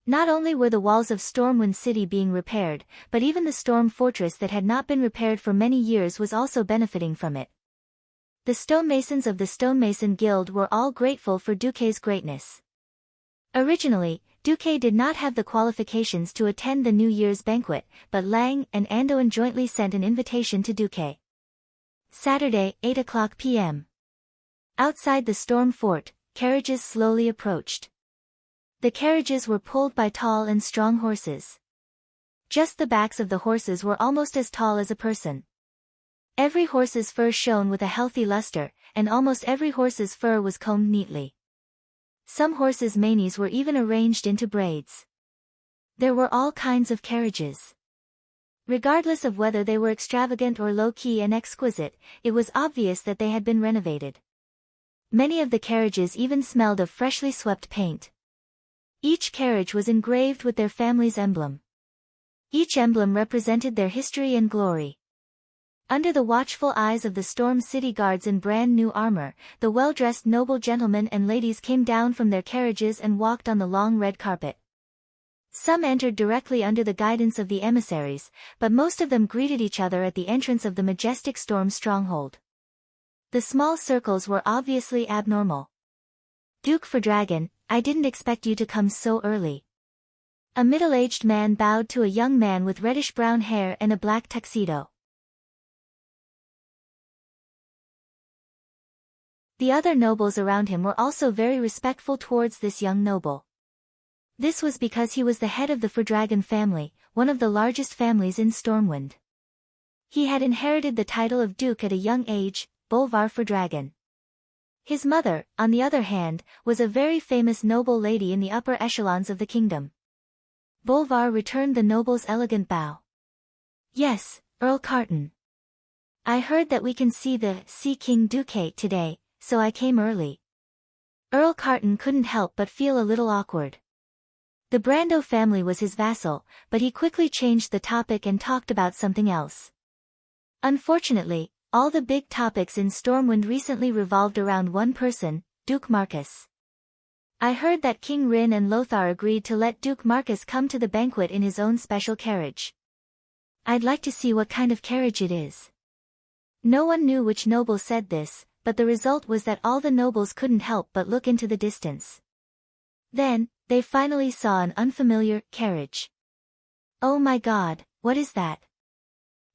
Not only were the walls of Stormwind City being repaired, but even the storm fortress that had not been repaired for many years was also benefiting from it. The stonemasons of the Stonemason Guild were all grateful for Duque's greatness. Originally, Duque did not have the qualifications to attend the New Year's banquet, but Lang and Anduin jointly sent an invitation to Duque. Saturday, 8:00 p.m. Outside the storm fort, carriages slowly approached. The carriages were pulled by tall and strong horses. Just the backs of the horses were almost as tall as a person. Every horse's fur shone with a healthy luster, and almost every horse's fur was combed neatly. Some horses' manes were even arranged into braids. There were all kinds of carriages. Regardless of whether they were extravagant or low-key and exquisite, it was obvious that they had been renovated. Many of the carriages even smelled of freshly swept paint. Each carriage was engraved with their family's emblem. Each emblem represented their history and glory. Under the watchful eyes of the Storm City guards in brand new armor, the well-dressed noble gentlemen and ladies came down from their carriages and walked on the long red carpet. Some entered directly under the guidance of the emissaries, but most of them greeted each other at the entrance of the majestic Storm stronghold. The small circles were obviously abnormal. "Duke Fordragon, I didn't expect you to come so early." A middle-aged man bowed to a young man with reddish-brown hair and a black tuxedo. The other nobles around him were also very respectful towards this young noble. This was because he was the head of the Fordragon family, one of the largest families in Stormwind. He had inherited the title of Duke at a young age, Bolvar Fordragon. His mother, on the other hand, was a very famous noble lady in the upper echelons of the kingdom. Bolvar returned the noble's elegant bow. "Yes, Earl Carton. I heard that we can see the Sea King Duque today, so I came early." Earl Carton couldn't help but feel a little awkward. The Brando family was his vassal, but he quickly changed the topic and talked about something else. Unfortunately, all the big topics in Stormwind recently revolved around one person, Duke Marcus. "I heard that King Rin and Lothar agreed to let Duke Marcus come to the banquet in his own special carriage. I'd like to see what kind of carriage it is." No one knew which noble said this, but the result was that all the nobles couldn't help but look into the distance. Then, they finally saw an unfamiliar carriage. "Oh my God, what is that?"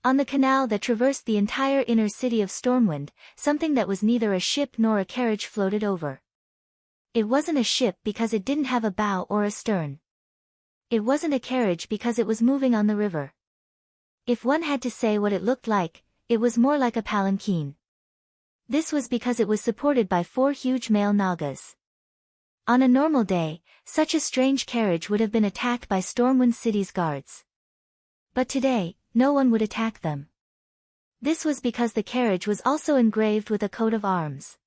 On the canal that traversed the entire inner city of Stormwind, something that was neither a ship nor a carriage floated over. It wasn't a ship because it didn't have a bow or a stern. It wasn't a carriage because it was moving on the river. If one had to say what it looked like, it was more like a palanquin. This was because it was supported by 4 huge male Nagas. On a normal day, such a strange carriage would have been attacked by Stormwind City's guards. But today, no one would attack them. This was because the carriage was also engraved with a coat of arms.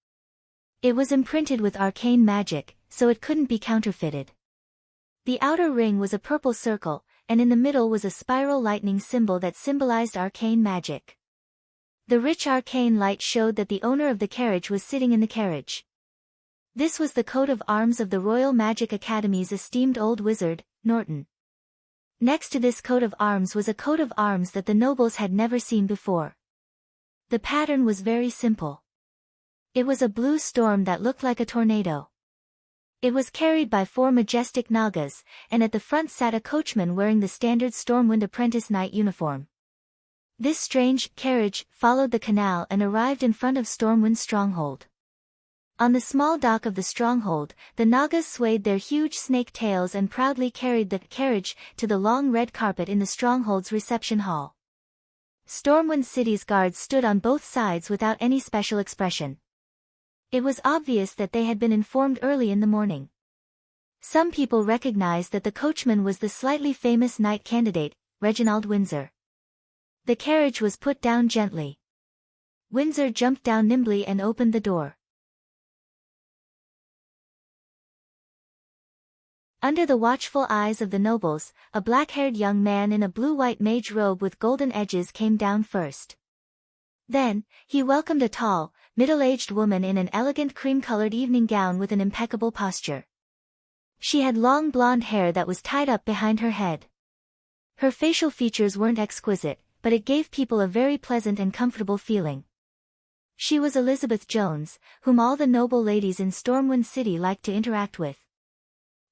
It was imprinted with arcane magic, so it couldn't be counterfeited. The outer ring was a purple circle, and in the middle was a spiral lightning symbol that symbolized arcane magic. The rich arcane light showed that the owner of the carriage was sitting in the carriage. This was the coat of arms of the Royal Magic Academy's esteemed old wizard, Norton. Next to this coat of arms was a coat of arms that the nobles had never seen before. The pattern was very simple. It was a blue storm that looked like a tornado. It was carried by 4 majestic Nagas, and at the front sat a coachman wearing the standard Stormwind apprentice knight uniform. This strange carriage followed the canal and arrived in front of Stormwind's stronghold. On the small dock of the stronghold, the Nagas swayed their huge snake tails and proudly carried the carriage to the long red carpet in the stronghold's reception hall. Stormwind City's guards stood on both sides without any special expression. It was obvious that they had been informed early in the morning. Some people recognized that the coachman was the slightly famous knight candidate, Reginald Windsor. The carriage was put down gently. Windsor jumped down nimbly and opened the door. Under the watchful eyes of the nobles, a black-haired young man in a blue-white mage robe with golden edges came down first. Then, he welcomed a tall, middle-aged woman in an elegant cream-colored evening gown with an impeccable posture. She had long blonde hair that was tied up behind her head. Her facial features weren't exquisite, but it gave people a very pleasant and comfortable feeling. She was Elizabeth Jones, whom all the noble ladies in Stormwind City liked to interact with.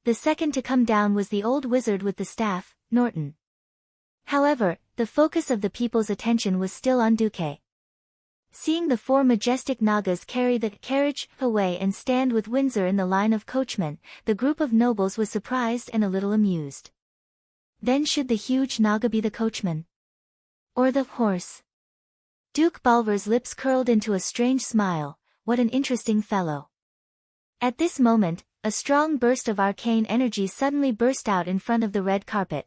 The second to come down was the old wizard with the staff, Norton. However, the focus of the people's attention was still on Duque. Seeing the 4 majestic Nagas carry the carriage away and stand with Windsor in the line of coachmen, the group of nobles was surprised and a little amused. Then should the huge Naga be the coachman? Or the horse? Duke Balver's lips curled into a strange smile. What an interesting fellow. At this moment, a strong burst of arcane energy suddenly burst out in front of the red carpet.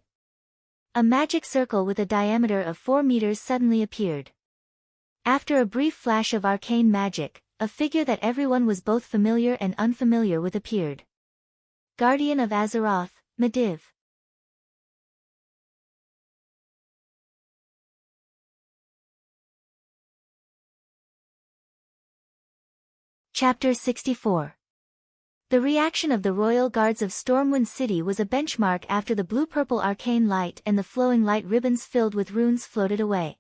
A magic circle with a diameter of 4 meters suddenly appeared. After a brief flash of arcane magic, a figure that everyone was both familiar and unfamiliar with appeared. Guardian of Azeroth, Medivh. Chapter 64. The reaction of the royal guards of Stormwind City was a benchmark after the blue-purple arcane light and the flowing light ribbons filled with runes floated away.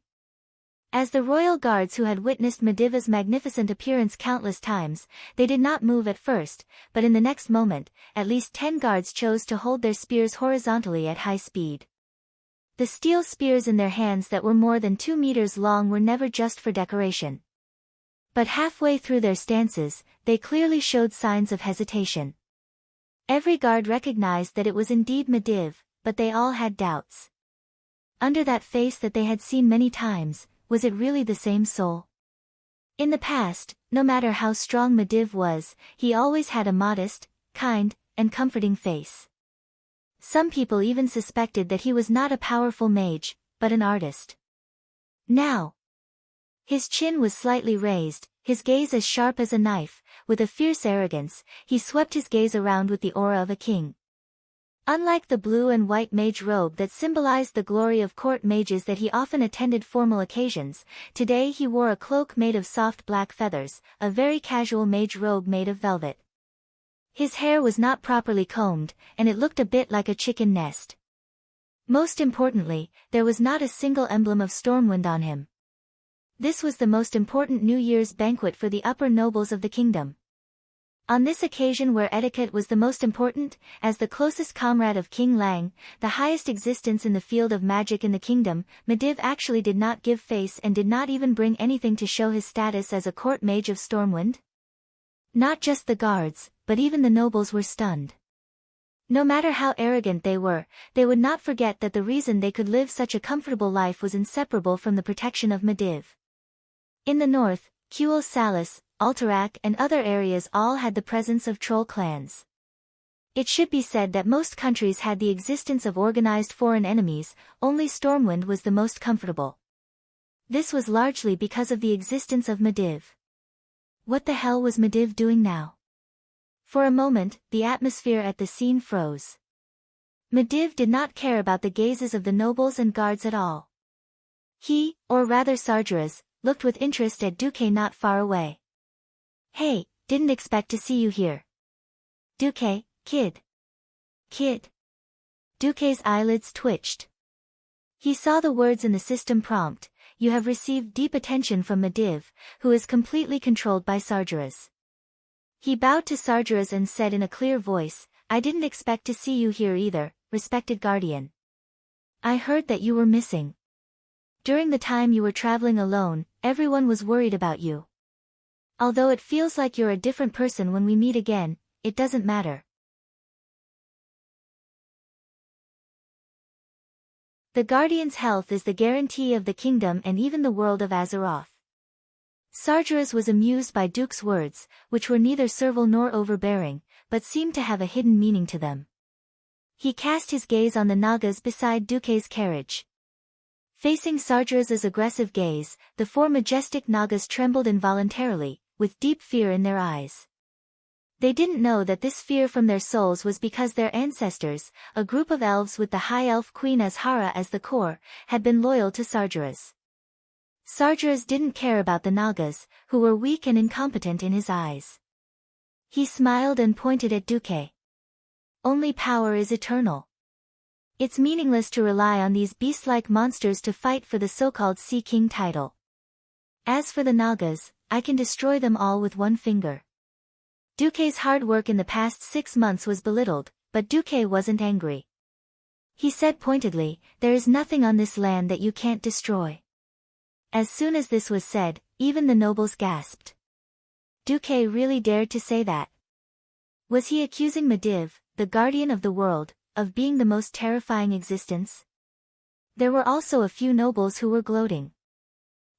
As the royal guards who had witnessed Medivh's magnificent appearance countless times, they did not move at first, but in the next moment, at least 10 guards chose to hold their spears horizontally at high speed. The steel spears in their hands that were more than 2 meters long were never just for decoration. But halfway through their stances, they clearly showed signs of hesitation. Every guard recognized that it was indeed Medivh, but they all had doubts. Under that face that they had seen many times, was it really the same soul? In the past, no matter how strong Medivh was, he always had a modest, kind, and comforting face. Some people even suspected that he was not a powerful mage, but an artist. Now, his chin was slightly raised, his gaze as sharp as a knife. With a fierce arrogance, he swept his gaze around with the aura of a king. Unlike the blue and white mage robe that symbolized the glory of court mages that he often attended formal occasions, today he wore a cloak made of soft black feathers, a very casual mage robe made of velvet. His hair was not properly combed, and it looked a bit like a chicken nest. Most importantly, there was not a single emblem of Stormwind on him. This was the most important New Year's banquet for the upper nobles of the kingdom. On this occasion where etiquette was the most important, as the closest comrade of King Lang, the highest existence in the field of magic in the kingdom, Medivh actually did not give face and did not even bring anything to show his status as a court mage of Stormwind. Not just the guards, but even the nobles were stunned. No matter how arrogant they would not forget that the reason they could live such a comfortable life was inseparable from the protection of Medivh. In the north, Kuel Salis, Alterac and other areas all had the presence of troll clans. It should be said that most countries had the existence of organized foreign enemies, only Stormwind was the most comfortable. This was largely because of the existence of Medivh. What the hell was Medivh doing now? For a moment, the atmosphere at the scene froze. Medivh did not care about the gazes of the nobles and guards at all. He, or rather Sargeras, looked with interest at Duque not far away. Hey, didn't expect to see you here. Duque, kid. Kid. Duque's eyelids twitched. He saw the words in the system prompt, you have received deep attention from Medivh, who is completely controlled by Sargeras. He bowed to Sargeras and said in a clear voice, I didn't expect to see you here either, respected guardian. I heard that you were missing. During the time you were traveling alone, everyone was worried about you. Although it feels like you're a different person when we meet again, it doesn't matter. The Guardian's health is the guarantee of the kingdom and even the world of Azeroth. Sargeras was amused by Duke's words, which were neither servile nor overbearing, but seemed to have a hidden meaning to them. He cast his gaze on the Nagas beside Duque's carriage. Facing Sargeras's aggressive gaze, the 4 majestic Nagas trembled involuntarily, with deep fear in their eyes. They didn't know that this fear from their souls was because their ancestors, a group of elves with the High Elf Queen Azhara as the core, had been loyal to Sargeras. Sargeras didn't care about the Nagas, who were weak and incompetent in his eyes. He smiled and pointed at Duque. Only power is eternal. It's meaningless to rely on these beast-like monsters to fight for the so-called Sea King title. As for the Nagas, I can destroy them all with one finger. Duque's hard work in the past 6 months was belittled, but Duque wasn't angry. He said pointedly, there is nothing on this land that you can't destroy. As soon as this was said, even the nobles gasped. Duque really dared to say that. Was he accusing Medivh, the guardian of the world, of being the most terrifying existence? There were also a few nobles who were gloating.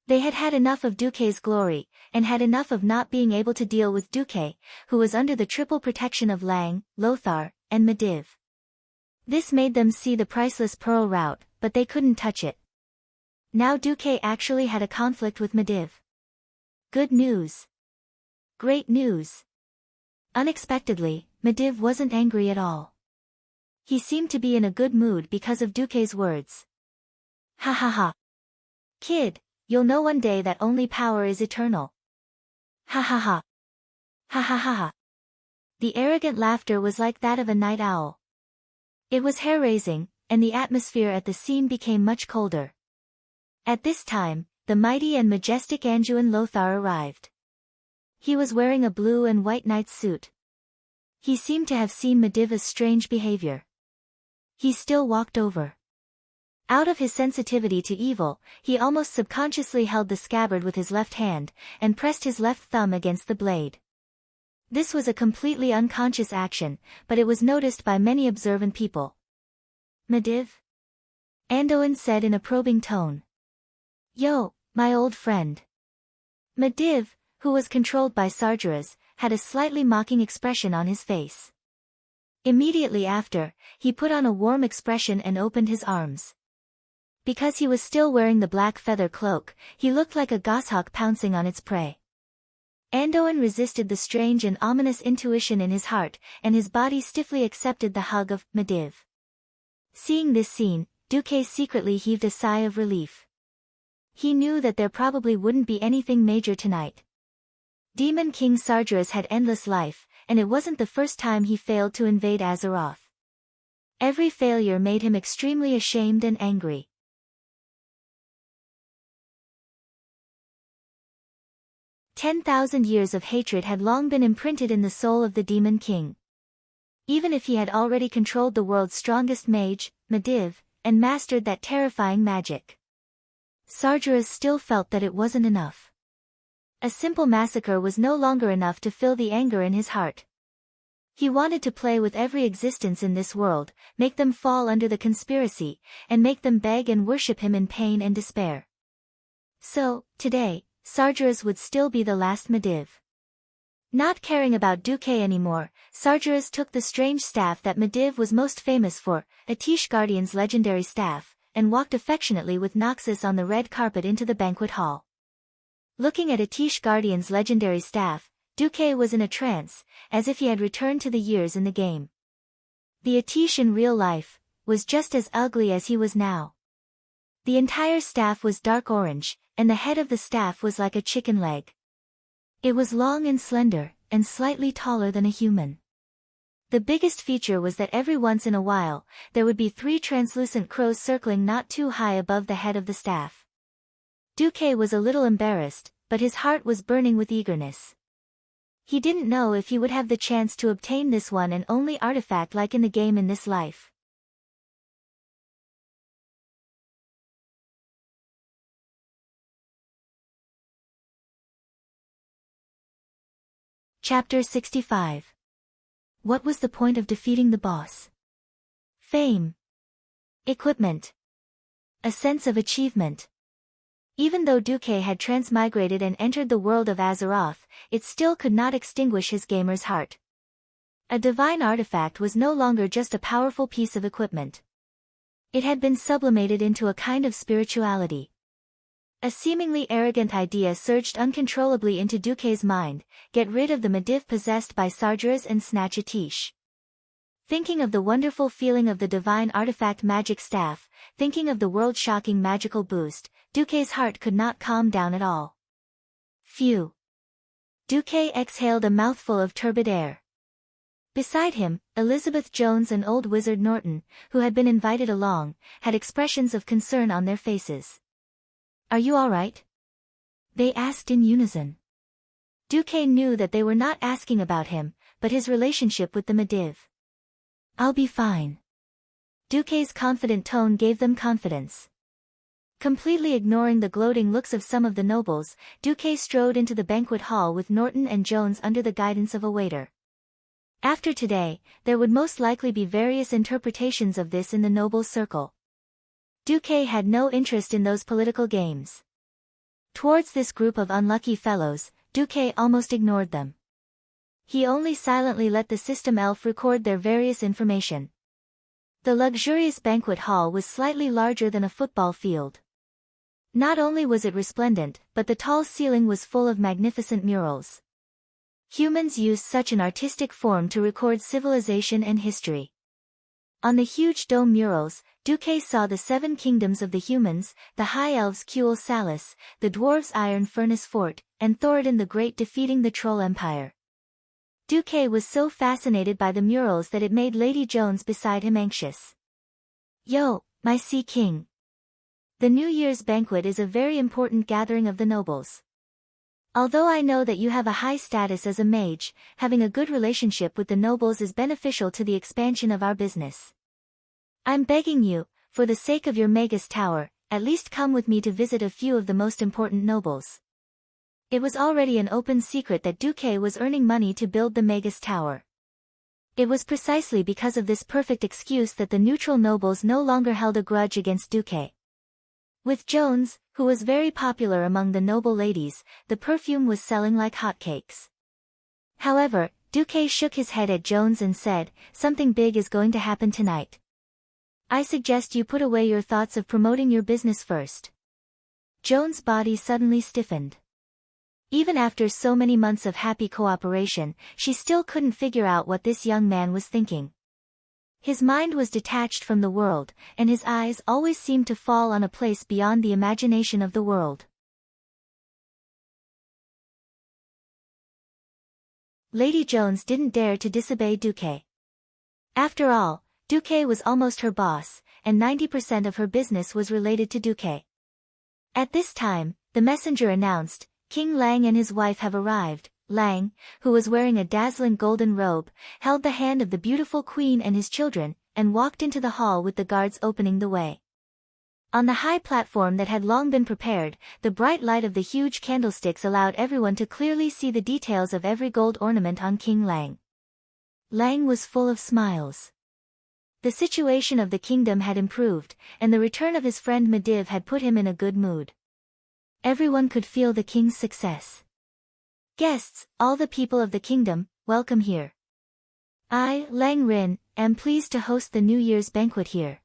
They had had enough of Duque's glory, and had enough of not being able to deal with Duque, who was under the triple protection of Lang, Lothar, and Medivh. This made them see the priceless pearl route, but they couldn't touch it. Now Duque actually had a conflict with Medivh. Good news. Great news. Unexpectedly, Medivh wasn't angry at all. He seemed to be in a good mood because of Duque's words. Ha ha ha. Kid, you'll know one day that only power is eternal. Ha ha ha. Ha ha ha ha. The arrogant laughter was like that of a night owl. It was hair-raising, and the atmosphere at the scene became much colder. At this time, the mighty and majestic Anduin Lothar arrived. He was wearing a blue and white knight's suit. He seemed to have seen Medivh's strange behavior. He still walked over. Out of his sensitivity to evil, he almost subconsciously held the scabbard with his left hand, and pressed his left thumb against the blade. This was a completely unconscious action, but it was noticed by many observant people. Medivh? Anduin said in a probing tone. Yo, my old friend. Medivh, who was controlled by Sargeras, had a slightly mocking expression on his face. Immediately after, he put on a warm expression and opened his arms. Because he was still wearing the black feather cloak, he looked like a goshawk pouncing on its prey. Anduin resisted the strange and ominous intuition in his heart, and his body stiffly accepted the hug of Medivh. Seeing this scene, Duque secretly heaved a sigh of relief. He knew that there probably wouldn't be anything major tonight. Demon King Sargeras had endless life, and it wasn't the first time he failed to invade Azeroth. Every failure made him extremely ashamed and angry. 10,000 years of hatred had long been imprinted in the soul of the Demon King. Even if he had already controlled the world's strongest mage, Medivh, and mastered that terrifying magic, Sargeras still felt that it wasn't enough. A simple massacre was no longer enough to fill the anger in his heart. He wanted to play with every existence in this world, make them fall under the conspiracy, and make them beg and worship him in pain and despair. So, today, Sargeras would still be the last Medivh. Not caring about Duque anymore, Sargeras took the strange staff that Medivh was most famous for, Atish Guardian's legendary staff, and walked affectionately with Noxus on the red carpet into the banquet hall. Looking at Atish Guardian's legendary staff, Duque was in a trance, as if he had returned to the years in the game. The Atish in real life was just as ugly as he was now. The entire staff was dark orange, and the head of the staff was like a chicken leg. It was long and slender, and slightly taller than a human. The biggest feature was that every once in a while, there would be 3 translucent crows circling not too high above the head of the staff. Duque was a little embarrassed, but his heart was burning with eagerness. He didn't know if he would have the chance to obtain this one and only artifact like in the game in this life. Chapter 65. What was the point of defeating the boss? Fame. Equipment. A sense of achievement. Even though Duque had transmigrated and entered the world of Azeroth, it still could not extinguish his gamer's heart. A divine artifact was no longer just a powerful piece of equipment. It had been sublimated into a kind of spirituality. A seemingly arrogant idea surged uncontrollably into Duque's mind: get rid of the Medivh possessed by Sargeras and snatch Atish. Thinking of the wonderful feeling of the divine artifact magic staff, thinking of the world-shocking magical boost, Duque's heart could not calm down at all. Phew. Duque exhaled a mouthful of turbid air. Beside him, Elizabeth Jones and old wizard Norton, who had been invited along, had expressions of concern on their faces. "Are you all right?" they asked in unison. Duque knew that they were not asking about him, but his relationship with the Medivh. "I'll be fine." Duque's confident tone gave them confidence. Completely ignoring the gloating looks of some of the nobles, Duque strode into the banquet hall with Norton and Jones under the guidance of a waiter. After today, there would most likely be various interpretations of this in the noble circle. Duque had no interest in those political games. Towards this group of unlucky fellows, Duque almost ignored them. He only silently let the system elf record their various information. The luxurious banquet hall was slightly larger than a football field. Not only was it resplendent, but the tall ceiling was full of magnificent murals. Humans used such an artistic form to record civilization and history. On the huge dome murals, Duque saw the 7 kingdoms of the humans, the high elves Kuel Salis, the dwarves Iron Furnace Fort, and Thoradin the Great defeating the Troll Empire. Duque was so fascinated by the murals that it made Lady Jones beside him anxious. "Yo, my sea king. The New Year's banquet is a very important gathering of the nobles. Although I know that you have a high status as a mage, having a good relationship with the nobles is beneficial to the expansion of our business. I'm begging you, for the sake of your Magus Tower, at least come with me to visit a few of the most important nobles." It was already an open secret that Duque was earning money to build the Magus Tower. It was precisely because of this perfect excuse that the neutral nobles no longer held a grudge against Duque. With Jones, who was very popular among the noble ladies, the perfume was selling like hotcakes. However, Duque shook his head at Jones and said, "Something big is going to happen tonight. I suggest you put away your thoughts of promoting your business first." Jones' body suddenly stiffened. Even after so many months of happy cooperation, she still couldn't figure out what this young man was thinking. His mind was detached from the world, and his eyes always seemed to fall on a place beyond the imagination of the world. Lady Jones didn't dare to disobey Duque. After all, Duque was almost her boss, and 90% of her business was related to Duque. At this time, the messenger announced, "King Lang and his wife have arrived." Lang, who was wearing a dazzling golden robe, held the hand of the beautiful queen and his children, and walked into the hall with the guards opening the way. On the high platform that had long been prepared, the bright light of the huge candlesticks allowed everyone to clearly see the details of every gold ornament on King Lang. Lang was full of smiles. The situation of the kingdom had improved, and the return of his friend Medivh had put him in a good mood. Everyone could feel the king's success. "Guests, all the people of the kingdom, welcome here. I, Lang Rin, am pleased to host the New Year's banquet here.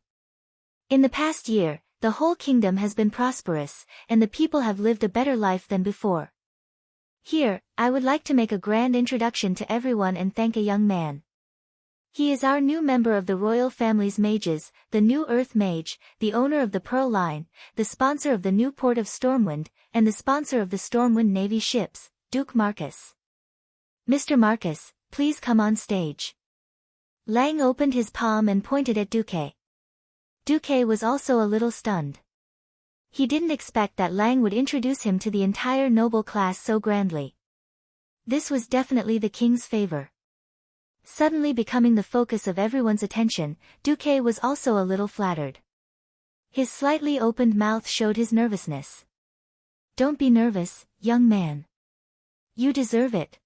In the past year, the whole kingdom has been prosperous, and the people have lived a better life than before. Here, I would like to make a grand introduction to everyone and thank a young man. He is our new member of the royal family's mages, the new Earth Mage, the owner of the Pearl Line, the sponsor of the new port of Stormwind, and the sponsor of the Stormwind Navy ships, Duke Marcus. Mr. Marcus, please come on stage." Lang opened his palm and pointed at Duque. Duque was also a little stunned. He didn't expect that Lang would introduce him to the entire noble class so grandly. This was definitely the king's favor. Suddenly becoming the focus of everyone's attention, Duque was also a little flattered. His slightly opened mouth showed his nervousness. "Don't be nervous, young man. You deserve it."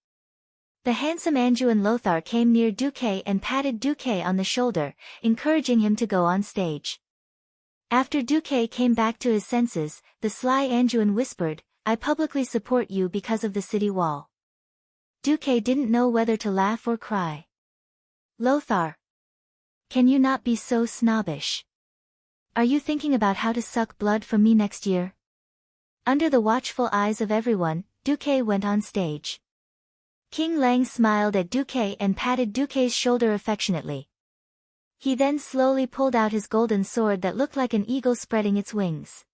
The handsome Anduin Lothar came near Duque and patted Duque on the shoulder, encouraging him to go on stage. After Duque came back to his senses, the sly Anduin whispered, "I publicly support you because of the city wall." Duque didn't know whether to laugh or cry. "Lothar, can you not be so snobbish? Are you thinking about how to suck blood from me next year?" Under the watchful eyes of everyone, Duque went on stage. King Lang smiled at Duque and patted Duque's shoulder affectionately. He then slowly pulled out his golden sword that looked like an eagle spreading its wings.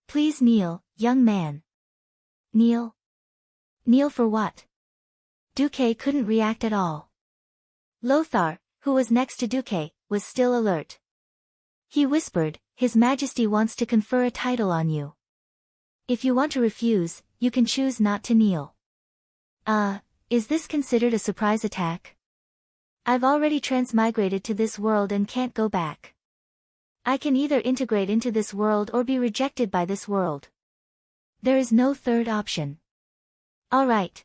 "Please kneel, young man." "Kneel? Kneel for what?" Duque couldn't react at all. Lothar, who was next to Duque, was still alert. He whispered, "His Majesty wants to confer a title on you. If you want to refuse, you can choose not to kneel." Is this considered a surprise attack? I've already transmigrated to this world and can't go back. I can either integrate into this world or be rejected by this world. There is no third option. All right.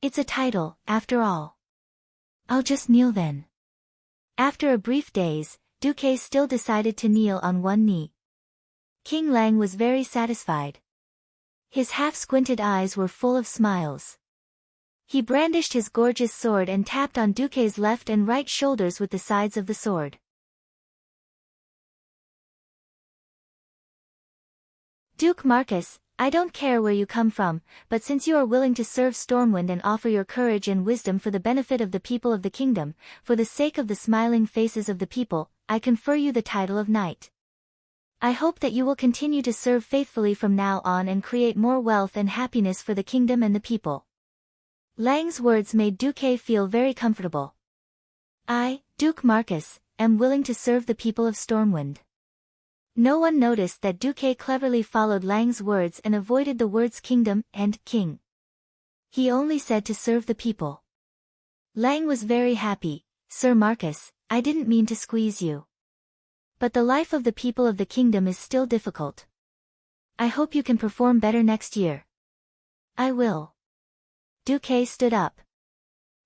It's a title, after all. I'll just kneel then. After a brief daze, Duque still decided to kneel on one knee. King Lang was very satisfied. His half-squinted eyes were full of smiles. He brandished his gorgeous sword and tapped on Duque's left and right shoulders with the sides of the sword. Duke Marcus, I don't care where you come from, but since you are willing to serve Stormwind and offer your courage and wisdom for the benefit of the people of the kingdom, for the sake of the smiling faces of the people, I confer you the title of knight. I hope that you will continue to serve faithfully from now on and create more wealth and happiness for the kingdom and the people. Lang's words made Duque feel very comfortable. I, Duke Marcus, am willing to serve the people of Stormwind. No one noticed that Duque cleverly followed Lang's words and avoided the words kingdom and king. He only said to serve the people. Lang was very happy. Sir Marcus, I didn't mean to squeeze you. But the life of the people of the kingdom is still difficult. I hope you can perform better next year. I will. Duque stood up.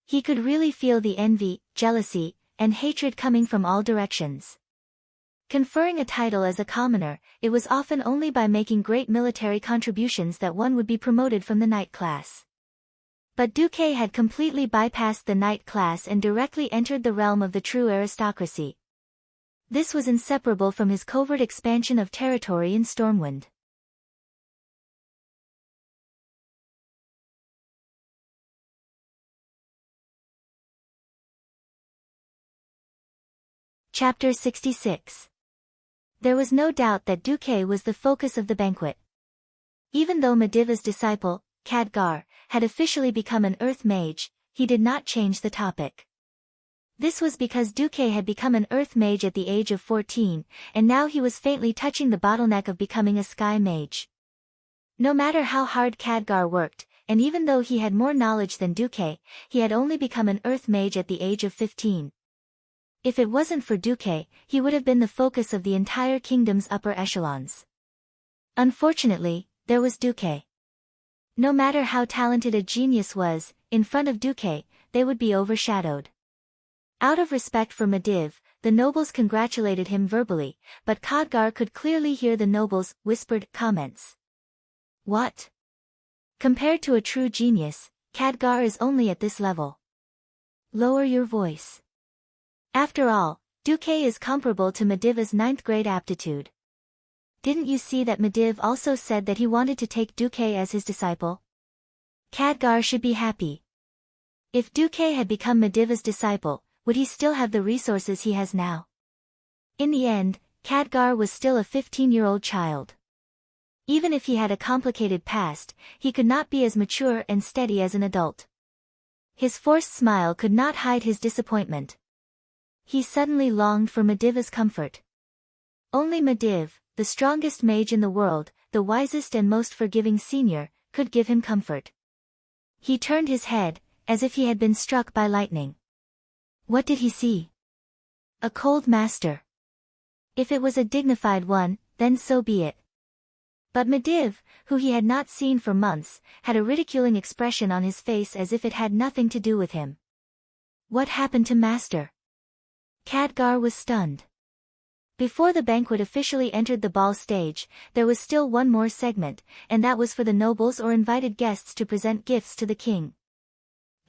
He could really feel the envy, jealousy, and hatred coming from all directions. Conferring a title as a commoner, it was often only by making great military contributions that one would be promoted from the knight class. But Duque had completely bypassed the knight class and directly entered the realm of the true aristocracy. This was inseparable from his covert expansion of territory in Stormwind. Chapter 66. There was no doubt that Duque was the focus of the banquet. Even though Mediva's disciple, Khadgar, had officially become an earth mage, he did not change the topic. This was because Duque had become an earth mage at the age of 14, and now he was faintly touching the bottleneck of becoming a sky mage. No matter how hard Khadgar worked, and even though he had more knowledge than Duque, he had only become an earth mage at the age of 15. If it wasn't for Duque, he would have been the focus of the entire kingdom's upper echelons. Unfortunately, there was Duque. No matter how talented a genius was, in front of Duque, they would be overshadowed. Out of respect for Mediv, the nobles congratulated him verbally, but Khadgar could clearly hear the nobles' whispered comments. What? Compared to a true genius, Khadgar is only at this level. Lower your voice. After all, Duque is comparable to Mediva's 9th grade aptitude. Didn't you see that Mediv also said that he wanted to take Duque as his disciple? Khadgar should be happy. If Duque had become Mediva's disciple, would he still have the resources he has now? In the end, Khadgar was still a 15-year-old child. Even if he had a complicated past, he could not be as mature and steady as an adult. His forced smile could not hide his disappointment. He suddenly longed for Mediva's comfort. Only Mediv, the strongest mage in the world, the wisest and most forgiving senior, could give him comfort. He turned his head, as if he had been struck by lightning. What did he see? A cold master. If it was a dignified one, then so be it. But Mediv, who he had not seen for months, had a ridiculing expression on his face as if it had nothing to do with him. What happened to Master? Khadgar was stunned. Before the banquet officially entered the ball stage, there was still one more segment, and that was for the nobles or invited guests to present gifts to the king.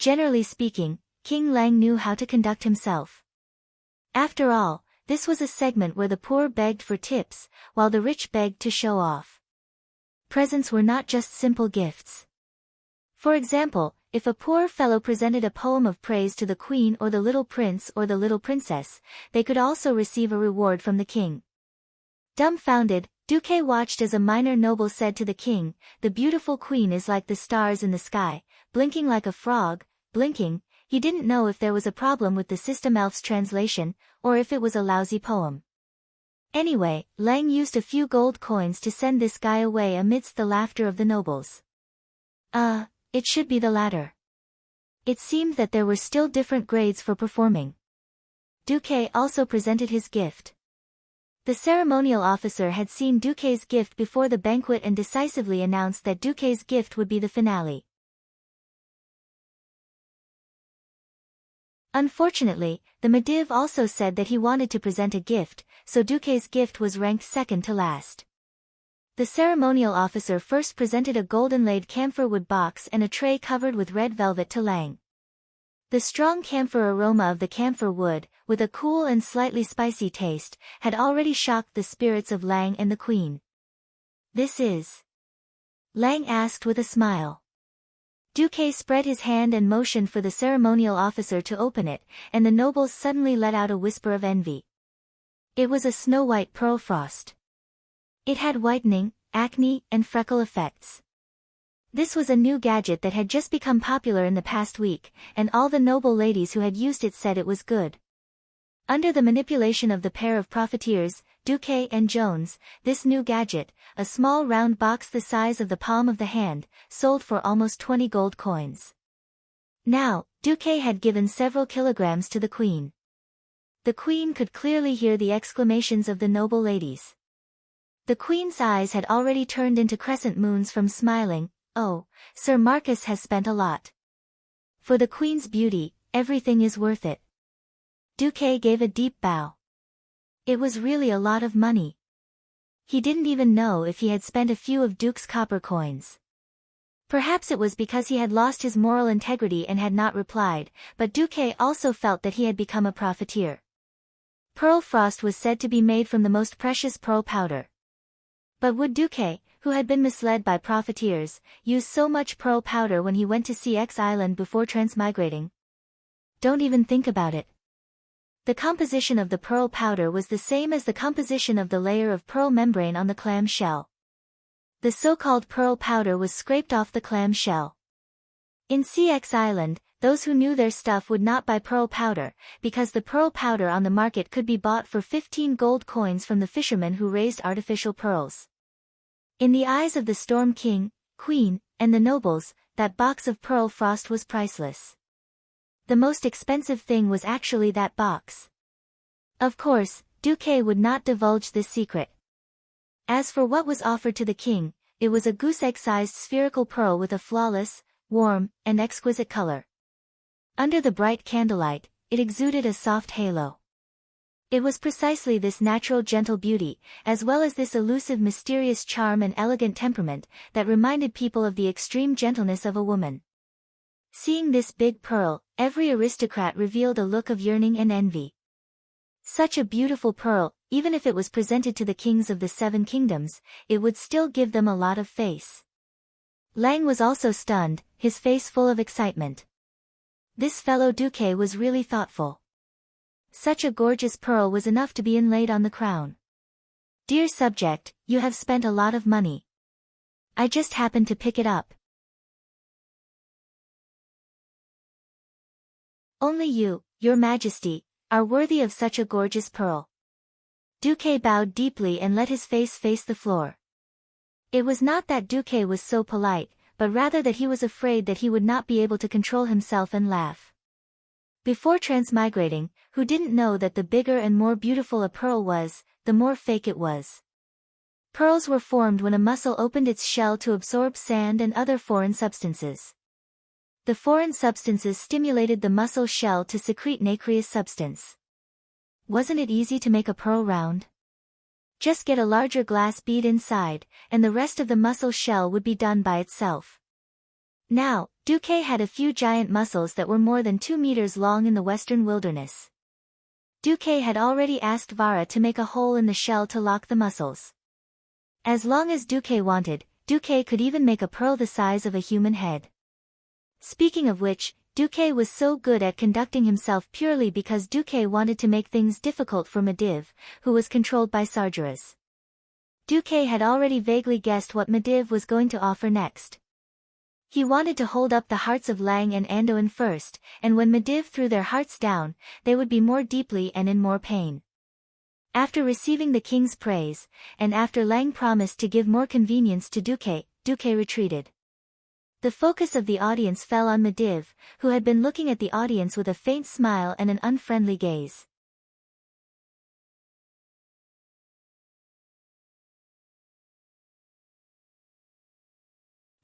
Generally speaking, King Lang knew how to conduct himself. After all, this was a segment where the poor begged for tips, while the rich begged to show off. Presents were not just simple gifts. For example, if a poor fellow presented a poem of praise to the queen or the little prince or the little princess, they could also receive a reward from the king. Dumbfounded, Duque watched as a minor noble said to the king, "The beautiful queen is like the stars in the sky, blinking like a frog, blinking." He didn't know if there was a problem with the system elf's translation, or if it was a lousy poem. Anyway, Lang used a few gold coins to send this guy away amidst the laughter of the nobles. It should be the latter. It seemed that there were still different grades for performing. Duque also presented his gift. The ceremonial officer had seen Duque's gift before the banquet and decisively announced that Duque's gift would be the finale. Unfortunately, the Mediv also said that he wanted to present a gift, so Duque's gift was ranked second to last. The ceremonial officer first presented a golden-laid camphor wood box and a tray covered with red velvet to Lang. The strong camphor aroma of the camphor wood, with a cool and slightly spicy taste, had already shocked the spirits of Lang and the queen. "This is?" Lang asked with a smile. Duque spread his hand and motioned for the ceremonial officer to open it, and the nobles suddenly let out a whisper of envy. It was a snow-white pearl frost. It had whitening, acne, and freckle effects. This was a new gadget that had just become popular in the past week, and all the noble ladies who had used it said it was good. Under the manipulation of the pair of profiteers, Duque and Jones, this new gadget, a small round box the size of the palm of the hand, sold for almost 20 gold coins. Now, Duque had given several kilograms to the queen. The queen could clearly hear the exclamations of the noble ladies. The queen's eyes had already turned into crescent moons from smiling. "Oh, Sir Marcus has spent a lot. For the queen's beauty, everything is worth it." Duque gave a deep bow. It was really a lot of money. He didn't even know if he had spent a few of Duke's copper coins. Perhaps it was because he had lost his moral integrity and had not replied, but Duque also felt that he had become a profiteer. Pearl frost was said to be made from the most precious pearl powder. But would Duque, who had been misled by profiteers, use so much pearl powder when he went to CX Island before transmigrating? Don't even think about it. The composition of the pearl powder was the same as the composition of the layer of pearl membrane on the clam shell. The so-called pearl powder was scraped off the clam shell. In CX Island, those who knew their stuff would not buy pearl powder, because the pearl powder on the market could be bought for 15 gold coins from the fishermen who raised artificial pearls. In the eyes of the Storm King, Queen, and the nobles, that box of pearl frost was priceless. The most expensive thing was actually that box. Of course, Duque would not divulge this secret. As for what was offered to the king, it was a goose-egg-sized spherical pearl with a flawless, warm, and exquisite color. Under the bright candlelight, it exuded a soft halo. It was precisely this natural gentle beauty, as well as this elusive mysterious charm and elegant temperament, that reminded people of the extreme gentleness of a woman. Seeing this big pearl, every aristocrat revealed a look of yearning and envy. Such a beautiful pearl, even if it was presented to the kings of the 7 kingdoms, it would still give them a lot of face. Lang was also stunned, his face full of excitement. This fellow Duque was really thoughtful. Such a gorgeous pearl was enough to be inlaid on the crown. "Dear subject, you have spent a lot of money. I just happened to pick it up. Only you, your majesty, are worthy of such a gorgeous pearl." Duque bowed deeply and let his face the floor. It was not that Duque was so polite, but rather that he was afraid that he would not be able to control himself and laugh. Before transmigrating, who didn't know that the bigger and more beautiful a pearl was, the more fake it was? Pearls were formed when a mussel opened its shell to absorb sand and other foreign substances. The foreign substances stimulated the mussel shell to secrete nacreous substance. Wasn't it easy to make a pearl round? Just get a larger glass bead inside, and the rest of the mussel shell would be done by itself. Now, Duque had a few giant mussels that were more than 2 meters long in the western wilderness. Duque had already asked Vara to make a hole in the shell to lock the mussels. As long as Duque wanted, Duque could even make a pearl the size of a human head. Speaking of which, Duque was so good at conducting himself purely because Duque wanted to make things difficult for Medivh, who was controlled by Sargeras. Duque had already vaguely guessed what Medivh was going to offer next. He wanted to hold up the hearts of Lang and Anduin first, and when Medivh threw their hearts down, they would be more deeply and in more pain. After receiving the king's praise, and after Lang promised to give more convenience to Duque, Duque retreated. The focus of the audience fell on Medivh, who had been looking at the audience with a faint smile and an unfriendly gaze.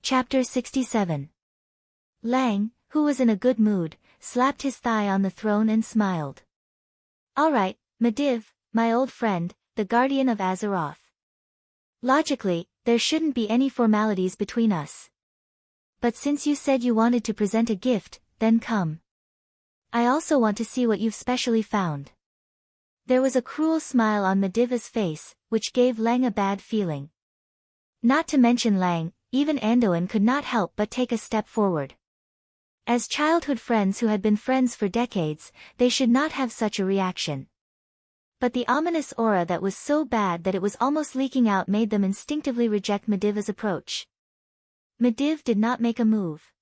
Chapter 67. Lang, who was in a good mood, slapped his thigh on the throne and smiled. "All right, Medivh, my old friend, the guardian of Azeroth. Logically, there shouldn't be any formalities between us. But since you said you wanted to present a gift, then come. I also want to see what you've specially found. There was a cruel smile on Mediva's face, which gave Lang a bad feeling. Not to mention Lang, even Anduin could not help but take a step forward. As childhood friends who had been friends for decades, they should not have such a reaction. But the ominous aura that was so bad that it was almost leaking out made them instinctively reject Mediva's approach. Mediv did not make a move.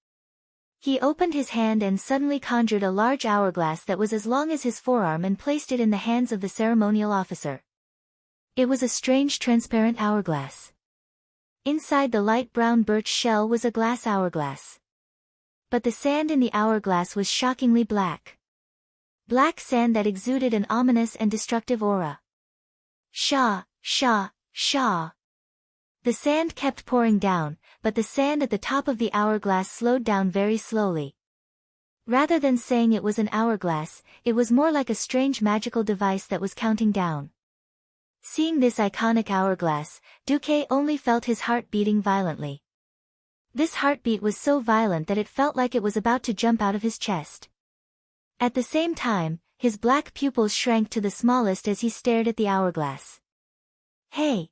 He opened his hand and suddenly conjured a large hourglass that was as long as his forearm and placed it in the hands of the ceremonial officer. It was a strange transparent hourglass. Inside the light brown birch shell was a glass hourglass. But the sand in the hourglass was shockingly black. Black sand that exuded an ominous and destructive aura. Shah, shah, shah. The sand kept pouring down, but the sand at the top of the hourglass slowed down very slowly. Rather than saying it was an hourglass, it was more like a strange magical device that was counting down. Seeing this iconic hourglass, Duque only felt his heart beating violently. This heartbeat was so violent that it felt like it was about to jump out of his chest. At the same time, his black pupils shrank to the smallest as he stared at the hourglass. Hey!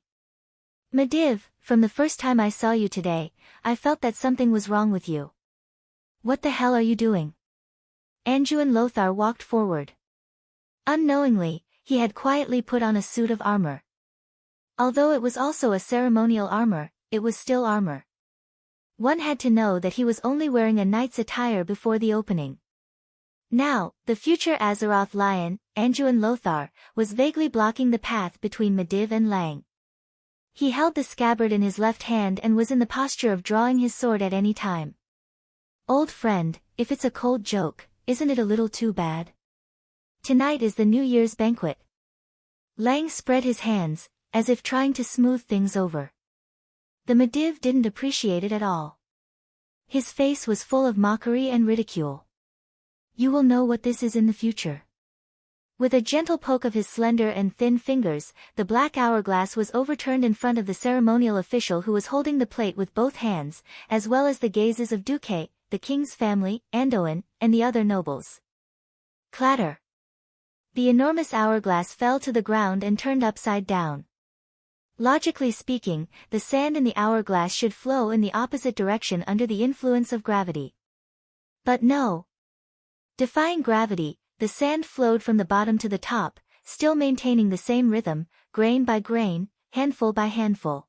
Mediv, from the first time I saw you today, I felt that something was wrong with you. What the hell are you doing? Anduin Lothar walked forward. Unknowingly, he had quietly put on a suit of armor. Although it was also a ceremonial armor, it was still armor. One had to know that he was only wearing a knight's attire before the opening. Now, the future Azeroth lion, Anduin Lothar, was vaguely blocking the path between Mediv and Lang. He held the scabbard in his left hand and was in the posture of drawing his sword at any time. Old friend, if it's a cold joke, isn't it a little too bad? Tonight is the New Year's banquet. Lang spread his hands, as if trying to smooth things over. The Mediv didn't appreciate it at all. His face was full of mockery and ridicule. You will know what this is in the future. With a gentle poke of his slender and thin fingers, the black hourglass was overturned in front of the ceremonial official who was holding the plate with both hands, as well as the gazes of Duque, the king's family, Anduin, and the other nobles. Clatter! The enormous hourglass fell to the ground and turned upside down. Logically speaking, the sand in the hourglass should flow in the opposite direction under the influence of gravity. But no. Defying gravity, the sand flowed from the bottom to the top, still maintaining the same rhythm, grain by grain, handful by handful.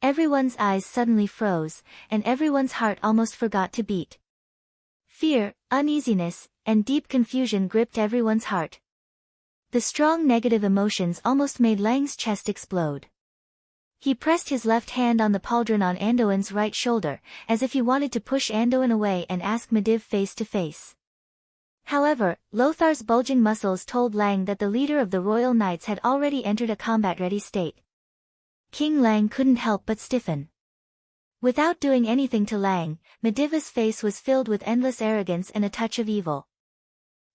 Everyone's eyes suddenly froze, and everyone's heart almost forgot to beat. Fear, uneasiness, and deep confusion gripped everyone's heart. The strong negative emotions almost made Lang's chest explode. He pressed his left hand on the pauldron on Anduin's right shoulder, as if he wanted to push Anduin away and ask Mediv face to face. However, Lothar's bulging muscles told Lang that the leader of the Royal Knights had already entered a combat-ready state. King Lang couldn't help but stiffen. Without doing anything to Lang, Mediva's face was filled with endless arrogance and a touch of evil.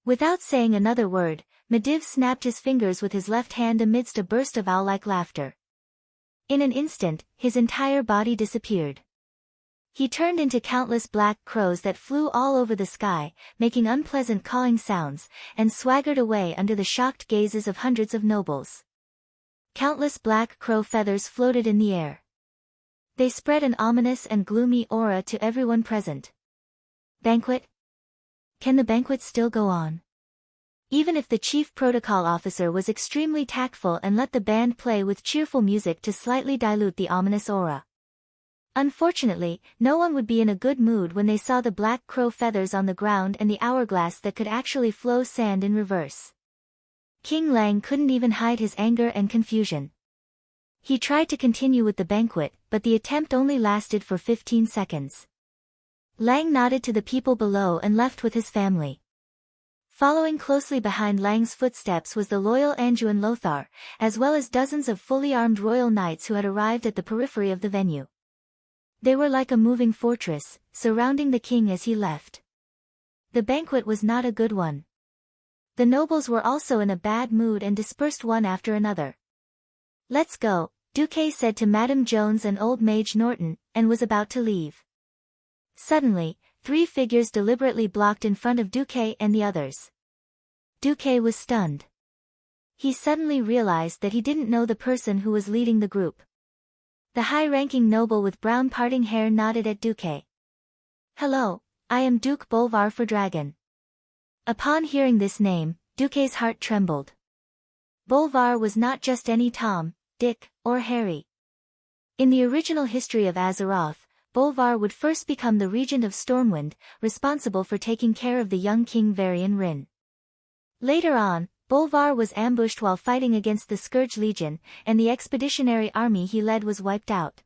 Without saying another word, Mediv snapped his fingers with his left hand amidst a burst of owl-like laughter. In an instant, his entire body disappeared. He turned into countless black crows that flew all over the sky, making unpleasant cawing sounds, and swaggered away under the shocked gazes of hundreds of nobles. Countless black crow feathers floated in the air. They spread an ominous and gloomy aura to everyone present. Banquet? Can the banquet still go on? Even if the chief protocol officer was extremely tactful and let the band play with cheerful music to slightly dilute the ominous aura. Unfortunately, no one would be in a good mood when they saw the black crow feathers on the ground and the hourglass that could actually flow sand in reverse. King Lang couldn't even hide his anger and confusion. He tried to continue with the banquet, but the attempt only lasted for 15 seconds. Lang nodded to the people below and left with his family. Following closely behind Lang's footsteps was the loyal Anduin Lothar, as well as dozens of fully armed royal knights who had arrived at the periphery of the venue. They were like a moving fortress, surrounding the king as he left. The banquet was not a good one. The nobles were also in a bad mood and dispersed one after another. Let's go, Duque said to Madame Jones and old Mage Norton, and was about to leave. Suddenly, 3 figures deliberately blocked in front of Duque and the others. Duque was stunned. He suddenly realized that he didn't know the person who was leading the group. The high-ranking noble with brown parting hair nodded at Duque. Hello, I am Duke Bolvar for Dragon. Upon hearing this name, Duque's heart trembled. Bolvar was not just any Tom, Dick, or Harry. In the original history of Azeroth, Bolvar would first become the regent of Stormwind, responsible for taking care of the young King Varian Rin. Later on, Bolvar was ambushed while fighting against the Scourge Legion, and the expeditionary army he led was wiped out.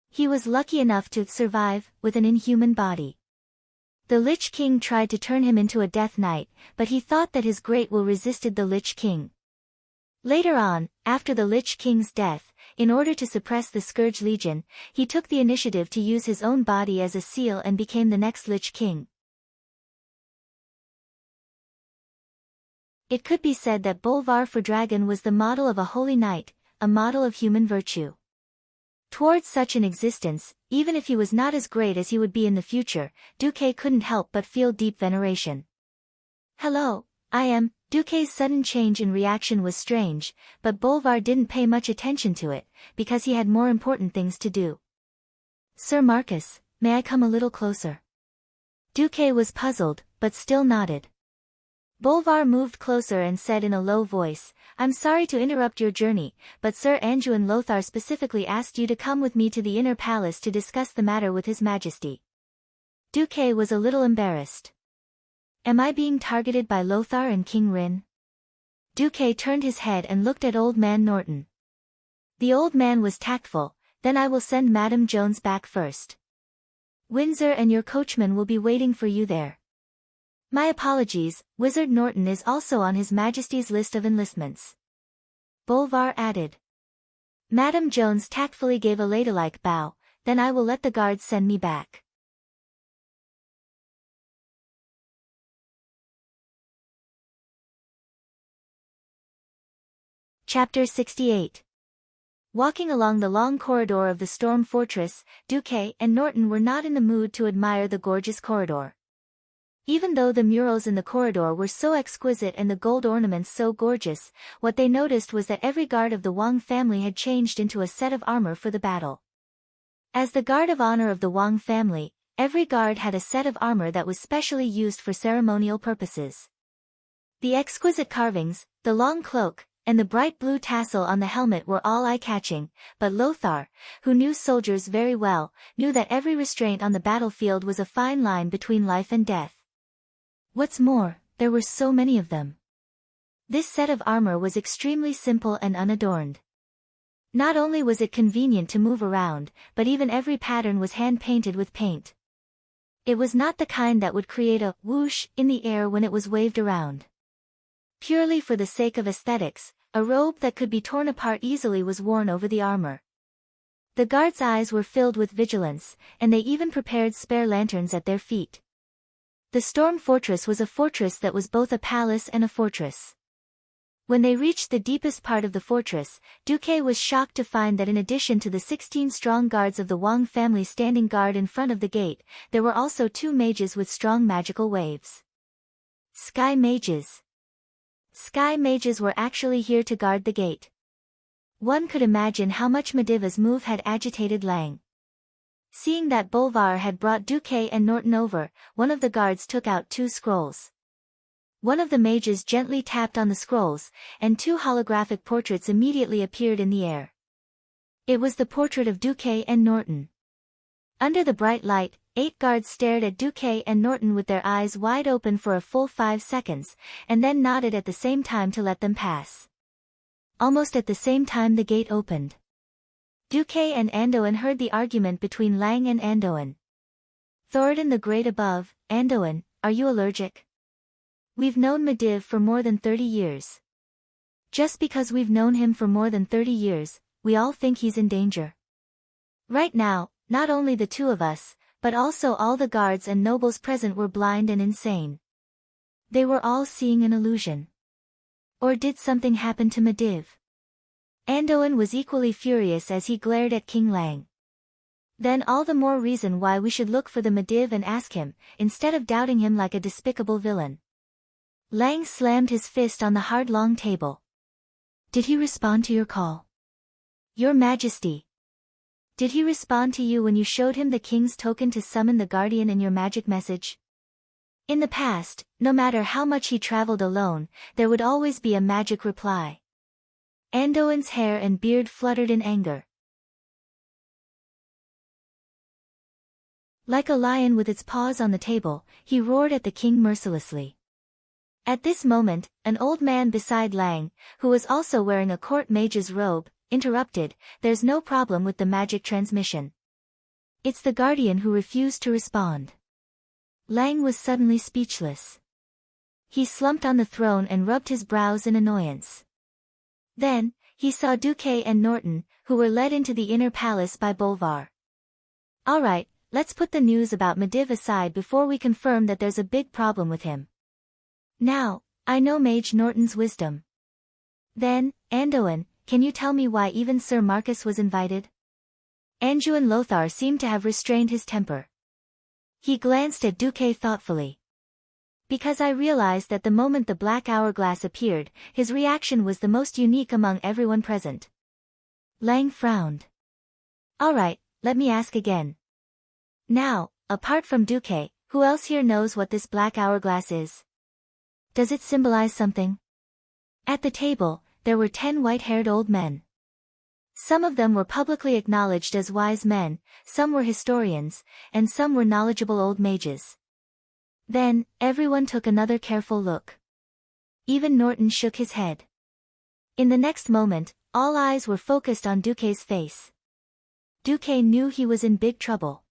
He was lucky enough to survive, with an inhuman body. The Lich King tried to turn him into a Death Knight, but he thought that his great will resisted the Lich King. Later on, after the Lich King's death, in order to suppress the Scourge Legion, he took the initiative to use his own body as a seal and became the next Lich King. It could be said that Bolvar for Dragon was the model of a holy knight, a model of human virtue. Towards such an existence, even if he was not as great as he would be in the future, Duque couldn't help but feel deep veneration. Hello, I am. Duque's sudden change in reaction was strange, but Bolvar didn't pay much attention to it, because he had more important things to do. Sir Marcus, may I come a little closer? Duque was puzzled, but still nodded. Bolvar moved closer and said in a low voice, I'm sorry to interrupt your journey, but Sir Anduin Lothar specifically asked you to come with me to the inner palace to discuss the matter with His Majesty. Duque was a little embarrassed. Am I being targeted by Lothar and King Rin? Duque turned his head and looked at Old Man Norton. The old man was tactful, then I will send Madame Jones back first. Windsor and your coachman will be waiting for you there. My apologies, Wizard Norton is also on His Majesty's list of enlistments. Bolvar added. Madame Jones tactfully gave a ladylike bow, then I will let the guards send me back. Chapter 68. Walking along the long corridor of the Storm Fortress, Duque and Norton were not in the mood to admire the gorgeous corridor. Even though the murals in the corridor were so exquisite and the gold ornaments so gorgeous, what they noticed was that every guard of the Wang family had changed into a set of armor for the battle. As the guard of honor of the Wang family, every guard had a set of armor that was specially used for ceremonial purposes. The exquisite carvings, the long cloak, and the bright blue tassel on the helmet were all eye-catching, but Lothar, who knew soldiers very well, knew that every restraint on the battlefield was a fine line between life and death. What's more, there were so many of them. This set of armor was extremely simple and unadorned. Not only was it convenient to move around, but even every pattern was hand-painted with paint. It was not the kind that would create a whoosh in the air when it was waved around. Purely for the sake of aesthetics, a robe that could be torn apart easily was worn over the armor. The guards' eyes were filled with vigilance, and they even prepared spare lanterns at their feet. The Storm Fortress was a fortress that was both a palace and a fortress. When they reached the deepest part of the fortress, Duque was shocked to find that in addition to the 16 strong guards of the Wang family standing guard in front of the gate, there were also 2 mages with strong magical waves. Sky Mages. Sky Mages were actually here to guard the gate. One could imagine how much Mediva's move had agitated Lang. Seeing that Bolvar had brought Duque and Norton over, one of the guards took out 2 scrolls. One of the mages gently tapped on the scrolls, and 2 holographic portraits immediately appeared in the air. It was the portrait of Duque and Norton. Under the bright light, 8 guards stared at Duque and Norton with their eyes wide open for a full 5 seconds, and then nodded at the same time to let them pass. Almost at the same time the gate opened. Duque and Anduin heard the argument between Lang and Anduin. Thoradin the Great above, Anduin, are you allergic? We've known Mediv for more than 30 years. Just because we've known him for more than 30 years, we all think he's in danger. Right now, not only the 2 of us, but also all the guards and nobles present were blind and insane. They were all seeing an illusion. Or did something happen to Mediv? Andoan was equally furious as he glared at King Lang. Then all the more reason why we should look for the Mediv and ask him, instead of doubting him like a despicable villain. Lang slammed his fist on the hard long table. Did he respond to your call? Your Majesty. Did he respond to you when you showed him the king's token to summon the guardian in your magic message? In the past, no matter how much he traveled alone, there would always be a magic reply. Andoan's hair and beard fluttered in anger. Like a lion with its paws on the table, he roared at the king mercilessly. At this moment, an old man beside Lang, who was also wearing a court mage's robe, interrupted, "There's no problem with the magic transmission. It's the guardian who refused to respond." Lang was suddenly speechless. He slumped on the throne and rubbed his brows in annoyance. Then, he saw Duque and Norton, who were led into the inner palace by Bolvar. "All right, let's put the news about Mediv aside before we confirm that there's a big problem with him. Now, I know Mage Norton's wisdom. Then, Andoan, can you tell me why even Sir Marcus was invited?" Anduin Lothar seemed to have restrained his temper. He glanced at Duque thoughtfully. Because I realized that the moment the black hourglass appeared, his reaction was the most unique among everyone present. Lang frowned. "All right, let me ask again. Now, apart from Duque, who else here knows what this black hourglass is? Does it symbolize something?" At the table, there were 10 white-haired old men. Some of them were publicly acknowledged as wise men, some were historians, and some were knowledgeable old mages. Then, everyone took another careful look. Even Norton shook his head. In the next moment, all eyes were focused on Duque's face. Duque knew he was in big trouble.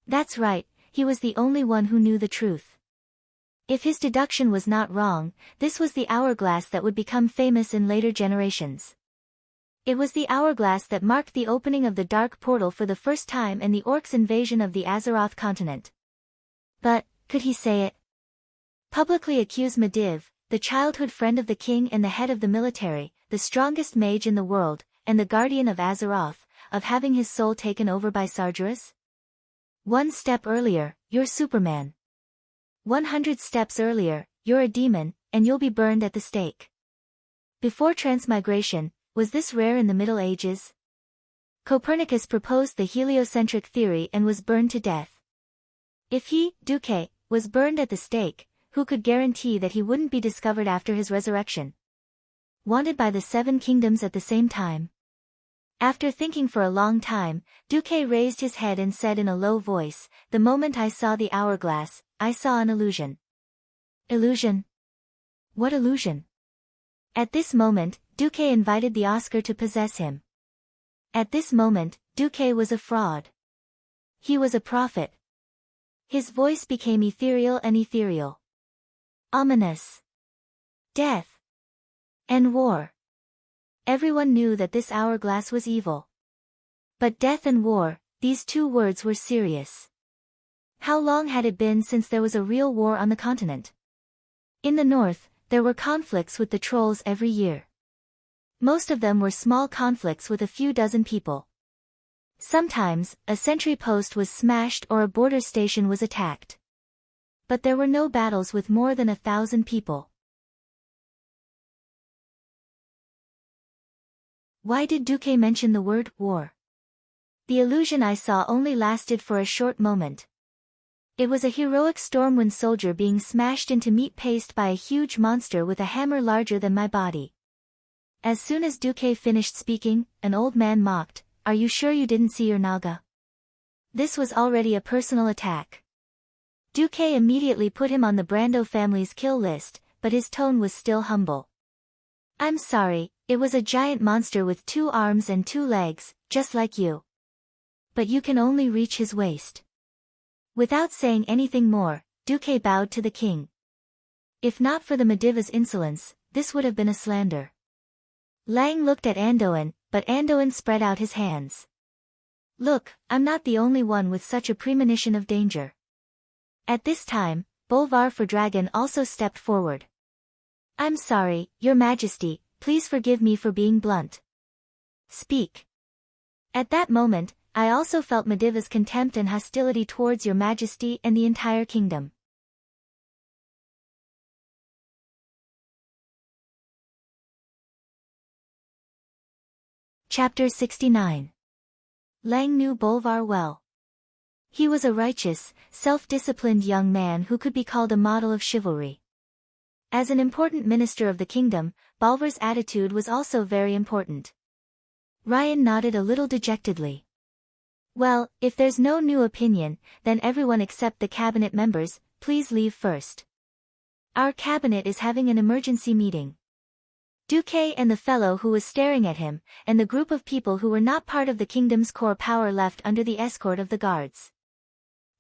That's right, he was the only one who knew the truth. If his deduction was not wrong, this was the hourglass that would become famous in later generations. It was the hourglass that marked the opening of the Dark Portal for the first time and the Orcs' invasion of the Azeroth continent. But, could he say it? Publicly accuse Mediv, the childhood friend of the king and the head of the military, the strongest mage in the world, and the guardian of Azeroth, of having his soul taken over by Sargeras? One step earlier, you're Superman. 100 steps earlier, you're a demon, and you'll be burned at the stake. Before transmigration, was this rare in the Middle Ages? Copernicus proposed the heliocentric theory and was burned to death. If he, Duque, was burned at the stake, who could guarantee that he wouldn't be discovered after his resurrection? Wanted by the 7 kingdoms at the same time? After thinking for a long time, Duque raised his head and said in a low voice, "The moment I saw the hourglass, I saw an illusion." Illusion? What illusion? At this moment, Duque invited the Oscar to possess him. At this moment, Duque was a fraud. He was a prophet. His voice became ethereal and ethereal. Ominous. Death. And war. Everyone knew that this hourglass was evil. But death and war, these 2 words were serious. How long had it been since there was a real war on the continent? In the north, there were conflicts with the trolls every year. Most of them were small conflicts with a few dozen people. Sometimes, a sentry post was smashed or a border station was attacked. But there were no battles with more than 1,000 people. Why did Duque mention the word war? The illusion I saw only lasted for a short moment. It was a heroic Stormwind soldier being smashed into meat paste by a huge monster with a hammer larger than my body. As soon as Duque finished speaking, an old man mocked, "Are you sure you didn't see your Naga?" This was already a personal attack. Duque immediately put him on the Brando family's kill list, but his tone was still humble. "I'm sorry, it was a giant monster with 2 arms and 2 legs, just like you. But you can only reach his waist." Without saying anything more, Duque bowed to the king. If not for the Mediva's insolence, this would have been a slander. Lang looked at Andoan, but Andoan spread out his hands. "Look, I'm not the only one with such a premonition of danger." At this time, Bolvar for Dragon also stepped forward. "I'm sorry, Your Majesty, please forgive me for being blunt. Speak. At that moment, I also felt Mediva's contempt and hostility towards your majesty and the entire kingdom. Chapter 69. Lang knew Bolvar well. He was a righteous, self-disciplined young man who could be called a model of chivalry. As an important minister of the kingdom, Bolvar's attitude was also very important. Ryan nodded a little dejectedly. Well, if there's no new opinion, then everyone except the cabinet members, please leave first. Our cabinet is having an emergency meeting. Duque and the fellow who was staring at him, and the group of people who were not part of the kingdom's core power left under the escort of the guards.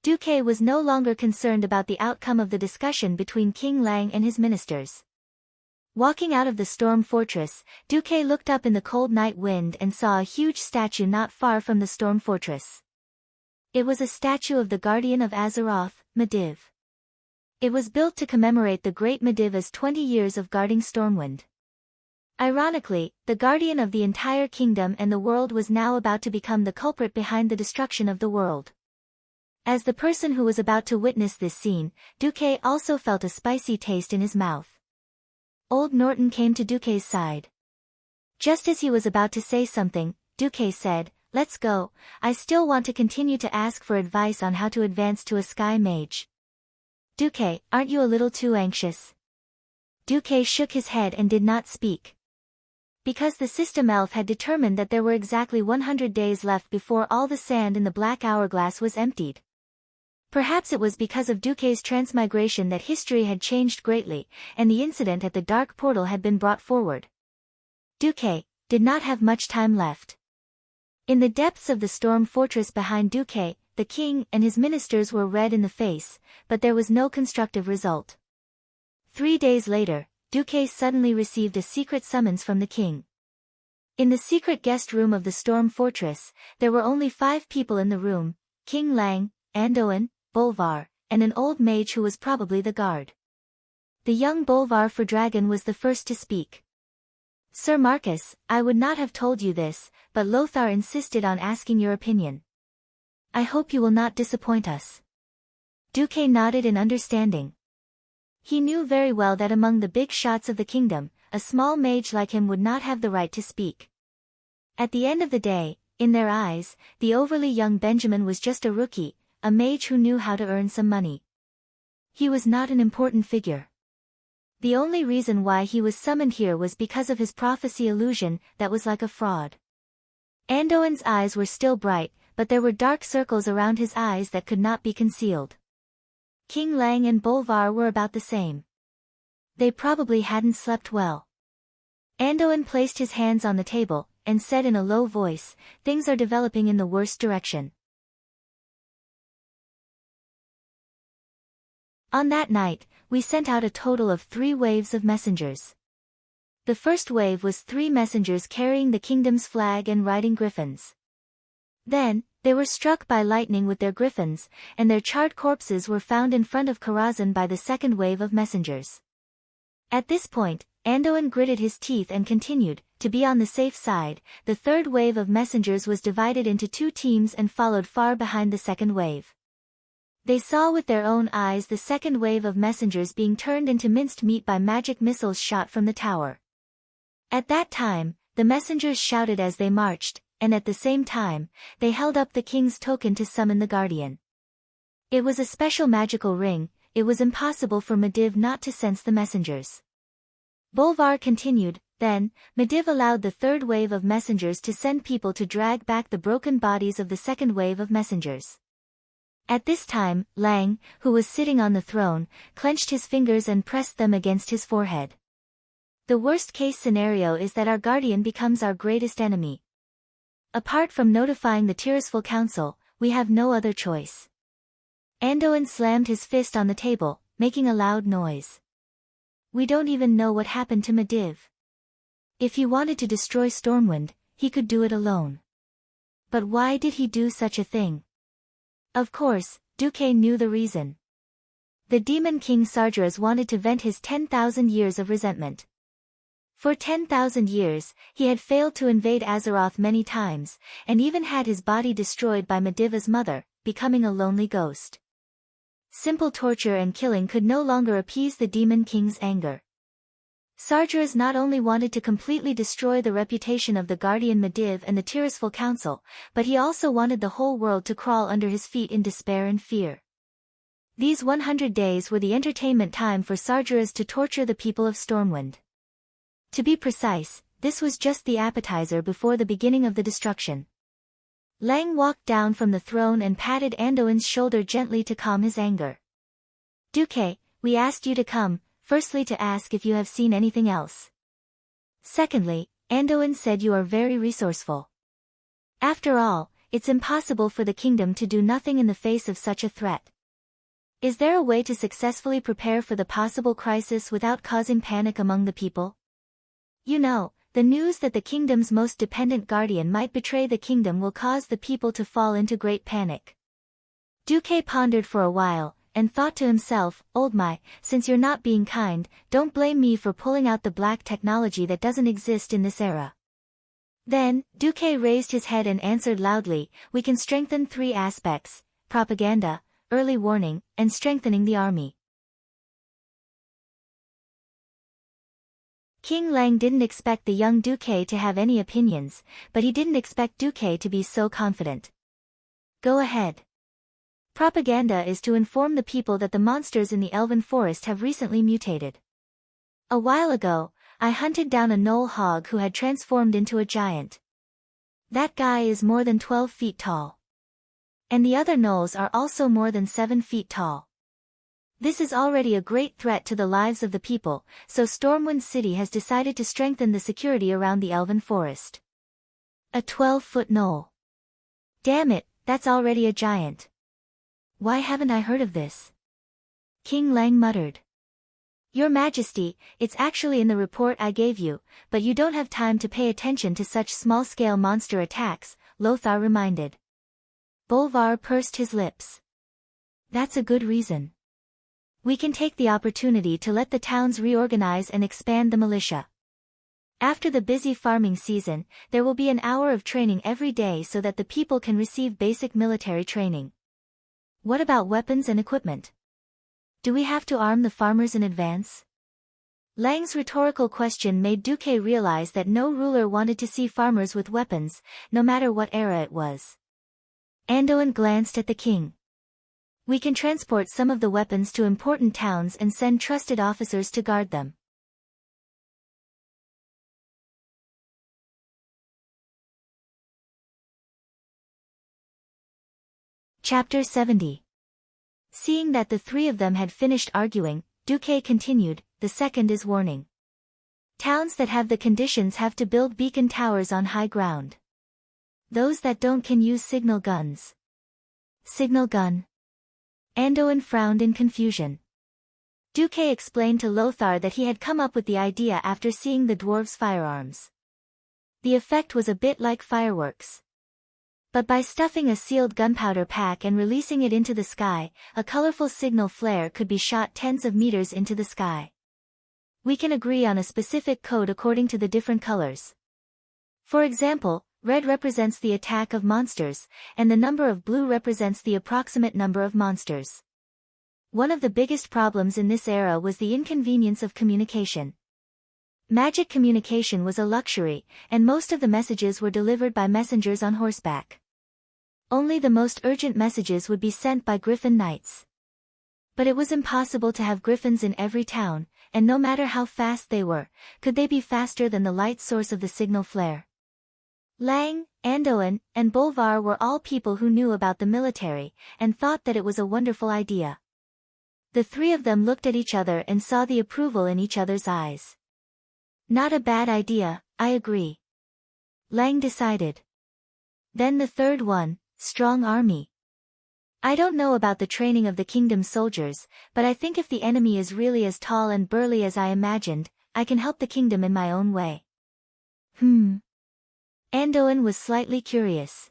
Duque was no longer concerned about the outcome of the discussion between King Lang and his ministers. Walking out of the storm fortress, Duque looked up in the cold night wind and saw a huge statue not far from the storm fortress. It was a statue of the guardian of Azeroth, Mediv. It was built to commemorate the great Mediva's 20 years of guarding Stormwind. Ironically, the guardian of the entire kingdom and the world was now about to become the culprit behind the destruction of the world. As the person who was about to witness this scene, Duque also felt a spicy taste in his mouth. Old Norton came to Duque's side. Just as he was about to say something, Duque said, "Let's go, I still want to continue to ask for advice on how to advance to a Sky Mage." "Duque, aren't you a little too anxious?" Duque shook his head and did not speak. Because the system elf had determined that there were exactly 100 days left before all the sand in the black hourglass was emptied. Perhaps it was because of Duque's transmigration that history had changed greatly, and the incident at the dark portal had been brought forward. Duque did not have much time left. In the depths of the storm fortress behind Duque, the king and his ministers were red in the face, but there was no constructive result. 3 days later, Duque suddenly received a secret summons from the king. In the secret guest room of the storm fortress, there were only 5 people in the room: King Lang, Andoin, Bolvar, and an old mage who was probably the guard. The young Bolvar for Dragon was the first to speak. "Sir Marcus, I would not have told you this, but Lothar insisted on asking your opinion. I hope you will not disappoint us." Duque nodded in understanding. He knew very well that among the big shots of the kingdom, a small mage like him would not have the right to speak. At the end of the day, in their eyes, the overly young Benjamin was just a rookie, a mage who knew how to earn some money. He was not an important figure. The only reason why he was summoned here was because of his prophecy illusion that was like a fraud. Andoin's eyes were still bright, but there were dark circles around his eyes that could not be concealed. King Lang and Bolvar were about the same. They probably hadn't slept well. Andoin placed his hands on the table, and said in a low voice, "Things are developing in the worst direction." On that night, we sent out a total of 3 waves of messengers. The first wave was 3 messengers carrying the kingdom's flag and riding griffins. Then, they were struck by lightning with their griffins, and their charred corpses were found in front of Karazhan by the second wave of messengers. At this point, Andoin gritted his teeth and continued, to be on the safe side. The third wave of messengers was divided into 2 teams and followed far behind the second wave. They saw with their own eyes the second wave of messengers being turned into minced meat by magic missiles shot from the tower. At that time, the messengers shouted as they marched, and at the same time, they held up the king's token to summon the guardian. It was a special magical ring. It was impossible for Mediv not to sense the messengers. Bolvar continued, then, Mediv allowed the third wave of messengers to send people to drag back the broken bodies of the second wave of messengers. At this time, Lang, who was sitting on the throne, clenched his fingers and pressed them against his forehead. The worst-case scenario is that our guardian becomes our greatest enemy. Apart from notifying the Tirisful Council, we have no other choice. Andoin slammed his fist on the table, making a loud noise. We don't even know what happened to Mediv. If he wanted to destroy Stormwind, he could do it alone. But why did he do such a thing? Of course, Duque knew the reason. The Demon King Sargeras wanted to vent his 10,000 years of resentment. For 10,000 years, he had failed to invade Azeroth many times, and even had his body destroyed by Mediva's mother, becoming a lonely ghost. Simple torture and killing could no longer appease the Demon King's anger. Sargeras not only wanted to completely destroy the reputation of the Guardian Mediv and the Tirisful Council, but he also wanted the whole world to crawl under his feet in despair and fear. These 100 days were the entertainment time for Sargeras to torture the people of Stormwind. To be precise, this was just the appetizer before the beginning of the destruction. Lang walked down from the throne and patted Anduin's shoulder gently to calm his anger. "Duque, we asked you to come, firstly to ask if you have seen anything else. Secondly, Anduin said you are very resourceful. After all, it's impossible for the kingdom to do nothing in the face of such a threat. Is there a way to successfully prepare for the possible crisis without causing panic among the people? You know, the news that the kingdom's most dependent guardian might betray the kingdom will cause the people to fall into great panic." Duque pondered for a while, and thought to himself, "Oldmy, since you're not being kind, don't blame me for pulling out the black technology that doesn't exist in this era." Then, Duque raised his head and answered loudly, "We can strengthen 3 aspects: propaganda, early warning, and strengthening the army." King Lang didn't expect the young Duque to have any opinions, but he didn't expect Duque to be so confident. "Go ahead. Propaganda is to inform the people that the monsters in the Elven Forest have recently mutated. A while ago, I hunted down a gnoll hog who had transformed into a giant. That guy is more than 12 feet tall. And the other gnolls are also more than 7 feet tall. This is already a great threat to the lives of the people, so Stormwind City has decided to strengthen the security around the Elven Forest." A 12-foot gnoll. Damn it, that's already a giant. Why haven't I heard of this? King Lang muttered. "Your Majesty, it's actually in the report I gave you, but you don't have time to pay attention to such small-scale monster attacks," Lothar reminded. Bolvar pursed his lips. "That's a good reason. We can take the opportunity to let the towns reorganize and expand the militia. After the busy farming season, there will be an hour of training every day so that the people can receive basic military training. What about weapons and equipment? Do we have to arm the farmers in advance?" Lang's rhetorical question made Duque realize that no ruler wanted to see farmers with weapons, no matter what era it was. Anduin glanced at the king. "We can transport some of the weapons to important towns and send trusted officers to guard them." Chapter 70. Seeing that the 3 of them had finished arguing, Duque continued, "The second is warning. Towns that have the conditions have to build beacon towers on high ground. Those that don't can use signal guns." "Signal gun?" Anduin frowned in confusion. Duque explained to Lothar that he had come up with the idea after seeing the dwarves' firearms. The effect was a bit like fireworks. But by stuffing a sealed gunpowder pack and releasing it into the sky, a colorful signal flare could be shot tens of meters into the sky. "We can agree on a specific code according to the different colors. For example, red represents the attack of monsters, and the number of blue represents the approximate number of monsters." One of the biggest problems in this era was the inconvenience of communication. Magic communication was a luxury, and most of the messages were delivered by messengers on horseback. Only the most urgent messages would be sent by griffin knights. But it was impossible to have griffins in every town, and no matter how fast they were, could they be faster than the light source of the signal flare? Lang, Anduin, and Bolvar were all people who knew about the military, and thought that it was a wonderful idea. The 3 of them looked at each other and saw the approval in each other's eyes. "Not a bad idea, I agree," Lang decided. Then the third one, strong army. "I don't know about the training of the kingdom's soldiers, but I think if the enemy is really as tall and burly as I imagined, I can help the kingdom in my own way." Anduin was slightly curious.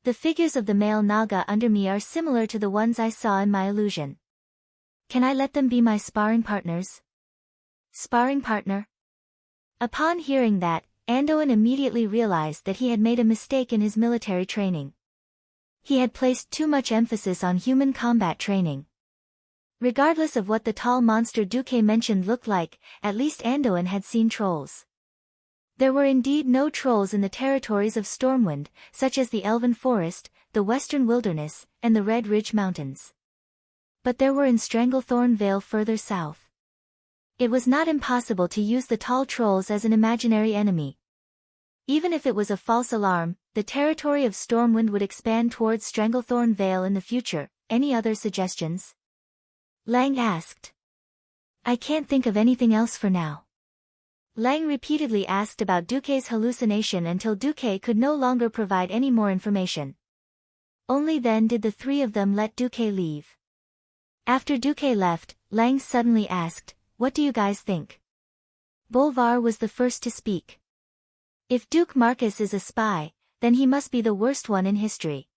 "The figures of the male Naga under me are similar to the ones I saw in my illusion. Can I let them be my sparring partners?" "Sparring partner?" Upon hearing that, Anduin immediately realized that he had made a mistake in his military training. He had placed too much emphasis on human combat training. Regardless of what the tall monster Duque mentioned looked like, at least Anduin had seen trolls. There were indeed no trolls in the territories of Stormwind, such as the Elven Forest, the Western Wilderness, and the Red Ridge Mountains. But there were in Stranglethorn Vale further south. It was not impossible to use the tall trolls as an imaginary enemy. Even if it was a false alarm, the territory of Stormwind would expand towards Stranglethorn Vale in the future. Any other suggestions? Lang asked. I can't think of anything else for now. Lang repeatedly asked about Duque's hallucination until Duque could no longer provide any more information. Only then did the three of them let Duque leave. After Duque left, Lang suddenly asked, "What do you guys think?" Bolvar was the first to speak. If Duke Marcus is a spy, then he must be the worst one in history.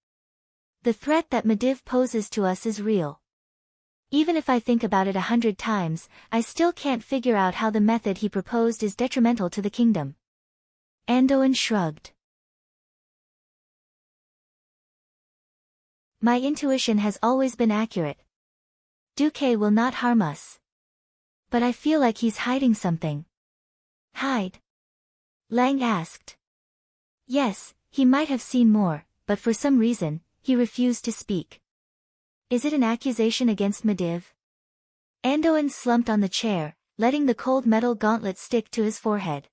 The threat that Medivh poses to us is real. Even if I think about it 100 times, I still can't figure out how the method he proposed is detrimental to the kingdom. Anduin shrugged. My intuition has always been accurate. Duque will not harm us. But I feel like he's hiding something. Hide? Lang asked. Yes, he might have seen more, but for some reason, he refused to speak. Is it an accusation against Medivh? Anduin slumped on the chair, letting the cold metal gauntlet stick to his forehead.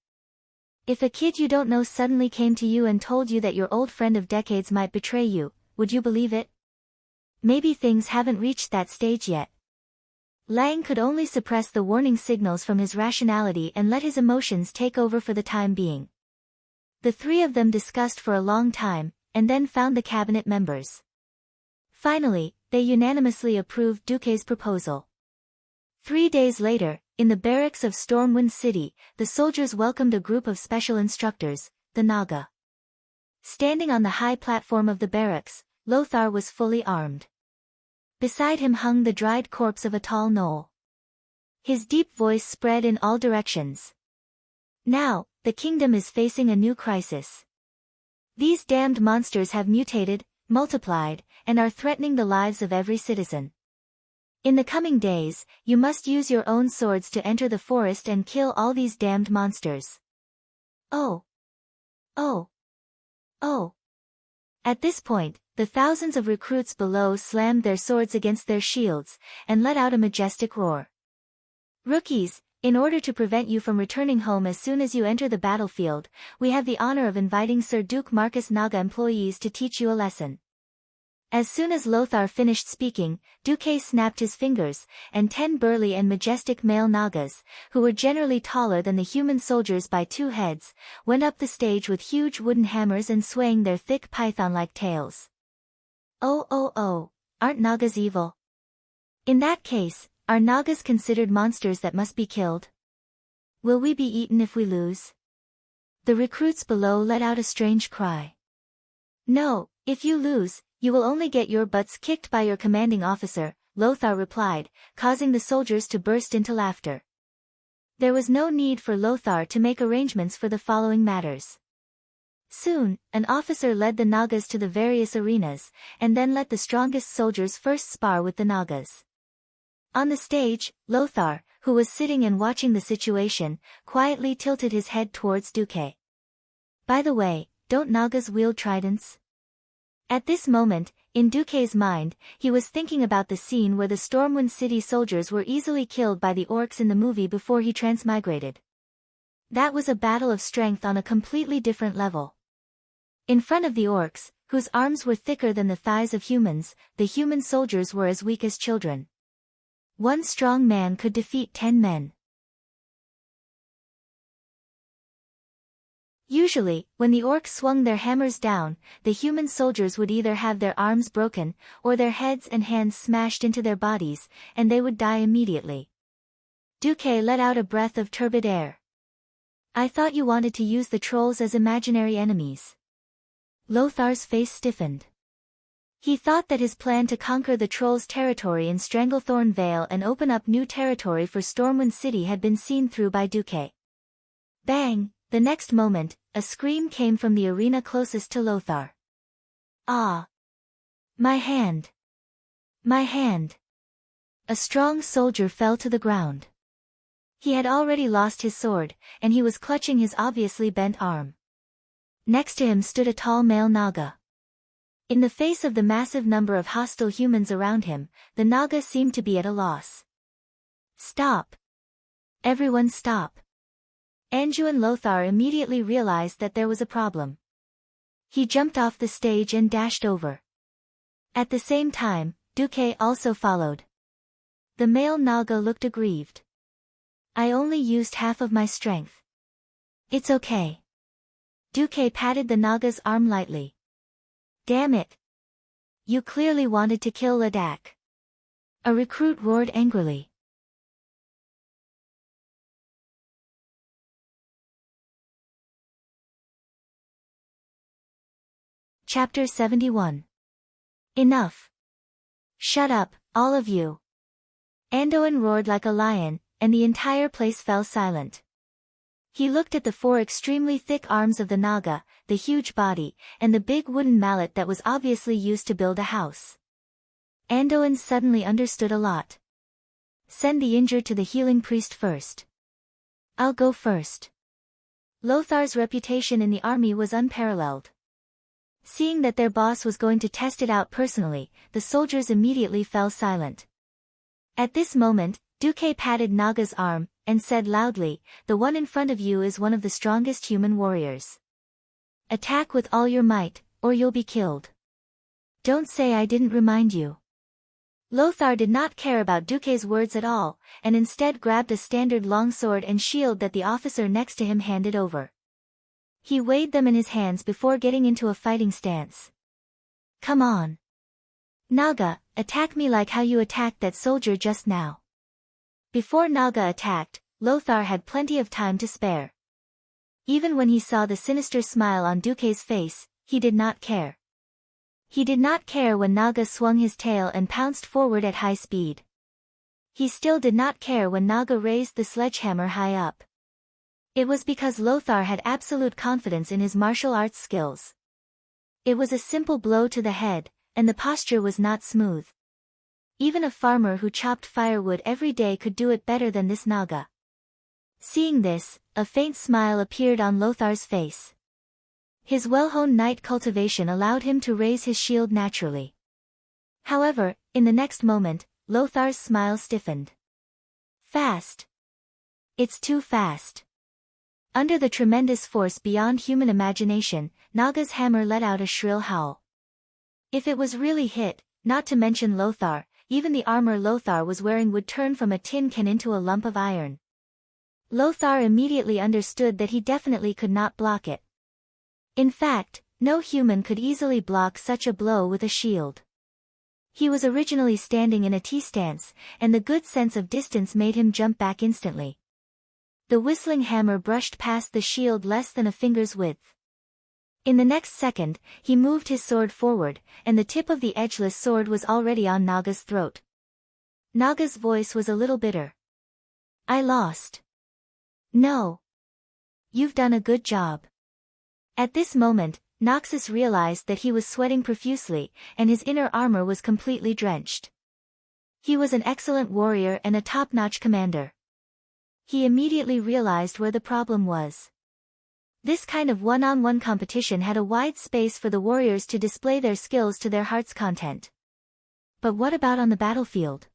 If a kid you don't know suddenly came to you and told you that your old friend of decades might betray you, would you believe it? Maybe things haven't reached that stage yet. Lang could only suppress the warning signals from his rationality and let his emotions take over for the time being. The three of them discussed for a long time, and then found the cabinet members. Finally, they unanimously approved Duque's proposal. 3 days later, in the barracks of Stormwind City, the soldiers welcomed a group of special instructors, the Naga. Standing on the high platform of the barracks, Lothar was fully armed. Beside him hung the dried corpse of a tall gnoll. His deep voice spread in all directions. Now, the kingdom is facing a new crisis. These damned monsters have mutated, multiplied, and are threatening the lives of every citizen. In the coming days, you must use your own swords to enter the forest and kill all these damned monsters. Oh! Oh! Oh! At this point, the thousands of recruits below slammed their swords against their shields, and let out a majestic roar. Rookies, in order to prevent you from returning home as soon as you enter the battlefield, we have the honor of inviting Sir Duke Marcus Naga employees to teach you a lesson. As soon as Lothar finished speaking, Duque snapped his fingers, and 10 burly and majestic male Nagas, who were generally taller than the human soldiers by 2 heads, went up the stage with huge wooden hammers and swaying their thick python-like tails. Oh, aren't Nagas evil? In that case, are Nagas considered monsters that must be killed? Will we be eaten if we lose? The recruits below let out a strange cry. No, if you lose, you will only get your butts kicked by your commanding officer, Lothar replied, causing the soldiers to burst into laughter. There was no need for Lothar to make arrangements for the following matters. Soon, an officer led the Nagas to the various arenas, and then let the strongest soldiers first spar with the Nagas. On the stage, Lothar, who was sitting and watching the situation, quietly tilted his head towards Duque. By the way, don't Nagas wield tridents? At this moment, in Duque's mind, he was thinking about the scene where the Stormwind City soldiers were easily killed by the orcs in the movie before he transmigrated. That was a battle of strength on a completely different level. In front of the orcs, whose arms were thicker than the thighs of humans, the human soldiers were as weak as children. One strong man could defeat 10 men. Usually, when the orcs swung their hammers down, the human soldiers would either have their arms broken, or their heads and hands smashed into their bodies, and they would die immediately. Duque let out a breath of turbid air. I thought you wanted to use the trolls as imaginary enemies. Lothar's face stiffened. He thought that his plan to conquer the trolls' territory in Stranglethorn Vale and open up new territory for Stormwind City had been seen through by Duque. Bang! The next moment, a scream came from the arena closest to Lothar. Ah! My hand! My hand! A strong soldier fell to the ground. He had already lost his sword, and he was clutching his obviously bent arm. Next to him stood a tall male Naga. In the face of the massive number of hostile humans around him, the Naga seemed to be at a loss. Stop! Everyone stop! Anju and Lothar immediately realized that there was a problem. He jumped off the stage and dashed over. At the same time, Duque also followed. The male Naga looked aggrieved. I only used half of my strength. It's okay. Duque patted the Naga's arm lightly. Damn it! You clearly wanted to kill Ladakh. A recruit roared angrily. Chapter 71. Enough. Shut up, all of you. Anduin roared like a lion, and the entire place fell silent. He looked at the four extremely thick arms of the Naga, the huge body, and the big wooden mallet that was obviously used to build a house. Anduin suddenly understood a lot. Send the injured to the healing priest first. I'll go first. Lothar's reputation in the army was unparalleled. Seeing that their boss was going to test it out personally, the soldiers immediately fell silent. At this moment, Duque patted Naga's arm, and said loudly, the one in front of you is one of the strongest human warriors. Attack with all your might, or you'll be killed. Don't say I didn't remind you. Lothar did not care about Duque's words at all, and instead grabbed a standard longsword and shield that the officer next to him handed over. He weighed them in his hands before getting into a fighting stance. Come on. Naga, attack me like how you attacked that soldier just now. Before Naga attacked, Lothar had plenty of time to spare. Even when he saw the sinister smile on Duque's face, he did not care. He did not care when Naga swung his tail and pounced forward at high speed. He still did not care when Naga raised the sledgehammer high up. It was because Lothar had absolute confidence in his martial arts skills. It was a simple blow to the head, and the posture was not smooth. Even a farmer who chopped firewood every day could do it better than this Naga. Seeing this, a faint smile appeared on Lothar's face. His well-honed knight cultivation allowed him to raise his shield naturally. However, in the next moment, Lothar's smile stiffened. Fast. It's too fast. Under the tremendous force beyond human imagination, Naga's hammer let out a shrill howl. If it was really hit, not to mention Lothar, even the armor Lothar was wearing would turn from a tin can into a lump of iron. Lothar immediately understood that he definitely could not block it. In fact, no human could easily block such a blow with a shield. He was originally standing in a T-stance, and the good sense of distance made him jump back instantly. The whistling hammer brushed past the shield less than a finger's width. In the next second, he moved his sword forward, and the tip of the edgeless sword was already on Naga's throat. Naga's voice was a little bitter. I lost. No. You've done a good job. At this moment, Noxus realized that he was sweating profusely, and his inner armor was completely drenched. He was an excellent warrior and a top-notch commander. He immediately realized where the problem was. This kind of one-on-one competition had a wide space for the warriors to display their skills to their heart's content. But what about on the battlefield?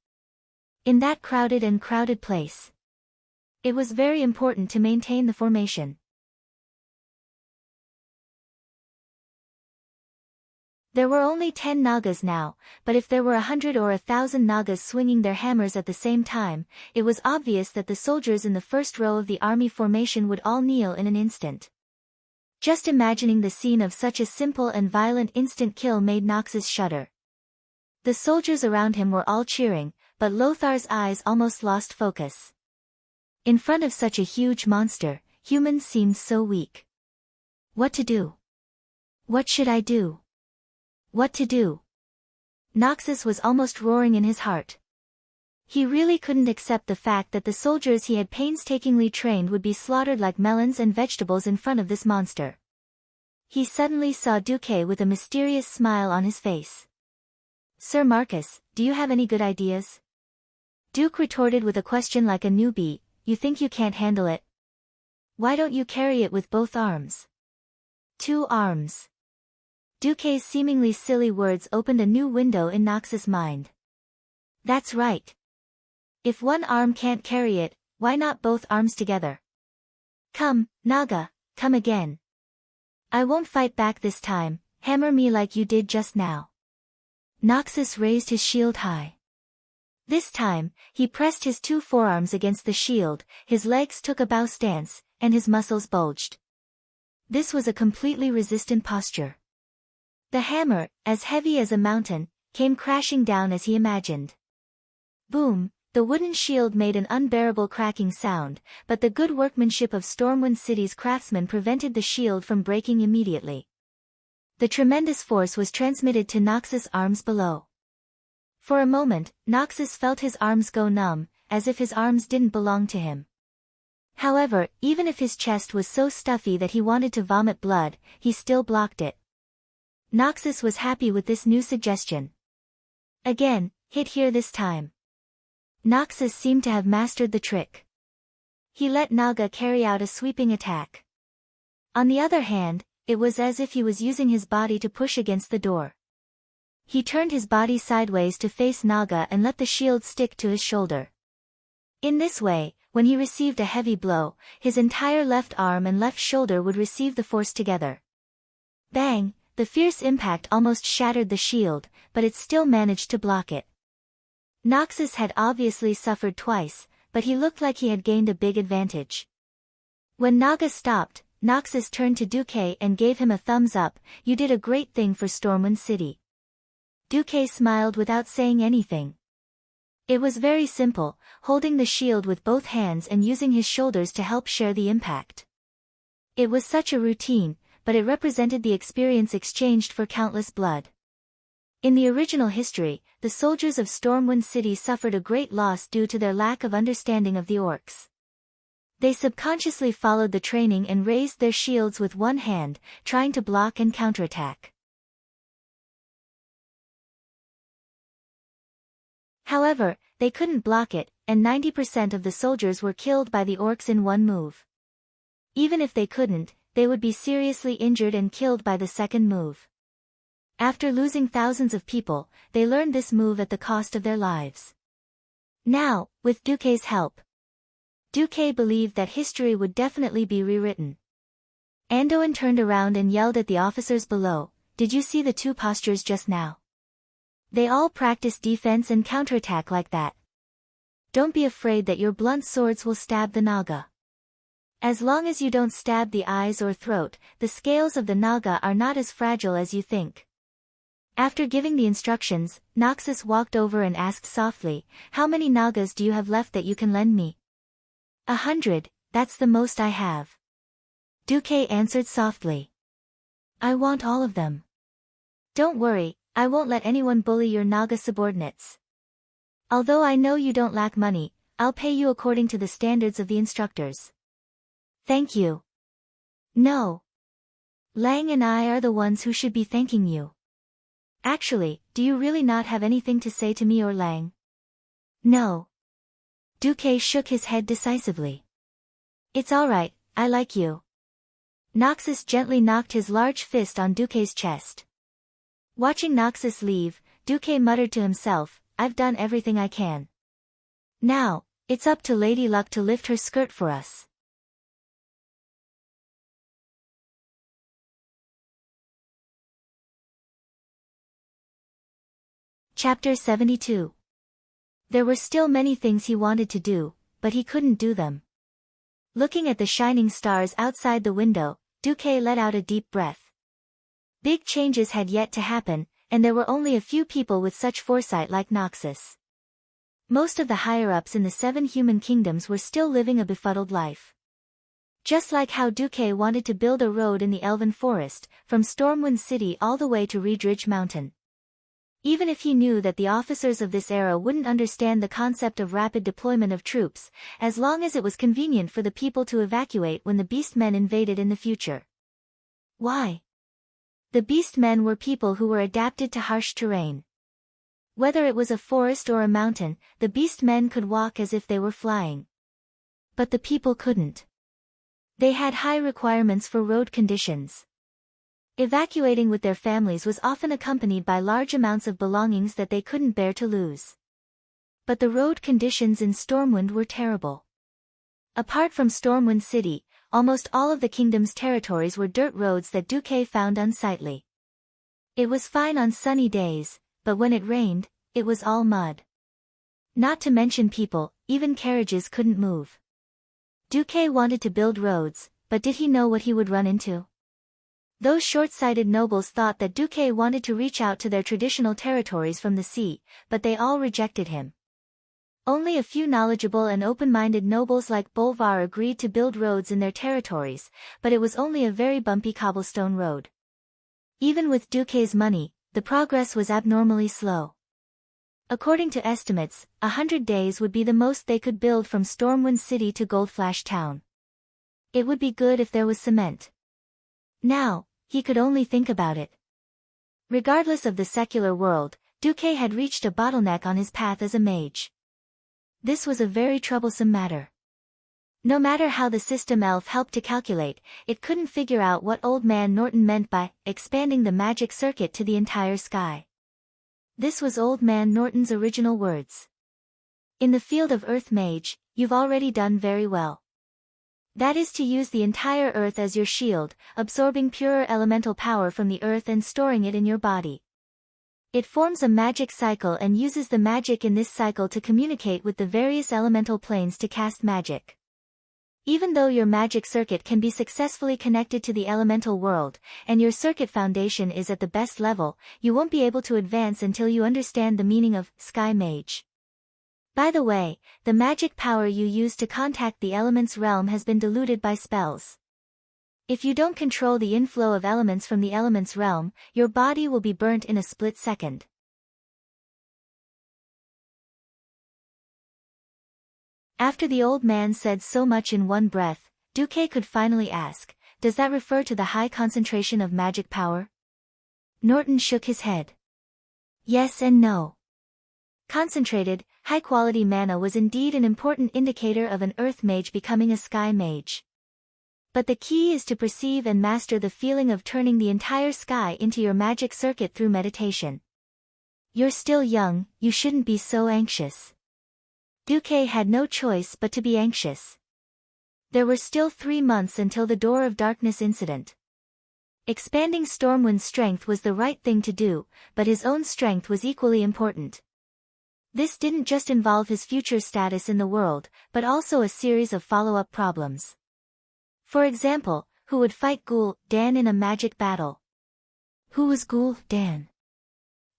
In that crowded place. It was very important to maintain the formation. There were only 10 Nagas now, but if there were 100 or 1,000 Nagas swinging their hammers at the same time, it was obvious that the soldiers in the first row of the army formation would all kneel in an instant. Just imagining the scene of such a simple and violent instant kill made Noxus shudder. The soldiers around him were all cheering, but Lothar's eyes almost lost focus. In front of such a huge monster, humans seemed so weak. What to do? What should I do? What to do? Noxus was almost roaring in his heart. He really couldn't accept the fact that the soldiers he had painstakingly trained would be slaughtered like melons and vegetables in front of this monster. He suddenly saw Duque with a mysterious smile on his face. "Sir Marcus, do you have any good ideas?" Duke retorted with a question like a newbie. "You think you can't handle it? Why don't you carry it with both arms?" 2 arms. Duque's seemingly silly words opened a new window in Nox's mind. That's right. If one arm can't carry it, why not both arms together? "Come, Naga, come again. I won't fight back this time, hammer me like you did just now." Noxus raised his shield high. This time, he pressed his 2 forearms against the shield, his legs took a bow stance, and his muscles bulged. This was a completely resistant posture. The hammer, as heavy as a mountain, came crashing down as he imagined. Boom! The wooden shield made an unbearable cracking sound, but the good workmanship of Stormwind City's craftsmen prevented the shield from breaking immediately. The tremendous force was transmitted to Nox's arms below. For a moment, Noxus felt his arms go numb, as if his arms didn't belong to him. However, even if his chest was so stuffy that he wanted to vomit blood, he still blocked it. Noxus was happy with this new suggestion. Again, hit here this time. Noxus seemed to have mastered the trick. He let Naga carry out a sweeping attack. On the other hand, it was as if he was using his body to push against the door. He turned his body sideways to face Naga and let the shield stick to his shoulder. In this way, when he received a heavy blow, his entire left arm and left shoulder would receive the force together. Bang! The fierce impact almost shattered the shield, but it still managed to block it. Noxus had obviously suffered twice, but he looked like he had gained a big advantage. When Naga stopped, Noxus turned to Duque and gave him a thumbs up. "You did a great thing for Stormwind City." Duque smiled without saying anything. It was very simple, holding the shield with both hands and using his shoulders to help share the impact. It was such a routine, but it represented the experience exchanged for countless blood. In the original history, the soldiers of Stormwind City suffered a great loss due to their lack of understanding of the orcs. They subconsciously followed the training and raised their shields with one hand, trying to block and counterattack. However, they couldn't block it, and 90% of the soldiers were killed by the orcs in one move. Even if they couldn't, they would be seriously injured and killed by the second move. After losing thousands of people, they learned this move at the cost of their lives. Now, with Duque's help, Duque believed that history would definitely be rewritten. Anduin turned around and yelled at the officers below, "Did you see the 2 postures just now? They all practice defense and counterattack like that. Don't be afraid that your blunt swords will stab the Naga. As long as you don't stab the eyes or throat, the scales of the Naga are not as fragile as you think." After giving the instructions, Noxus walked over and asked softly, "How many Nagas do you have left that you can lend me?" 100, that's the most I have. Duque answered softly. "I want all of them." "Don't worry, I won't let anyone bully your Naga subordinates. Although I know you don't lack money, I'll pay you according to the standards of the instructors." "Thank you." "No. Lang and I are the ones who should be thanking you." "Actually, do you really not have anything to say to me or Lang?" "No." Duque shook his head decisively. "It's alright, I like you." Noxus gently knocked his large fist on Duque's chest. Watching Noxus leave, Duque muttered to himself, "I've done everything I can. Now, it's up to Lady Luck to lift her skirt for us." Chapter 72. There were still many things he wanted to do, but he couldn't do them. Looking at the shining stars outside the window, Duque let out a deep breath. Big changes had yet to happen, and there were only a few people with such foresight like Noxus. Most of the higher-ups in the 7 human kingdoms were still living a befuddled life. Just like how Duque wanted to build a road in the Elven Forest, from Stormwind City all the way to Reedridge Mountain. Even if he knew that the officers of this era wouldn't understand the concept of rapid deployment of troops, as long as it was convenient for the people to evacuate when the Beastmen invaded in the future. Why? The Beastmen were people who were adapted to harsh terrain. Whether it was a forest or a mountain, the Beastmen could walk as if they were flying. But the people couldn't. They had high requirements for road conditions. Evacuating with their families was often accompanied by large amounts of belongings that they couldn't bear to lose. But the road conditions in Stormwind were terrible. Apart from Stormwind City, almost all of the kingdom's territories were dirt roads that Duque found unsightly. It was fine on sunny days, but when it rained, it was all mud. Not to mention people, even carriages couldn't move. Duque wanted to build roads, but did he know what he would run into? Those short-sighted nobles thought that Duque wanted to reach out to their traditional territories from the sea, but they all rejected him. Only a few knowledgeable and open-minded nobles like Bolvar agreed to build roads in their territories, but it was only a very bumpy cobblestone road. Even with Duque's money, the progress was abnormally slow. According to estimates, 100 days would be the most they could build from Stormwind City to Goldflash Town. It would be good if there was cement. Now, he could only think about it. Regardless of the secular world, Duque had reached a bottleneck on his path as a mage. This was a very troublesome matter. No matter how the system elf helped to calculate, it couldn't figure out what Old Man Norton meant by expanding the magic circuit to the entire sky. This was Old Man Norton's original words. In the field of Earth Mage, you've already done very well. That is to use the entire Earth as your shield, absorbing purer elemental power from the Earth and storing it in your body. It forms a magic cycle and uses the magic in this cycle to communicate with the various elemental planes to cast magic. Even though your magic circuit can be successfully connected to the elemental world, and your circuit foundation is at the best level, you won't be able to advance until you understand the meaning of Sky Mage. By the way, the magic power you use to contact the elements realm has been diluted by spells. If you don't control the inflow of elements from the elements realm, your body will be burnt in a split second. After the old man said so much in one breath, Duque could finally ask, "Does that refer to the high concentration of magic power?" Norton shook his head. Yes and no. Concentrated, high-quality mana was indeed an important indicator of an earth mage becoming a sky mage. But the key is to perceive and master the feeling of turning the entire sky into your magic circuit through meditation. You're still young, you shouldn't be so anxious. Duque had no choice but to be anxious. There were still 3 months until the Door of Darkness incident. Expanding Stormwind's strength was the right thing to do, but his own strength was equally important. This didn't just involve his future status in the world, but also a series of follow-up problems. For example, who would fight Ghoul Dan in a magic battle? Who was Ghoul Dan?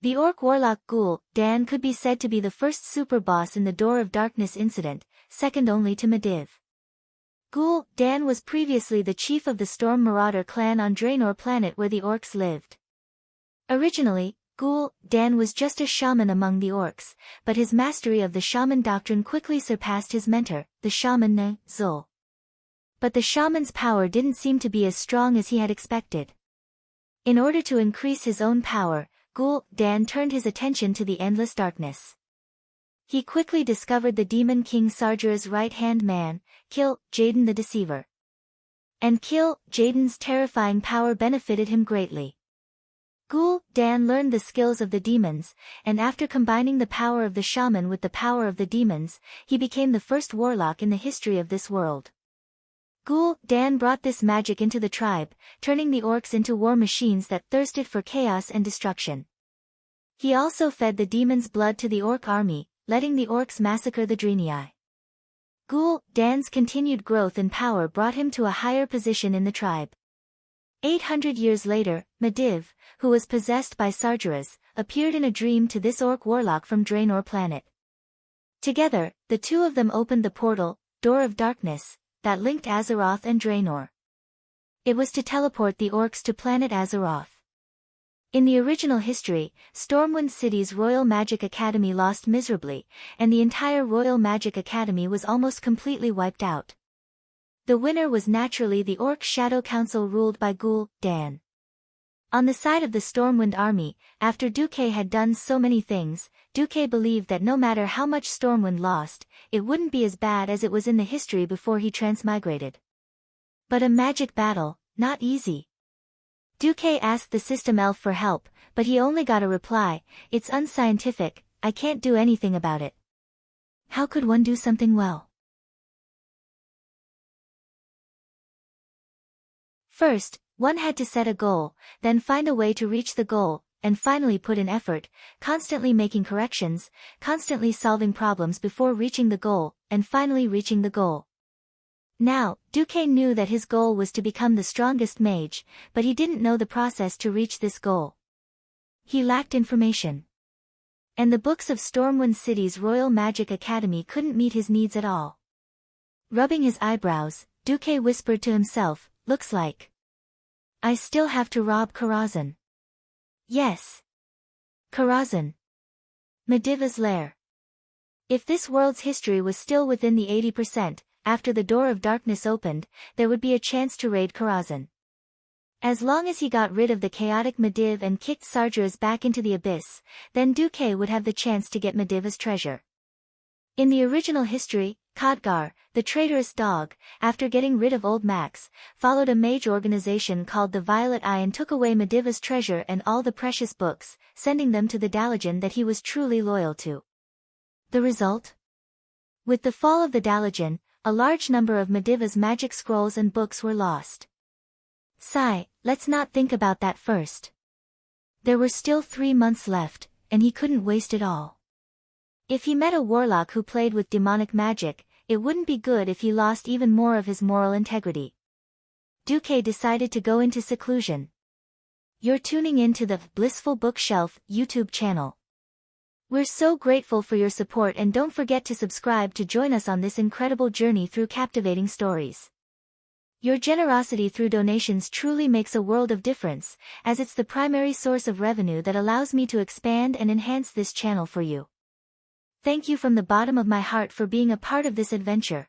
The Orc Warlock Ghoul Dan could be said to be the first super boss in the Door of Darkness incident, second only to Medivh. Ghoul Dan was previously the chief of the Storm Marauder clan on Draenor planet where the Orcs lived. Originally, Ghoul Dan was just a shaman among the Orcs, but his mastery of the shaman doctrine quickly surpassed his mentor, the shaman Zul. But the shaman's power didn't seem to be as strong as he had expected. In order to increase his own power, Ghoul Dan turned his attention to the endless darkness. He quickly discovered the demon king Sargera's right-hand man, Kill Jaden the Deceiver. And Kill Jaden's terrifying power benefited him greatly. Ghoul Dan learned the skills of the demons, and after combining the power of the shaman with the power of the demons, he became the first warlock in the history of this world. Ghoul Dan brought this magic into the tribe, turning the orcs into war machines that thirsted for chaos and destruction. He also fed the demons' blood to the orc army, letting the orcs massacre the Draenei. Ghoul Dan's continued growth in power brought him to a higher position in the tribe. 800 years later, Medivh, who was possessed by Sargeras, appeared in a dream to this orc warlock from Draenor planet. Together, the two of them opened the portal, Door of Darkness, that linked Azeroth and Draenor. It was to teleport the orcs to planet Azeroth. In the original history, Stormwind City's Royal Magic Academy lost miserably, and the entire Royal Magic Academy was almost completely wiped out. The winner was naturally the Orc Shadow Council ruled by Ghoul, Dan. On the side of the Stormwind Army, after Duque had done so many things, Duque believed that no matter how much Stormwind lost, it wouldn't be as bad as it was in the history before he transmigrated. But a magic battle, not easy. Duque asked the system elf for help, but he only got a reply, "It's unscientific, I can't do anything about it." How could one do something well? First, one had to set a goal, then find a way to reach the goal, and finally put in effort, constantly making corrections, constantly solving problems before reaching the goal, and finally reaching the goal. Now, Duque knew that his goal was to become the strongest mage, but he didn't know the process to reach this goal. He lacked information. And the books of Stormwind City's Royal Magic Academy couldn't meet his needs at all. Rubbing his eyebrows, Duque whispered to himself, "Looks like I still have to rob Karazhan." Yes. Karazhan. Mediva's lair. If this world's history was still within the 80%, after the door of darkness opened, there would be a chance to raid Karazhan. As long as he got rid of the chaotic Mediv and kicked Sargeras back into the abyss, then Duque would have the chance to get Mediva's treasure. In the original history, Khadgar, the traitorous dog, after getting rid of Old Max, followed a mage organization called the Violet Eye and took away Mediva's treasure and all the precious books, sending them to the Dalajan that he was truly loyal to. The result? With the fall of the Dalajan, a large number of Mediva's magic scrolls and books were lost. Sigh, let's not think about that first. There were still 3 months left, and he couldn't waste it all. If he met a warlock who played with demonic magic, it wouldn't be good if he lost even more of his moral integrity. Duque decided to go into seclusion. You're tuning in to the Blissful Bookshelf YouTube channel. We're so grateful for your support, and don't forget to subscribe to join us on this incredible journey through captivating stories. Your generosity through donations truly makes a world of difference, as it's the primary source of revenue that allows me to expand and enhance this channel for you. Thank you from the bottom of my heart for being a part of this adventure.